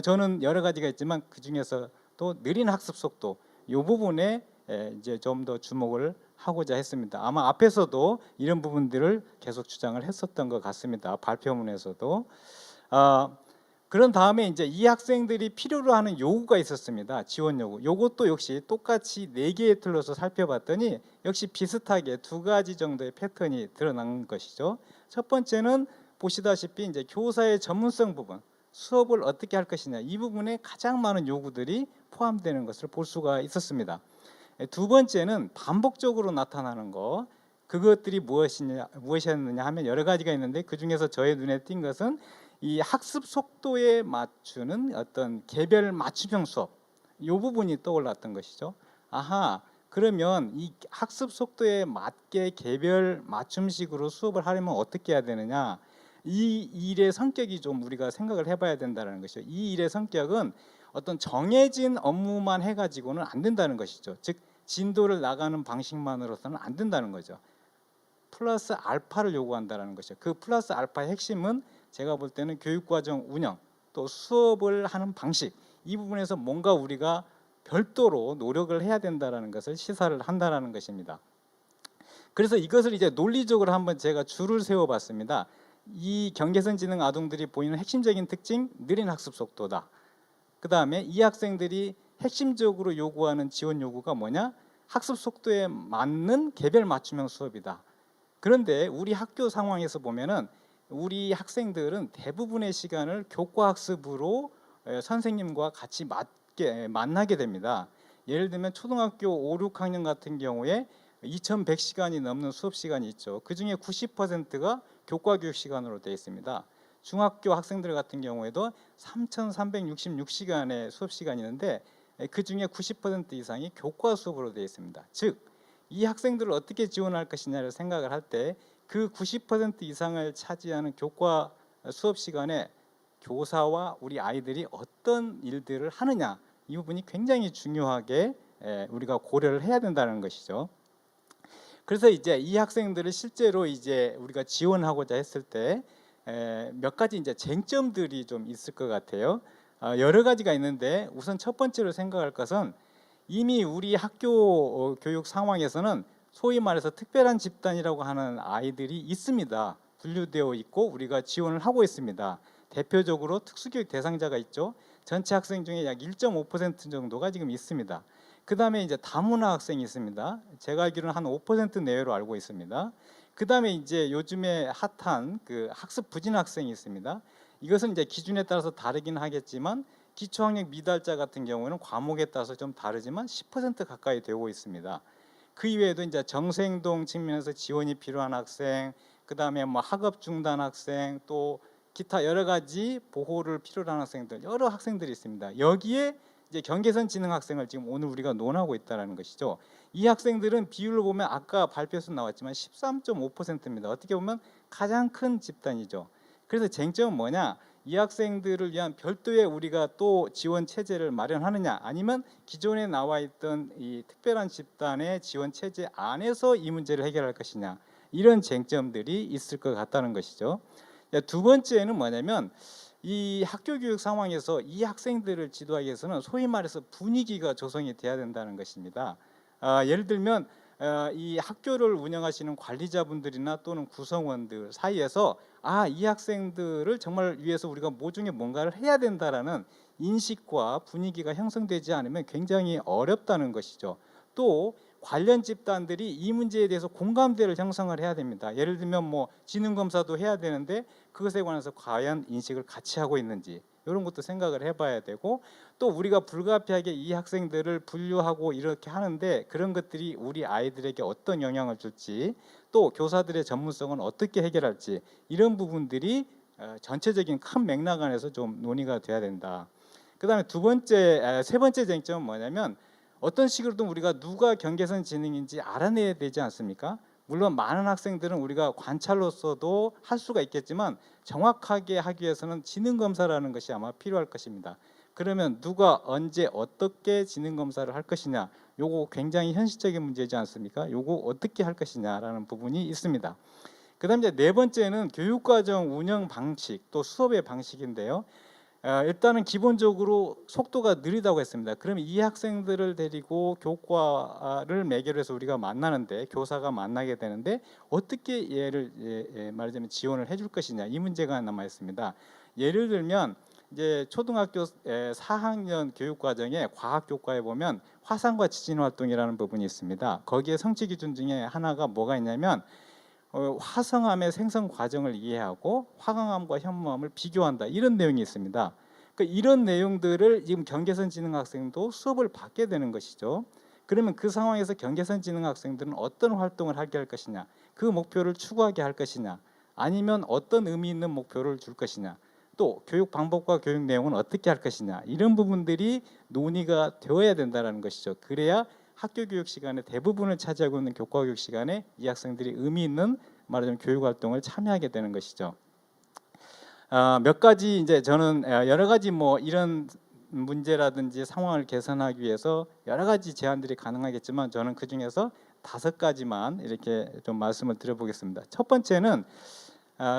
저는 여러 가지가 있지만 그 중에서 또 느린 학습 속도, 이 부분에 이제 좀 더 주목을 하고자 했습니다. 아마 앞에서도 이런 부분들을 계속 주장을 했었던 것 같습니다. 발표문에서도. 그런 다음에 이제 이 학생들이 필요로 하는 요구가 있었습니다. 지원 요구. 요것도 역시 똑같이 4개의 틀로서 살펴봤더니 역시 비슷하게 두 가지 정도의 패턴이 드러난 것이죠. 첫 번째는 보시다시피 이제 교사의 전문성 부분, 수업을 어떻게 할 것이냐, 이 부분에 가장 많은 요구들이 포함되는 것을 볼 수가 있었습니다. 두 번째는 반복적으로 나타나는 것, 그것들이 무엇이었느냐 하면 여러 가지가 있는데 그 중에서 저의 눈에 띈 것은 이 학습 속도에 맞추는 어떤 개별 맞춤형 수업, 이 부분이 떠올랐던 것이죠. 아하, 그러면 이 학습 속도에 맞게 개별 맞춤식으로 수업을 하려면 어떻게 해야 되느냐, 이 일의 성격이 좀 우리가 생각을 해봐야 된다는 것이죠. 이 일의 성격은 어떤 정해진 업무만 해가지고는 안 된다는 것이죠. 즉 진도를 나가는 방식만으로서는 안 된다는 거죠. 플러스 알파를 요구한다는 것이죠. 그 플러스 알파의 핵심은 제가 볼 때는 교육과정 운영, 또 수업을 하는 방식, 이 부분에서 뭔가 우리가 별도로 노력을 해야 된다는 것을 시사를 한다는 것입니다. 그래서 이것을 이제 논리적으로 한번 제가 줄을 세워봤습니다. 이 경계선 지능 아동들이 보이는 핵심적인 특징, 느린 학습 속도다. 그 다음에 이 학생들이 핵심적으로 요구하는 지원 요구가 뭐냐? 학습 속도에 맞는 개별 맞춤형 수업이다. 그런데 우리 학교 상황에서 보면은 우리 학생들은 대부분의 시간을 교과 학습으로 선생님과 같이 만나게 됩니다. 예를 들면 초등학교 5, 6학년 같은 경우에 2100시간이 넘는 수업 시간이 있죠. 그중에 90%가 교과 교육 시간으로 되어 있습니다. 중학교 학생들 같은 경우에도 3366시간의 수업 시간이 있는데 그중에 90% 이상이 교과 수업으로 되어 있습니다. 즉, 이 학생들을 어떻게 지원할 것이냐를 생각을 할 때 그 90% 이상을 차지하는 교과 수업 시간에 교사와 우리 아이들이 어떤 일들을 하느냐, 이 부분이 굉장히 중요하게 우리가 고려를 해야 된다는 것이죠. 그래서 이제 이 학생들을 실제로 이제 우리가 지원하고자 했을 때 몇 가지 이제 쟁점들이 좀 있을 것 같아요. 여러 가지가 있는데 우선 첫 번째로 생각할 것은 이미 우리 학교 교육 상황에서는 소위 말해서 특별한 집단이라고 하는 아이들이 있습니다. 분류되어 있고 우리가 지원을 하고 있습니다. 대표적으로 특수교육 대상자가 있죠. 전체 학생 중에 약 1.5% 정도가 지금 있습니다. 그 다음에 이제 다문화 학생이 있습니다. 제가 알기로는 한 5% 내외로 알고 있습니다. 그 다음에 이제 요즘에 핫한 그 학습 부진 학생이 있습니다. 이것은 이제 기준에 따라서 다르긴 하겠지만 기초학력 미달자 같은 경우는 과목에 따라서 좀 다르지만 10% 가까이 되고 있습니다. 그 이외에도 이제 정서행동 측면에서 지원이 필요한 학생, 그 다음에 뭐 학업 중단 학생, 또 기타 여러 가지 보호를 필요로 하는 학생들, 여러 학생들이 있습니다. 여기에 이제 경계선 지능 학생을 지금 오늘 우리가 논하고 있다는 것이죠. 이 학생들은 비율로 보면 아까 발표에서 나왔지만 13.5%입니다. 어떻게 보면 가장 큰 집단이죠. 그래서 쟁점은 뭐냐? 이 학생들을 위한 별도의 우리가 또 지원 체제를 마련하느냐, 아니면 기존에 나와 있던 이 특별한 집단의 지원 체제 안에서 이 문제를 해결할 것이냐, 이런 쟁점들이 있을 것 같다는 것이죠. 두 번째는 뭐냐면 이 학교 교육 상황에서 이 학생들을 지도하기 위해서는 소위 말해서 분위기가 조성이 돼야 된다는 것입니다. 예를 들면 이 학교를 운영하시는 관리자분들이나 또는 구성원들 사이에서 이 학생들을 정말 위해서 우리가 모종의 뭔가를 해야 된다라는 인식과 분위기가 형성되지 않으면 굉장히 어렵다는 것이죠. 또 관련 집단들이 이 문제에 대해서 공감대를 형성을 해야 됩니다. 예를 들면 뭐 지능 검사도 해야 되는데 그것에 관해서 과연 인식을 같이 하고 있는지 이런 것도 생각을 해봐야 되고, 또 우리가 불가피하게 이 학생들을 분류하고 이렇게 하는데 그런 것들이 우리 아이들에게 어떤 영향을 줄지, 또 교사들의 전문성은 어떻게 해결할지, 이런 부분들이 전체적인 큰 맥락 안에서 좀 논의가 돼야 된다. 그다음에 세 번째 쟁점은 뭐냐면 어떤 식으로든 우리가 누가 경계선 지능인지 알아내야 되지 않습니까? 물론 많은 학생들은 우리가 관찰로서도 할 수가 있겠지만 정확하게 하기 위해서는 지능검사라는 것이 아마 필요할 것입니다. 그러면 누가 언제 어떻게 지능검사를 할 것이냐, 요거 굉장히 현실적인 문제지 않습니까? 요거 어떻게 할 것이냐라는 부분이 있습니다. 그 다음에 네 번째는 교육과정 운영 방식, 또 수업의 방식인데요. 일단은 기본적으로 속도가 느리다고 했습니다. 그럼 이 학생들을 데리고 교과를 매개로 해서 우리가 만나는데, 교사가 만나게 되는데 어떻게 얘를 말하자면 지원을 해줄 것이냐, 이 문제가 남아 있습니다. 예를 들면 이제 초등학교 4학년 교육과정에 과학교과에 보면 화상과 지진 활동이라는 부분이 있습니다. 거기에 성취 기준 중에 하나가 뭐가 있냐면 화성암의 생성 과정을 이해하고 화강암과 현무암을 비교한다, 이런 내용이 있습니다. 그러니까 이런 내용들을 지금 경계선 지능 학생도 수업을 받게 되는 것이죠. 그러면 그 상황에서 경계선 지능 학생들은 어떤 활동을 하게 할 것이냐, 그 목표를 추구하게 할 것이냐, 아니면 어떤 의미 있는 목표를 줄 것이냐, 또 교육 방법과 교육 내용은 어떻게 할 것이냐, 이런 부분들이 논의가 되어야 된다는 것이죠. 그래야 학교 교육 시간의 대부분을 차지하고 있는 교과 교육 시간에 이 학생들이 의미 있는 말하자면 교육 활동을 참여하게 되는 것이죠. 몇 가지 이제 저는 여러 가지 뭐 이런 문제라든지 상황을 개선하기 위해서 여러 가지 제안들이 가능하겠지만 저는 그 중에서 5가지만 이렇게 좀 말씀을 드려보겠습니다. 첫 번째는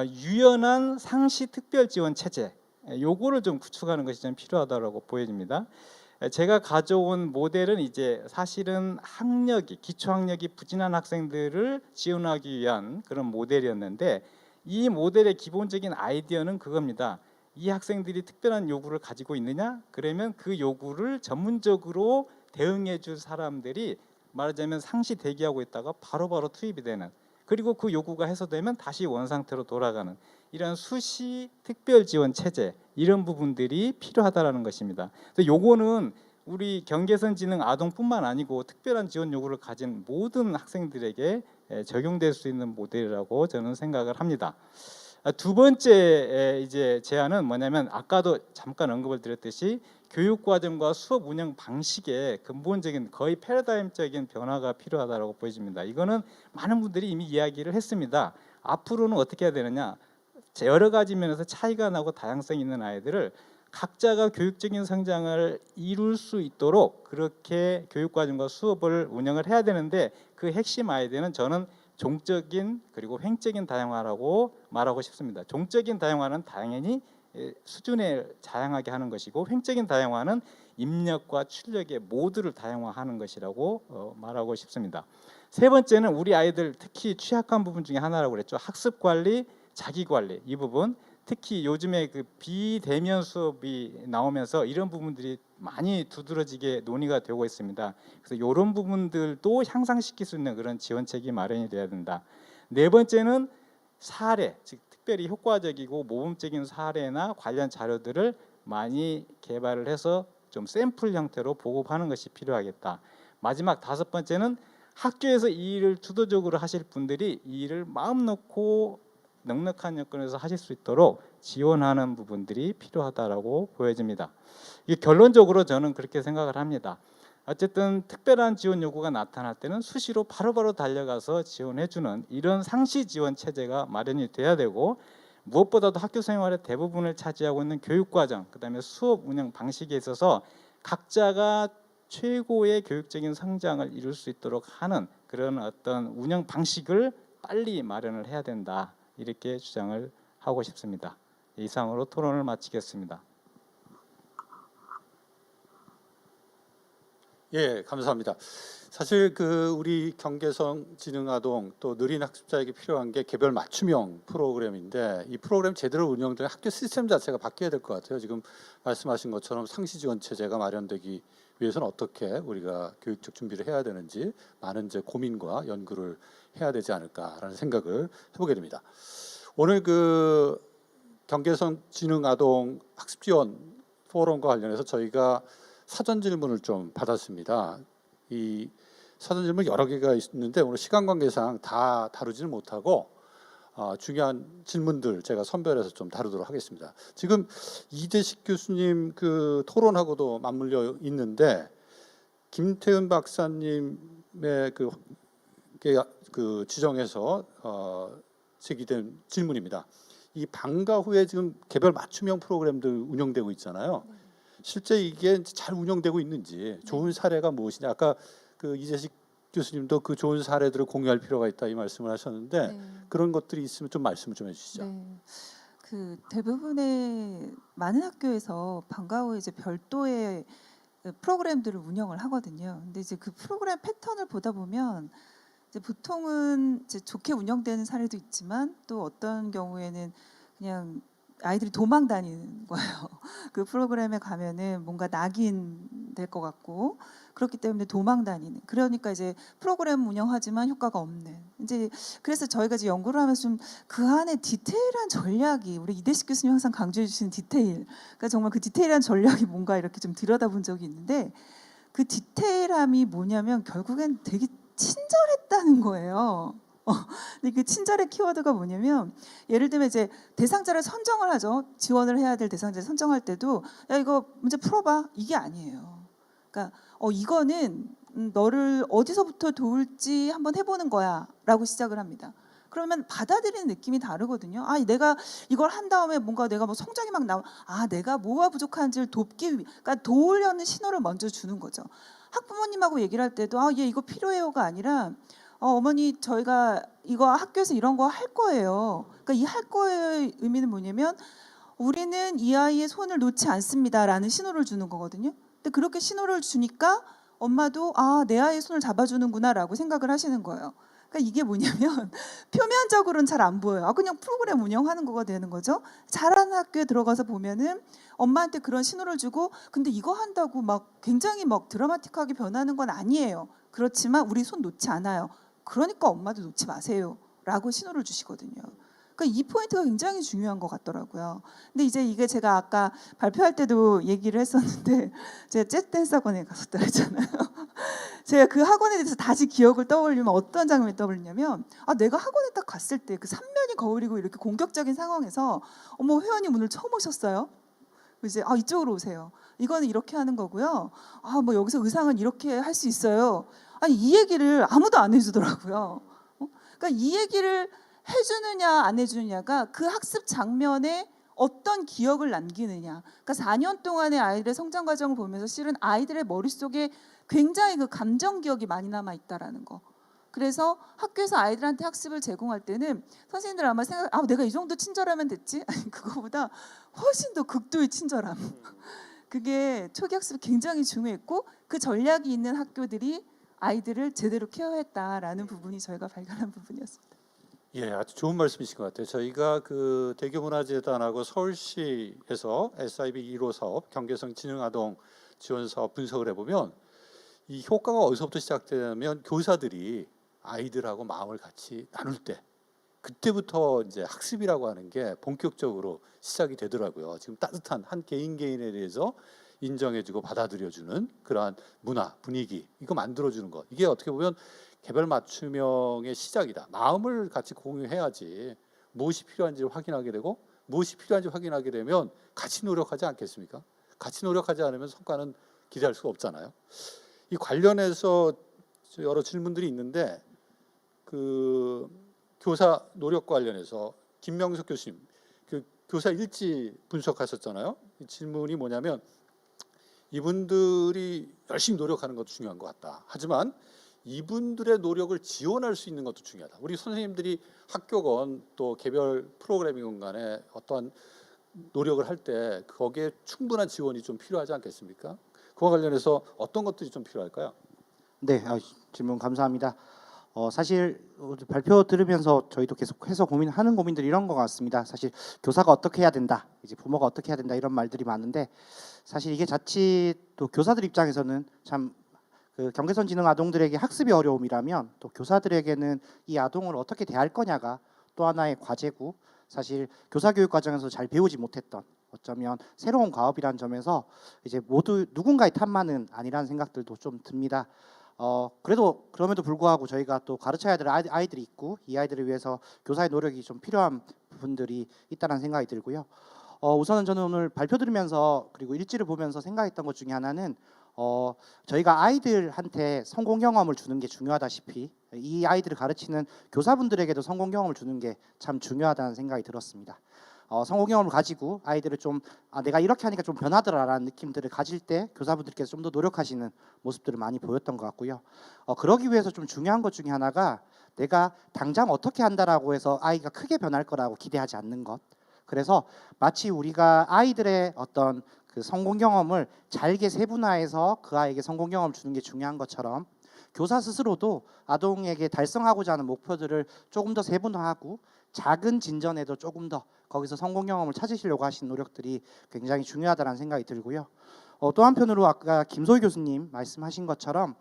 유연한 상시 특별 지원 체제, 요거를 좀 구축하는 것이 좀 필요하다고 보여집니다. 제가 가져온 모델은 이제 사실은 기초 학력이 부진한 학생들을 지원하기 위한 그런 모델이었는데, 이 모델의 기본적인 아이디어는 그겁니다. 이 학생들이 특별한 요구를 가지고 있느냐? 그러면 그 요구를 전문적으로 대응해 줄 사람들이 말하자면 상시 대기하고 있다가 바로바로 투입이 되는, 그리고 그 요구가 해소되면 다시 원상태로 돌아가는 이런 수시 특별 지원 체제, 이런 부분들이 필요하다라는 것입니다. 그래서 요거는 우리 경계선 지능 아동뿐만 아니고 특별한 지원 요구를 가진 모든 학생들에게 적용될 수 있는 모델이라고 저는 생각을 합니다. 두 번째 이제 제안은 뭐냐면 아까도 잠깐 언급을 드렸듯이 교육과정과 수업 운영 방식의 근본적인 거의 패러다임적인 변화가 필요하다고 보여집니다. 이거는 많은 분들이 이미 이야기를 했습니다. 앞으로는 어떻게 해야 되느냐, 여러 가지 면에서 차이가 나고 다양성이 있는 아이들을 각자가 교육적인 성장을 이룰 수 있도록 그렇게 교육과정과 수업을 운영을 해야 되는데, 그 핵심 아이디어는 저는 종적인 그리고 횡적인 다양화라고 말하고 싶습니다. 종적인 다양화는 당연히 수준을 다양하게 하는 것이고, 횡적인 다양화는 입력과 출력의 모두를 다양화하는 것이라고 말하고 싶습니다. 세 번째는 우리 아이들 특히 취약한 부분 중에 하나라고 그랬죠. 학습 관리, 자기 관리, 이 부분, 특히 요즘에 그 비대면 수업이 나오면서 이런 부분들이 많이 두드러지게 논의가 되고 있습니다. 그래서 이런 부분들도 향상시킬 수 있는 그런 지원책이 마련이 돼야 된다. 네 번째는 사례, 즉 특별히 효과적이고 모범적인 사례나 관련 자료들을 많이 개발을 해서 좀 샘플 형태로 보급하는 것이 필요하겠다. 마지막 5번째는 학교에서 이 일을 주도적으로 하실 분들이 이 일을 마음 놓고 넉넉한 여건에서 하실 수 있도록 지원하는 부분들이 필요하다라고 보여집니다. 결론적으로 저는 그렇게 생각을 합니다. 어쨌든 특별한 지원 요구가 나타날 때는 수시로 바로바로 달려가서 지원해주는 이런 상시 지원 체제가 마련이 돼야 되고, 무엇보다도 학교 생활의 대부분을 차지하고 있는 교육과정, 그다음에 수업 운영 방식에 있어서 각자가 최고의 교육적인 성장을 이룰 수 있도록 하는 그런 어떤 운영 방식을 빨리 마련을 해야 된다 이렇게 주장을 하고 싶습니다. 이상으로 토론을 마치겠습니다. 예, 감사합니다. 사실 우리 경계선 지능아동 또 느린 학습자에게 필요한 게 개별 맞춤형 프로그램인데 이 프로그램 제대로 운영되는 학교 시스템 자체가 바뀌어야 될 것 같아요. 지금 말씀하신 것처럼 상시 지원 체제가 마련되기 위해서는 어떻게 우리가 교육적 준비를 해야 되는지 많은 이제 고민과 연구를 해야 되지 않을까라는 생각을 해보게 됩니다. 오늘 경계선 지능아동 학습 지원 포럼과 관련해서 저희가 사전 질문을 좀 받았습니다. 이 사전 질문 여러 개가 있는데 오늘 시간 관계상 다 다루지는 못하고 중요한 질문들 제가 선별해서 좀 다루도록 하겠습니다. 지금 이대식 교수님 토론하고도 맞물려 있는데 김태훈 박사님의 지정해서 제기된 질문입니다. 이 방과 후에 지금 개별 맞춤형 프로그램들 운영되고 있잖아요. 실제 이게 잘 운영되고 있는지 좋은 사례가 무엇이냐. 아까 이재식 교수님도 그 좋은 사례들을 공유할 필요가 있다 이 말씀을 하셨는데 네. 그런 것들이 있으면 좀 말씀을 좀 해주시죠. 네. 대부분의 많은 학교에서 방과 후에 이제 별도의 프로그램들을 운영을 하거든요. 근데 이제 그 프로그램 패턴을 보다 보면 이제 보통은 이제 좋게 운영되는 사례도 있지만 또 어떤 경우에는 그냥 아이들이 도망 다니는 거예요. 그 프로그램에 가면은 뭔가 낙인 될 것 같고 그렇기 때문에 도망 다니는. 그러니까 이제 프로그램 운영하지만 효과가 없는. 이제 그래서 저희가 이제 연구를 하면서 좀 그 안에 디테일한 전략이 우리 이대식 교수님 항상 강조해 주시는 디테일. 그러니까 정말 그 디테일한 전략이 뭔가 이렇게 좀 들여다본 적이 있는데 그 디테일함이 뭐냐면 결국엔 되게 친절했다는 거예요. 근데 그 친절의 키워드가 뭐냐면 예를 들면 이제 대상자를 선정을 하죠. 지원을 해야 될 대상자를 선정할 때도 야 이거 문제 풀어봐 이게 아니에요. 그러니까 이거는 너를 어디서부터 도울지 한번 해보는 거야라고 시작을 합니다. 그러면 받아들이는 느낌이 다르거든요. 내가 이걸 한 다음에 뭔가 내가 뭐 성적이 막 나와. 내가 뭐가 부족한지를 그러니까 도우려는 신호를 먼저 주는 거죠. 학부모님하고 얘기를 할 때도 얘 이거 필요해요가 아니라 어머니 저희가 이거 학교에서 이런 거 할 거예요. 그러니까 이 할 거예요의 의미는 뭐냐면 우리는 이 아이의 손을 놓지 않습니다라는 신호를 주는 거거든요. 근데 그렇게 신호를 주니까 엄마도 내 아이의 손을 잡아주는구나라고 생각을 하시는 거예요. 그러니까 이게 뭐냐면 표면적으로는 잘 안 보여요. 그냥 프로그램 운영하는 거가 되는 거죠. 잘하는 학교에 들어가서 보면은 엄마한테 그런 신호를 주고 근데 이거 한다고 막 굉장히 막 드라마틱하게 변하는 건 아니에요. 그렇지만 우리 손 놓지 않아요. 그러니까 엄마도 놓지 마세요라고 신호를 주시거든요. 그러니까 이 포인트가 굉장히 중요한 것 같더라고요. 근데 이제 이게 제가 아까 발표할 때도 얘기를 했었는데 제가 재즈댄스 학원에 갔었다 그랬잖아요. 제가 그 학원에 대해서 다시 기억을 떠올리면 어떤 장면이 떠올리냐면 내가 학원에 딱 갔을 때 그 삼면이 거울이고 이렇게 공격적인 상황에서 회원님 오늘 처음 오셨어요? 이제 이쪽으로 오세요. 이거는 이렇게 하는 거고요. 뭐 여기서 의상은 이렇게 할 수 있어요. 이 얘기를 아무도 안 해주더라고요. 그러니까 이 얘기를 해주느냐 안 해주느냐가 그 학습 장면에 어떤 기억을 남기느냐. 그러니까 4년 동안의 아이들의 성장 과정을 보면서 실은 아이들의 머릿속에 굉장히 그 감정 기억이 많이 남아 있다라는 거. 그래서 학교에서 아이들한테 학습을 제공할 때는 선생님들 아마 내가 이 정도 친절하면 됐지? 아니 그거보다 훨씬 더 극도의 친절함. 그게 초기 학습이 굉장히 중요했고 그 전략이 있는 학교들이 아이들을 제대로 케어했다라는 부분이 저희가 발견한 부분이었습니다. 예, 아주 좋은 말씀이신 것 같아요. 저희가 대교문화재단하고 서울시에서 SIB 1호 사업 경계선 지능아동 지원 사업 분석을 해보면 이 효과가 어디서부터 시작되냐면 교사들이 아이들하고 마음을 같이 나눌 때 그때부터 이제 학습이라고 하는 게 본격적으로 시작이 되더라고요. 지금 따뜻한 한 개인에 대해서 인정해주고 받아들여주는 그러한 문화, 분위기 이거 만들어주는 것. 이게 어떻게 보면 개별 맞춤형의 시작이다. 마음을 같이 공유해야지 무엇이 필요한지를 확인하게 되고 무엇이 필요한지 확인하게 되면 같이 노력하지 않겠습니까? 같이 노력하지 않으면 성과는 기대할 수가 없잖아요. 이 관련해서 여러 질문들이 있는데 교사 노력 관련해서 김명석 교수님 교사 일지 분석하셨잖아요. 이 질문이 뭐냐면 이분들이 열심히 노력하는 것도 중요한 것 같다. 하지만 이분들의 노력을 지원할 수 있는 것도 중요하다. 우리 선생님들이 학교건 또 개별 프로그래밍 간에 어떤 노력을 할 때 거기에 충분한 지원이 좀 필요하지 않겠습니까? 그와 관련해서 어떤 것들이 좀 필요할까요? 네, 질문 감사합니다. 사실 발표 들으면서 저희도 계속해서 고민하는 고민들이 이런 것 같습니다. 사실 교사가 어떻게 해야 된다, 이제 부모가 어떻게 해야 된다 이런 말들이 많은데 사실 이게 자칫 또 교사들 입장에서는 참 그 경계선 지능 아동들에게 학습이 어려움이라면 또 교사들에게는 이 아동을 어떻게 대할 거냐가 또 하나의 과제고 사실 교사 교육 과정에서 잘 배우지 못했던 어쩌면 새로운 과업이라는 점에서 이제 모두 누군가의 탓만은 아니라는 생각들도 좀 듭니다. 그래도 그럼에도 불구하고 저희가 또 가르쳐야 될 아이들이 있고 이 아이들을 위해서 교사의 노력이 좀 필요한 부분들이 있다는 생각이 들고요. 우선은 저는 오늘 발표 들으면서 그리고 일지를 보면서 생각했던 것 중에 하나는 저희가 아이들한테 성공 경험을 주는 게 중요하다시피 이 아이들을 가르치는 교사분들에게도 성공 경험을 주는 게 참 중요하다는 생각이 들었습니다. 성공 경험을 가지고 아이들을 좀 내가 이렇게 하니까 좀 변하더라라는 느낌들을 가질 때 교사분들께서 좀 더 노력하시는 모습들을 많이 보였던 것 같고요. 그러기 위해서 좀 중요한 것 중에 하나가 내가 당장 어떻게 한다라고 해서 아이가 크게 변할 거라고 기대하지 않는 것. 그래서 마치 우리가 아이들의 어떤 그 성공 경험을 잘게 세분화해서 그 아이에게 성공 경험을 주는 게 중요한 것처럼 교사 스스로도 아동에게 달성하고자 하는 목표들을 조금 더 세분화하고 작은 진전에도 조금 더 거기서 성공 경험을 찾으시려고 하신 노력들이 굉장히 중요하다는 생각이 들고요. 또 한편으로 아까 김소희 교수님 말씀하신 것처럼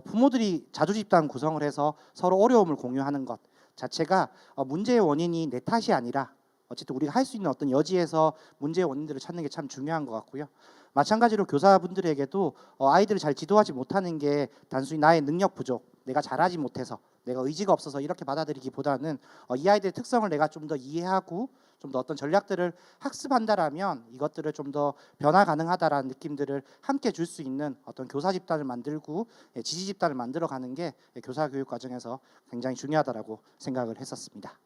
부모들이 자주집단 구성을 해서 서로 어려움을 공유하는 것 자체가 문제의 원인이 내 탓이 아니라 어쨌든 우리가 할 수 있는 어떤 여지에서 문제의 원인들을 찾는 게 참 중요한 것 같고요. 마찬가지로 교사분들에게도 아이들을 잘 지도하지 못하는 게 단순히 나의 능력 부족, 내가 잘하지 못해서, 내가 의지가 없어서 이렇게 받아들이기보다는 이 아이들의 특성을 내가 좀 더 이해하고 좀 더 어떤 전략들을 학습한다라면 이것들을 좀 더 변화 가능하다라는 느낌들을 함께 줄 수 있는 어떤 교사 집단을 만들고 지지 집단을 만들어가는 게 교사 교육 과정에서 굉장히 중요하다라고 생각을 했었습니다.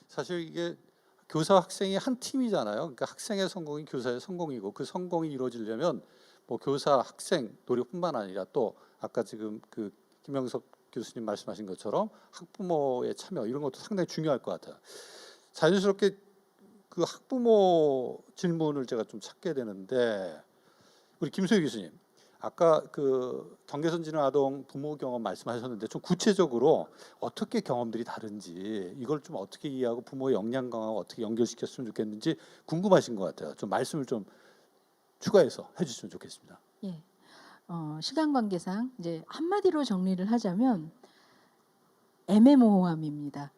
사실 이게 교사 학생이 한 팀이잖아요. 그러니까 학생의 성공이 교사의 성공이고 그 성공이 이루어지려면 뭐 교사 학생 노력뿐만 아니라 또 아까 지금 그 김영석 교수님 말씀하신 것처럼 학부모의 참여 이런 것도 상당히 중요할 것 같아요. 자연스럽게 그 학부모 질문을 제가 좀 찾게 되는데 우리 김소희 교수님 아까 그 경계선 지능 아동 부모 경험 말씀하셨는데 좀 구체적으로 어떻게 경험들이 다른지 이걸 좀 어떻게 이해하고 부모의 역량 강화와 어떻게 연결시켰으면 좋겠는지 궁금하신 것 같아요. 좀 말씀을 좀 추가해서 해주시면 좋겠습니다. 예. 시간 관계상 이제 한마디로 정리를 하자면 애매모호함입니다.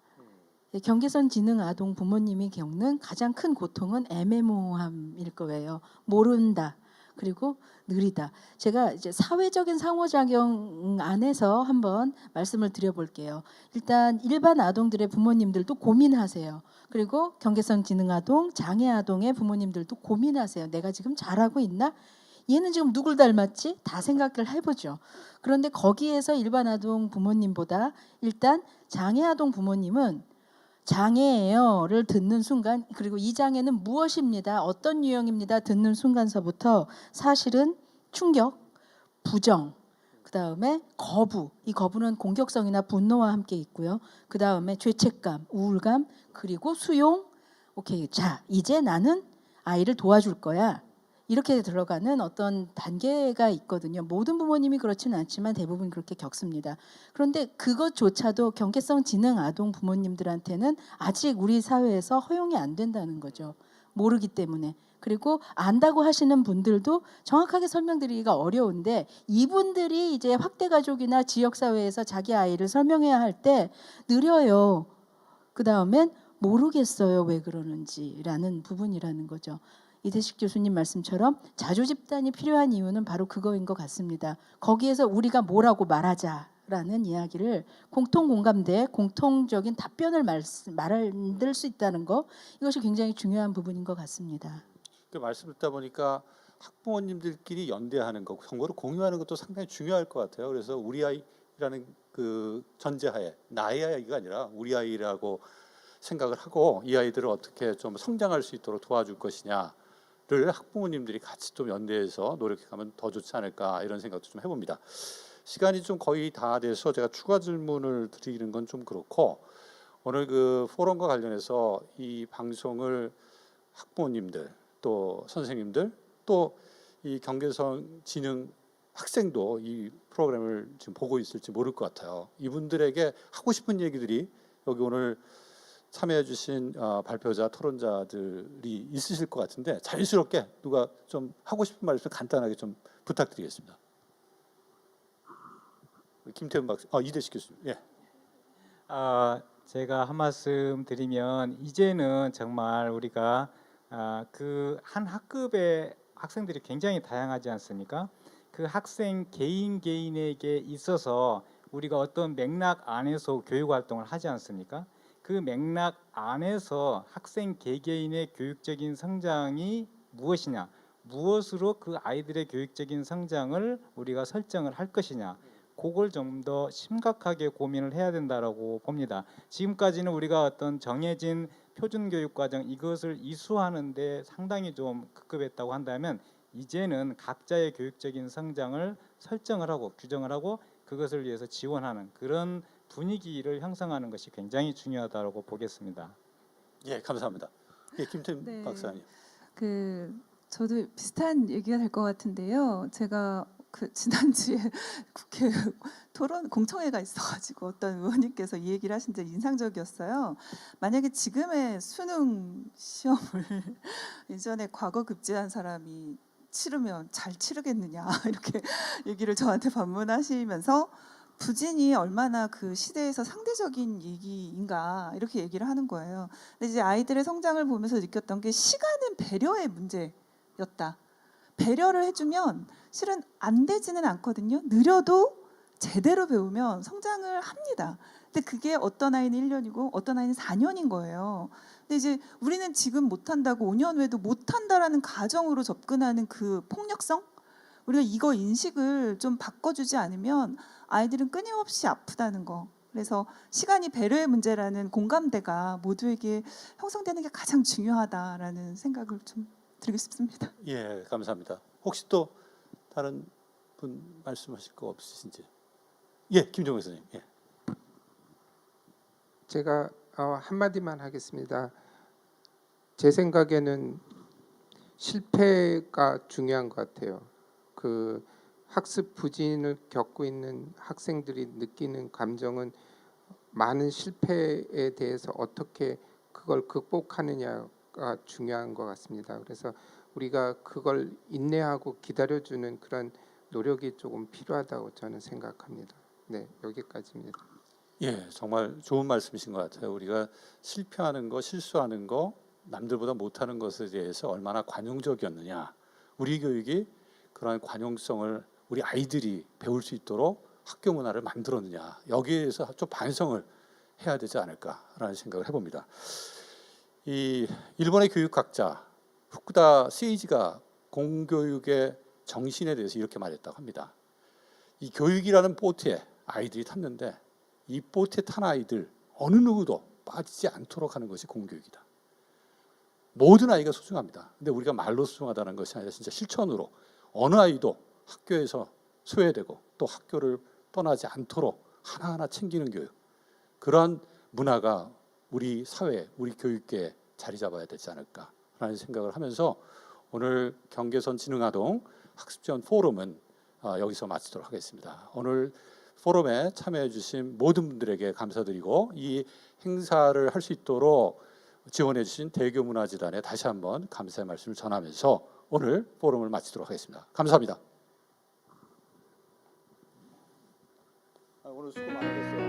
경계선 지능 아동 부모님이 겪는 가장 큰 고통은 애매모호함일 거예요. 모른다. 그리고 느리다. 제가 이제 사회적인 상호작용 안에서 한번 말씀을 드려볼게요. 일단 일반 아동들의 부모님들도 고민하세요. 그리고 경계선 지능 아동, 장애 아동의 부모님들도 고민하세요. 내가 지금 잘하고 있나? 얘는 지금 누굴 닮았지? 다 생각을 해보죠. 그런데 거기에서 일반 아동 부모님보다 일단 장애 아동 부모님은 장애예요를 듣는 순간 그리고 이 장애는 무엇입니다. 어떤 유형입니다. 듣는 순간서부터 사실은 충격, 부정, 그다음에 거부. 이 거부는 공격성이나 분노와 함께 있고요. 그다음에 죄책감, 우울감, 그리고 수용. 오케이. 자, 이제 나는 아이를 도와줄 거야. 이렇게 들어가는 어떤 단계가 있거든요. 모든 부모님이 그렇지는 않지만 대부분 그렇게 겪습니다. 그런데 그것조차도 경계성 지능 아동 부모님들한테는 아직 우리 사회에서 허용이 안 된다는 거죠. 모르기 때문에. 그리고 안다고 하시는 분들도 정확하게 설명드리기가 어려운데 이분들이 이제 확대 가족이나 지역 사회에서 자기 아이를 설명해야 할 때 느려요. 그다음엔 모르겠어요. 왜 그러는지라는 부분이라는 거죠. 이대식 교수님 말씀처럼 자주 집단이 필요한 이유는 바로 그거인 것 같습니다. 거기에서 우리가 뭐라고 말하자라는 이야기를 공통 공감대, 공통적인 답변을 만들 수 있다는 거 이것이 굉장히 중요한 부분인 것 같습니다. 그 말씀 듣다 보니까 학부모님들끼리 연대하는 거, 정보를 공유하는 것도 상당히 중요할 것 같아요. 그래서 우리 아이라는 그 전제하에 나의 아이가 아니라 우리 아이라고 생각을 하고 이 아이들을 어떻게 좀 성장할 수 있도록 도와줄 것이냐. 를 학부모님들이 같이 좀 연대해서 노력해가면 더 좋지 않을까 이런 생각도 좀 해봅니다. 시간이 좀 거의 다 돼서 제가 추가 질문을 드리는 건 좀 그렇고, 오늘 그 포럼과 관련해서 이 방송을 학부모님들 또 선생님들 또 이 경계선 지능 학생도 이 프로그램을 지금 보고 있을지 모를 것 같아요. 이분들에게 하고 싶은 얘기들이 여기 오늘 참여해 주신 발표자, 토론자들이 있으실 것 같은데 자연스럽게 누가 좀 하고 싶은 말씀 간단하게 좀 부탁드리겠습니다. 김태훈 박사, 이대식 교수님. 예. 제가 한 말씀 드리면 이제는 정말 우리가 그 한 학급의 학생들이 굉장히 다양하지 않습니까? 그 학생 개인에게 있어서 우리가 어떤 맥락 안에서 교육 활동을 하지 않습니까? 그 맥락 안에서 학생 개개인의 교육적인 성장이 무엇이냐, 무엇으로 그 아이들의 교육적인 성장을 우리가 설정을 할 것이냐, 그걸 좀 더 심각하게 고민을 해야 된다라고 봅니다. 지금까지는 우리가 어떤 정해진 표준교육과정 이것을 이수하는데 상당히 좀 급급했다고 한다면 이제는 각자의 교육적인 성장을 설정을 하고 규정을 하고 그것을 위해서 지원하는 그런 분위기를 형성하는 것이 굉장히 중요하다고 보겠습니다. 예, 감사합니다. 예, 김태훈 네. 박사님. 저도 비슷한 얘기가 될 것 같은데요. 제가 그 지난주에 국회 토론 공청회가 있어가지고 어떤 의원님께서 이 얘기를 하신데 인상적이었어요. 만약에 지금의 수능 시험을 예전에 과거 급제한 사람이 치르면 잘 치르겠느냐 이렇게 얘기를 저한테 반문하시면서 부진이 얼마나 그 시대에서 상대적인 얘기인가 이렇게 얘기를 하는 거예요. 근데 이제 아이들의 성장을 보면서 느꼈던 게 시간은 배려의 문제였다. 배려를 해주면 실은 안 되지는 않거든요. 느려도 제대로 배우면 성장을 합니다. 근데 그게 어떤 아이는 1년이고 어떤 아이는 4년인 거예요. 근데 이제 우리는 지금 못한다고 5년 후에도 못한다라는 가정으로 접근하는 그 폭력성? 우리가 이거 인식을 좀 바꿔주지 않으면 아이들은 끊임없이 아프다는 거. 그래서 시간이 배려의 문제라는 공감대가 모두에게 형성되는 게 가장 중요하다라는 생각을 좀 드리고 싶습니다. 예, 감사합니다. 혹시 또 다른 분 말씀하실 거 없으신지? 예, 김종호 선생님. 예. 제가 한마디만 하겠습니다. 제 생각에는 실패가 중요한 것 같아요. 그 학습 부진을 겪고 있는 학생들이 느끼는 감정은 많은 실패에 대해서 어떻게 그걸 극복하느냐가 중요한 것 같습니다. 그래서 우리가 그걸 인내하고 기다려주는 그런 노력이 조금 필요하다고 저는 생각합니다. 네, 여기까지입니다. 예, 정말 좋은 말씀이신 것 같아요. 우리가 실패하는 거, 실수하는 거, 남들보다 못하는 것에 대해서 얼마나 관용적이었느냐. 우리 교육이 그러한 관용성을 우리 아이들이 배울 수 있도록 학교 문화를 만들었느냐. 여기에 대해서 좀 반성을 해야 되지 않을까라는 생각을 해봅니다. 이 일본의 교육학자 후쿠다 세이지가 공교육의 정신에 대해서 이렇게 말했다고 합니다. 이 교육이라는 보트에 아이들이 탔는데 이 보트에 탄 아이들 어느 누구도 빠지지 않도록 하는 것이 공교육이다. 모든 아이가 소중합니다. 근데 우리가 말로 소중하다는 것이 아니라 진짜 실천으로 어느 아이도 학교에서 소외되고 또 학교를 떠나지 않도록 하나하나 챙기는 교육. 그런 문화가 우리 사회, 우리 교육계에 자리 잡아야 되지 않을까라는 생각을 하면서 오늘 경계선 지능아동 학습지원 포럼은 여기서 마치도록 하겠습니다. 오늘 포럼에 참여해 주신 모든 분들에게 감사드리고 이 행사를 할 수 있도록 지원해 주신 대교문화재단에 다시 한번 감사의 말씀을 전하면서 오늘 포럼을 마치도록 하겠습니다. 감사합니다. 오늘 수고 많으셨어요.